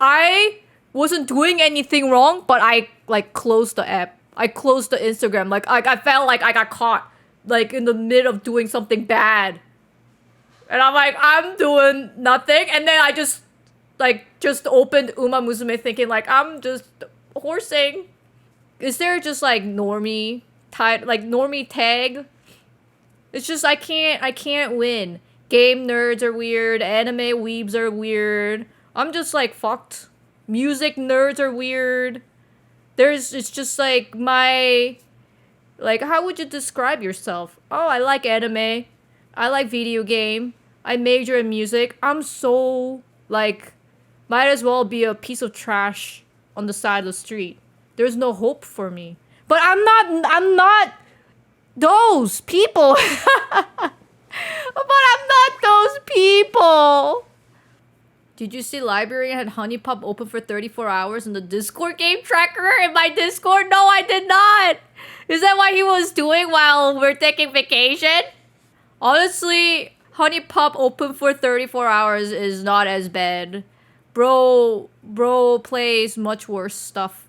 I wasn't doing anything wrong, but I like closed the app. I closed the Instagram. Like, I felt like I got caught, like, in the mid of doing something bad. And I'm like, I'm doing nothing. And then I just opened Uma Musume thinking, like, I'm just horsing. Is there just, like, normie tag? It's just, I can't win. Game nerds are weird. Anime weebs are weird. I'm just, like, fucked. Music nerds are weird. It's just like my, like, how would you describe yourself? Oh, I like anime. I like video game. I major in music. I'm so, like, might as well be a piece of trash on the side of the street. There's no hope for me. But I'm not those people. But I'm not those people. Did you see Librarian had Honey Pop open for 34 hours in the Discord game tracker in my Discord? No, I did not. Is that what he was doing while we're taking vacation? Honestly, Honey Pop open for 34 hours is not as bad. Bro plays much worse stuff.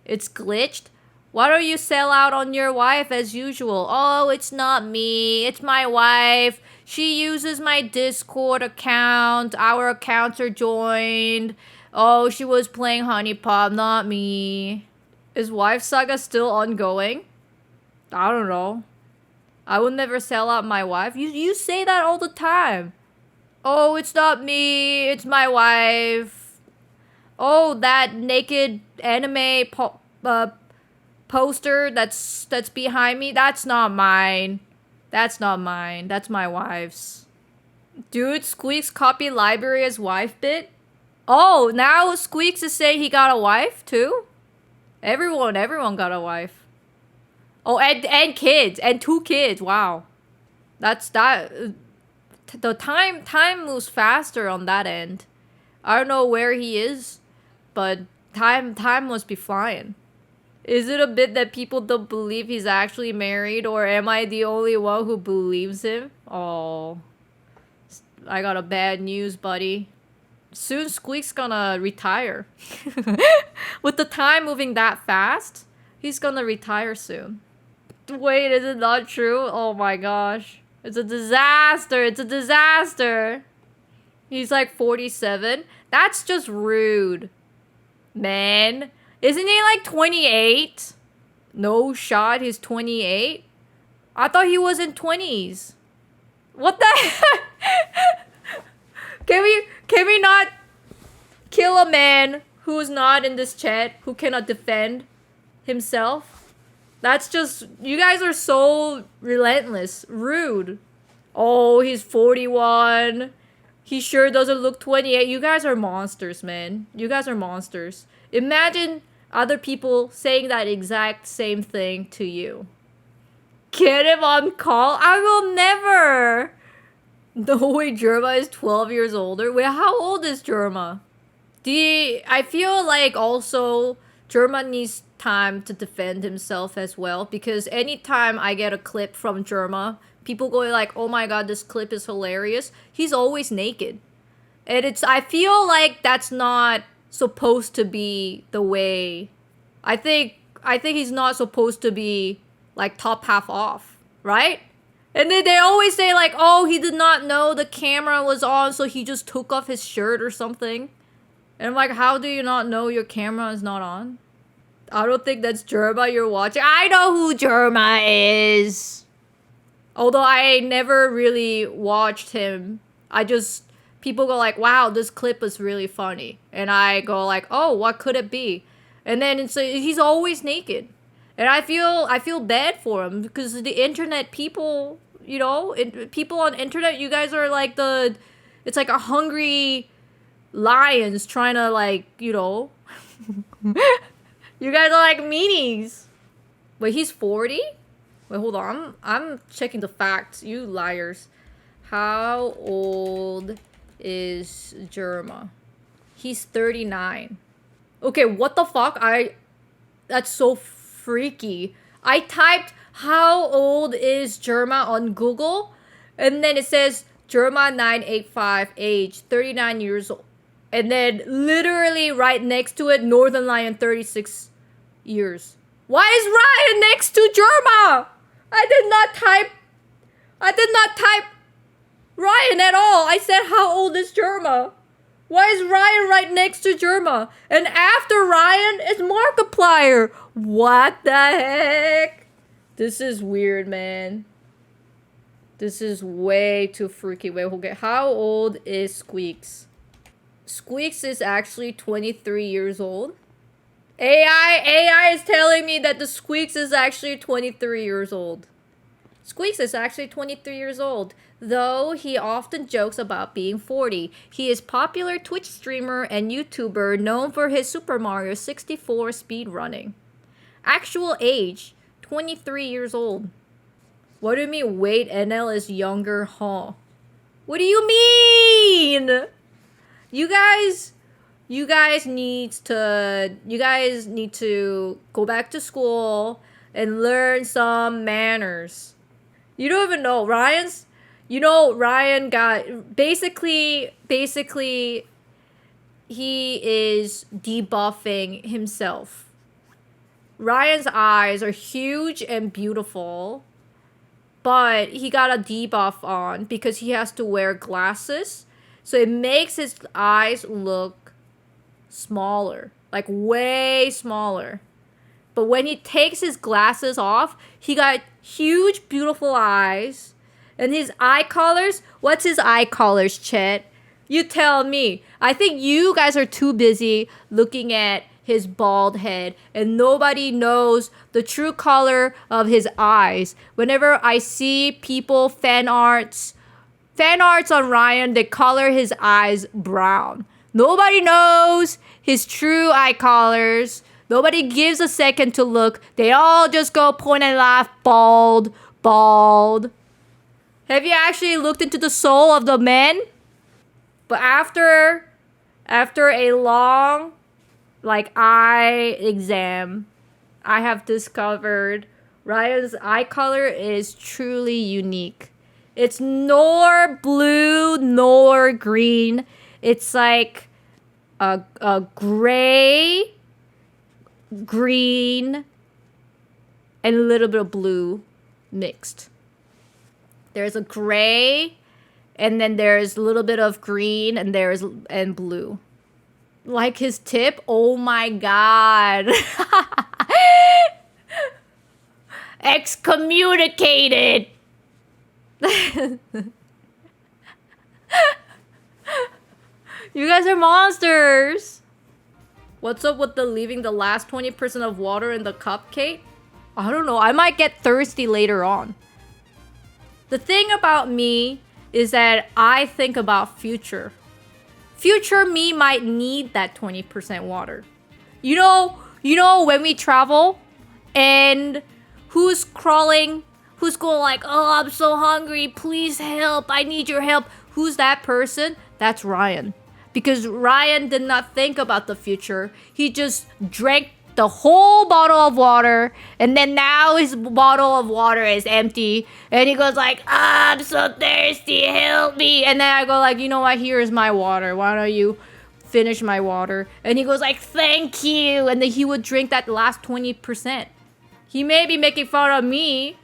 It's glitched. Why don't you sell out on your wife as usual? Oh, it's not me. It's my wife. She uses my Discord account. Our accounts are joined. Oh, she was playing Honey Pop, not me. Is Wife Saga still ongoing? I don't know. I would never sell out my wife. You say that all the time. Oh, it's not me. It's my wife. Oh, that naked anime poster that's behind me. That's not mine. That's not mine. That's my wife's. Dude, Squeex copied Library as wife bit? Oh, now Squeex is saying he got a wife too? Everyone got a wife. Oh, and kids. And 2 kids. Wow. That's that. The time moves faster on that end. I don't know where he is, but time must be flying. Is it a bit that people don't believe he's actually married, or am I the only one who believes him? Oh, I got a bad news, buddy. Soon Squeak's gonna retire. With the time moving that fast, he's gonna retire soon. Wait, is it not true? Oh my gosh. It's a disaster. It's a disaster. He's like 47. That's just rude. Man. Isn't he like 28? No shot, he's 28. I thought he was in 20s. What the heck? Can we not kill a man who is not in this chat, who cannot defend himself? That's just, you guys are so relentless, rude. Oh, he's 41. He sure doesn't look 28. You guys are monsters, man. You guys are monsters. Imagine other people saying that exact same thing to you. Get him on call? I will never. No way, Jerma is 12 years older. Wait, how old is Jerma? I feel like also Jerma needs time to defend himself as well, because anytime I get a clip from Jerma, people go like, oh my god, this clip is hilarious. He's always naked. And I feel like that's not supposed to be the way. I think he's not supposed to be like top half off, right? And then they always say like, oh, he did not know the camera was on, so he just took off his shirt or something. And I'm like, how do you not know your camera is not on? I don't think that's Jerma you're watching. I know who Jerma is. Although I never really watched him. People go like, wow, this clip is really funny. And I go like, oh, what could it be? And then he's always naked. And I feel bad for him, because the internet people, you know, people on internet, you guys are like it's like a hungry lions trying to like, you know, you guys are like meanies. Wait, he's 40? Wait, hold on. I'm checking the facts. You liars. How old is Jerma? He's 39. Okay, what the fuck? That's so freaky. I typed how old is Jerma on Google, and then it says Jerma 985, age 39 years old. And then literally right next to it, Northern Lion 36 years. Why is Ryan next to Jerma? I did not type Ryan at all. I said how old is Jerma? Why is Ryan right next to Jerma? And after Ryan is Markiplier. What the heck? This is weird, man. This is way too freaky. Wait, okay. How old is Squeex? Squeex is actually 23 years old. AI is telling me that the Squeex is actually 23 years old. Squeex is actually 23 years old, though he often jokes about being 40. He is popular Twitch streamer and YouTuber known for his Super Mario 64 speedrunning. Actual age, 23 years old. What do you mean wait, NL is younger, huh? What do you mean? You guys need to go back to school and learn some manners. You don't even know. Ryan got basically he is debuffing himself. Ryan's eyes are huge and beautiful, but he got a debuff on because he has to wear glasses. So it makes his eyes look smaller, like way smaller. But when he takes his glasses off, he got huge, beautiful eyes. And his eye colors, what's his eye colors, Chet? You tell me. I think you guys are too busy looking at his bald head, and nobody knows the true color of his eyes. Whenever I see people fan arts on Ryan, they color his eyes brown. Nobody knows his true eye colors. Nobody gives a second to look. They all just go point and laugh, bald. Have you actually looked into the soul of the man? But after a long eye exam, I have discovered Ryan's eye color is truly unique. It's nor blue nor green. It's like a gray, green, and a little bit of blue mixed. There's a gray, and then there's a little bit of green, and blue. Like his tip, oh my god. excommunicated. You guys are monsters. What's up with the leaving the last 20% of water in the cupcake? I don't know. I might get thirsty later on. The thing about me is that I think about future. Future me might need that 20% water. You know when we travel and who's crawling, who's going like, oh, I'm so hungry, please help, I need your help. Who's that person? That's Ryan. Because Ryan did not think about the future. He just drank the whole bottle of water, and then now his bottle of water is empty, and he goes like, I'm so thirsty, help me. And then I go like, you know what, here's my water, why don't you finish my water? And he goes like, thank you. And then he would drink that last 20%. He may be making fun of me,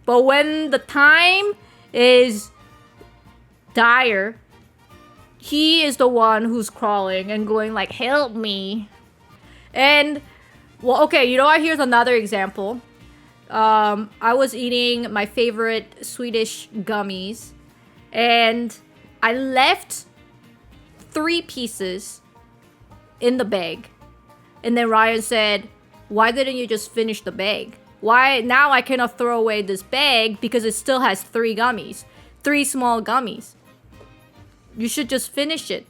but when the time is dire, he is the one who's crawling and going like, help me. And well, okay, you know what, here's another example. I was eating my favorite Swedish gummies, and I left 3 pieces in the bag. And then Ryan said, why didn't you just finish the bag? Why now I cannot throw away this bag because it still has 3 gummies, 3 small gummies. You should just finish it.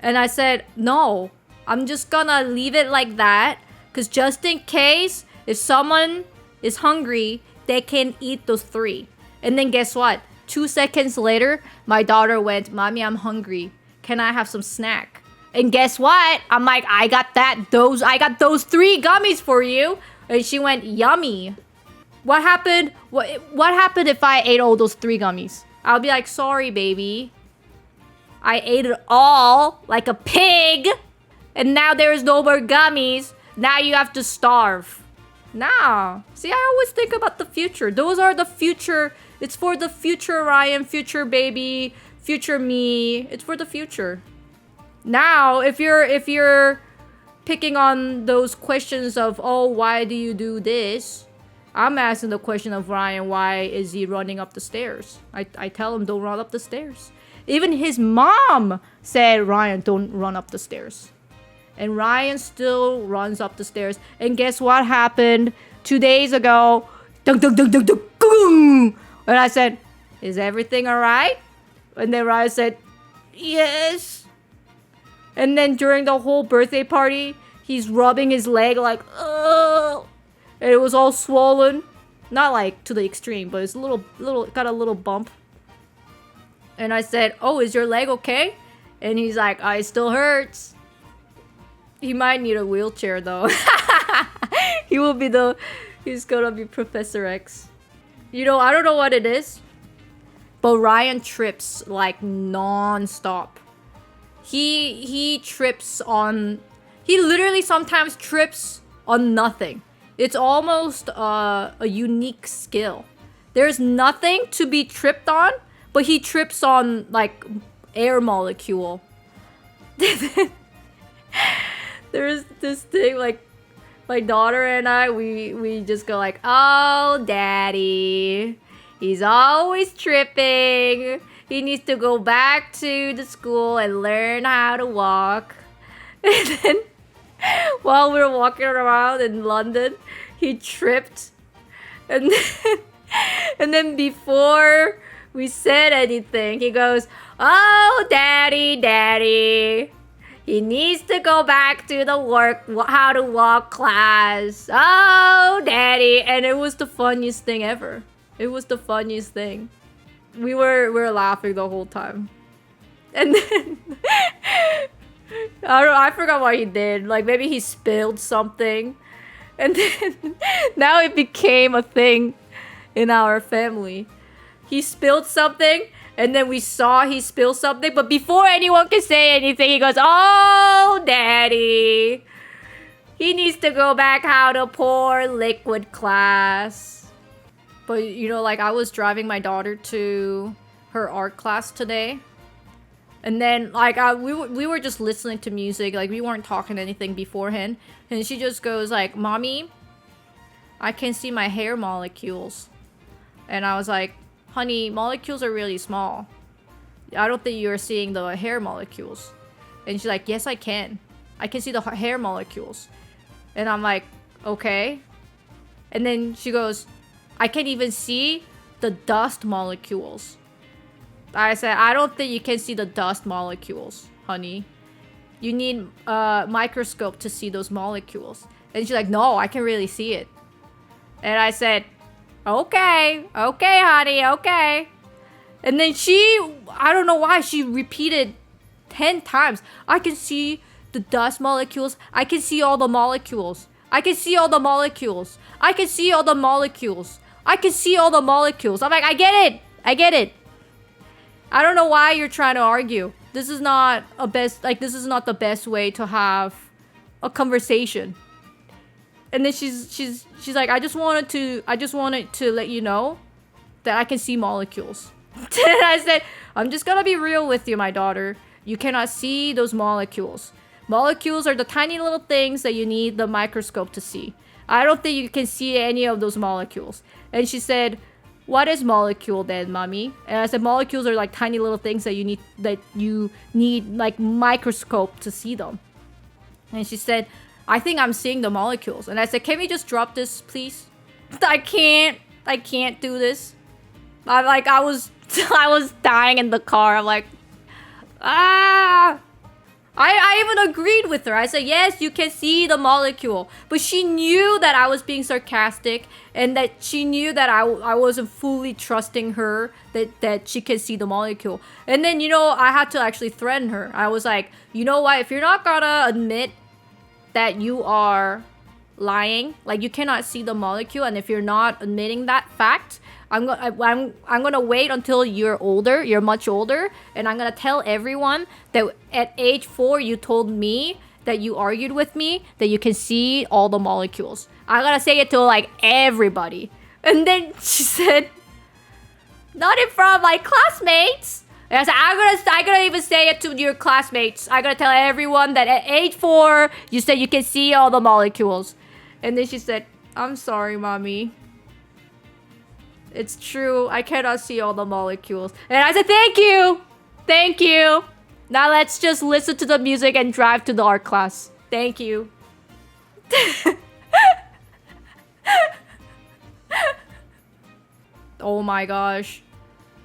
And I said, no, I'm just gonna leave it like that, because just in case, if someone is hungry, they can eat those 3. And then guess what? 2 seconds later, my daughter went, Mommy, I'm hungry. Can I have some snack? And guess what? I'm like, I got those 3 gummies for you. And she went, yummy. What happened? What happened if I ate all those 3 gummies? I'll be like, sorry, baby. I ate it all like a pig. And now there is no more gummies. Now you have to starve. Nah. See, I always think about the future. Those are the future. It's for the future Ryan, future baby, future me. It's for the future. Now, if you're picking on those questions of, oh, why do you do this? I'm asking the question of Ryan, why is he running up the stairs? I tell him, don't run up the stairs. Even his mom said, Ryan, don't run up the stairs. And Ryan still runs up the stairs. And guess what happened 2 days ago? Dunk, dunk, dunk, dunk, dunk, boom! And I said, is everything alright? And then Ryan said, yes. And then during the whole birthday party, he's rubbing his leg like, oh. And it was all swollen. Not like to the extreme, but it's got a little bump. And I said, oh, is your leg okay? And he's like, it still hurts. He might need a wheelchair though. He's gonna be Professor X. You know, I don't know what it is, but Ryan trips like non-stop. He literally sometimes trips on nothing. It's almost a unique skill. There's nothing to be tripped on, but he trips on like air molecule. There's this thing like my daughter and I, we just go like, oh, daddy, he's always tripping. He needs to go back to the school and learn how to walk. And then while we were walking around in London, he tripped. And then before we said anything, he goes, oh, daddy, he needs to go back to the how to walk class. Oh, daddy. And it was the funniest thing ever. It was the funniest thing. We were laughing the whole time. And then I forgot what he did. Like maybe he spilled something. And then now it became a thing in our family. He spilled something, and then we saw he spilled something, but before anyone can say anything, he goes, oh, daddy, he needs to go back how to pour liquid class. But you know, like I was driving my daughter to her art class today, and then like we were just listening to music, like we weren't talking anything beforehand, and she just goes like, mommy, I can see my hair molecules. And I was like, honey, molecules are really small. I don't think you're seeing the hair molecules. And she's like, yes, I can. I can see the hair molecules. And I'm like, okay. And then she goes, I can even see the dust molecules. I said, I don't think you can see the dust molecules, honey. You need a microscope to see those molecules. And she's like, no, I can really see it. And I said, okay, honey, okay. And then I don't know why, she repeated 10 times. I can see the dust molecules. I can see all the molecules. I can see all the molecules. I can see all the molecules. I can see all the molecules. I'm like, I get it. I don't know why you're trying to argue. This is not this is not the best way to have a conversation. And then she's like, I just wanted to let you know that I can see molecules. And I said, I'm just gonna be real with you, my daughter. You cannot see those molecules. Molecules are the tiny little things that you need the microscope to see. I don't think you can see any of those molecules. And she said, what is molecule then, mommy? And I said, molecules are like tiny little things that you need like microscope to see them. And she said, I think I'm seeing the molecules. And I said, can we just drop this, please? I can't do this. I was dying in the car. I'm like, I even agreed with her. I said, yes, you can see the molecule. But she knew that I was being sarcastic and that she knew that I wasn't fully trusting her that she can see the molecule. And then, I had to actually threaten her. I was like, you know what? If you're not gonna admit that you are lying, like you cannot see the molecule, and if you're not admitting that fact, I'm gonna wait until you're much older, and I'm gonna tell everyone that at age 4 you told me that you argued with me that you can see all the molecules. I'm gonna say it to like everybody. And then she said, not in front of my classmates. And I said, I'm gonna even say it to your classmates. I'm gonna tell everyone that at age 4 you said you can see all the molecules. And then she said, I'm sorry, mommy. It's true. I cannot see all the molecules. And I said, thank you. Thank you. Now let's just listen to the music and drive to the art class. Thank you. Oh my gosh.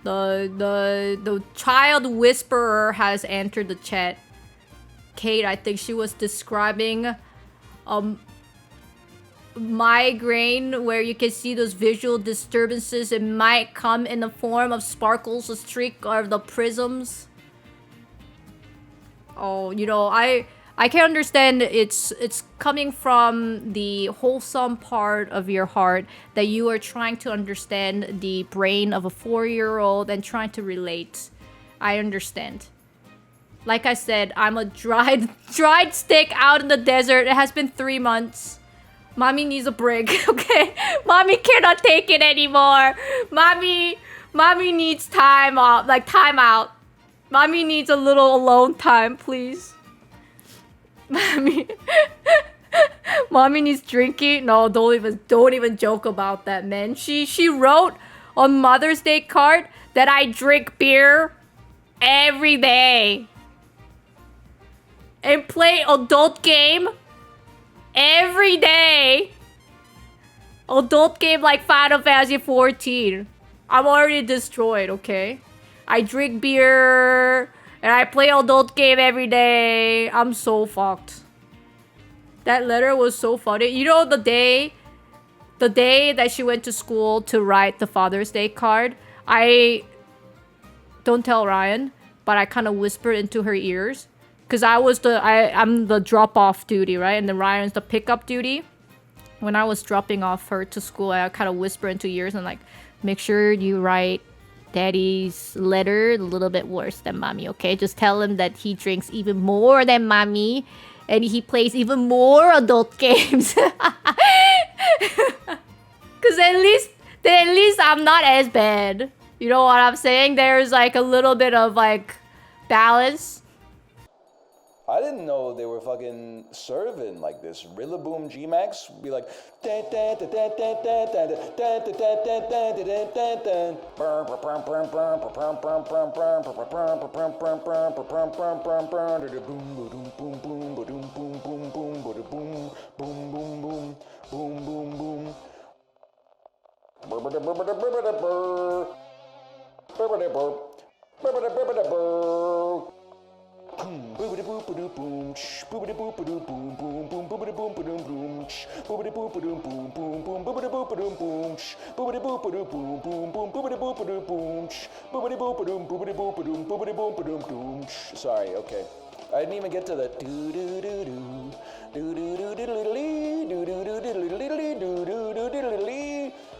The child whisperer has entered the chat. Kate, I think she was describing migraine where you can see those visual disturbances. It might come in the form of sparkles, the streak, or the prisms. Oh, I can understand it's coming from the wholesome part of your heart that you are trying to understand the brain of a 4-year-old and trying to relate. I understand. Like I said, I'm a dried stick out in the desert. It has been 3 months. Mommy needs a break, okay? Mommy cannot take it anymore. Mommy needs time off, like time out. Mommy needs a little alone time, please. Mommy needs drinking. No, don't even joke about that, man. She wrote on Mother's Day card that I drink beer every day and play adult game every day. Adult game like Final Fantasy 14. I'm already destroyed, okay? I drink beer and I play adult game every day. I'm so fucked. That letter was so funny. The day that she went to school to write the Father's Day card, I don't tell Ryan, but I kind of whispered into her ears. Because I'm the drop-off duty, right? And then Ryan's the pick-up duty. When I was dropping off her to school, I kind of whisper into ears and like, make sure you write Daddy's letter a little bit worse than Mommy, okay? Just tell him that he drinks even more than Mommy and he plays even more adult games. Because at least I'm not as bad. You know what I'm saying? There's like a little bit of like balance. I didn't know they were fucking serving like this. Rillaboom G-Max would be like boobity boopity boom, boobity boopity boom, boom, boom, boobity boopity boom, boobity boopity boom, boom, boom, boobity boopity boom, boobity boopity boom, boom, boom, boobity boopity boom, boobity boopity boobity boopity boobity boopity boom. Sorry, okay. I didn't even get to the do do do do do do do do do do do do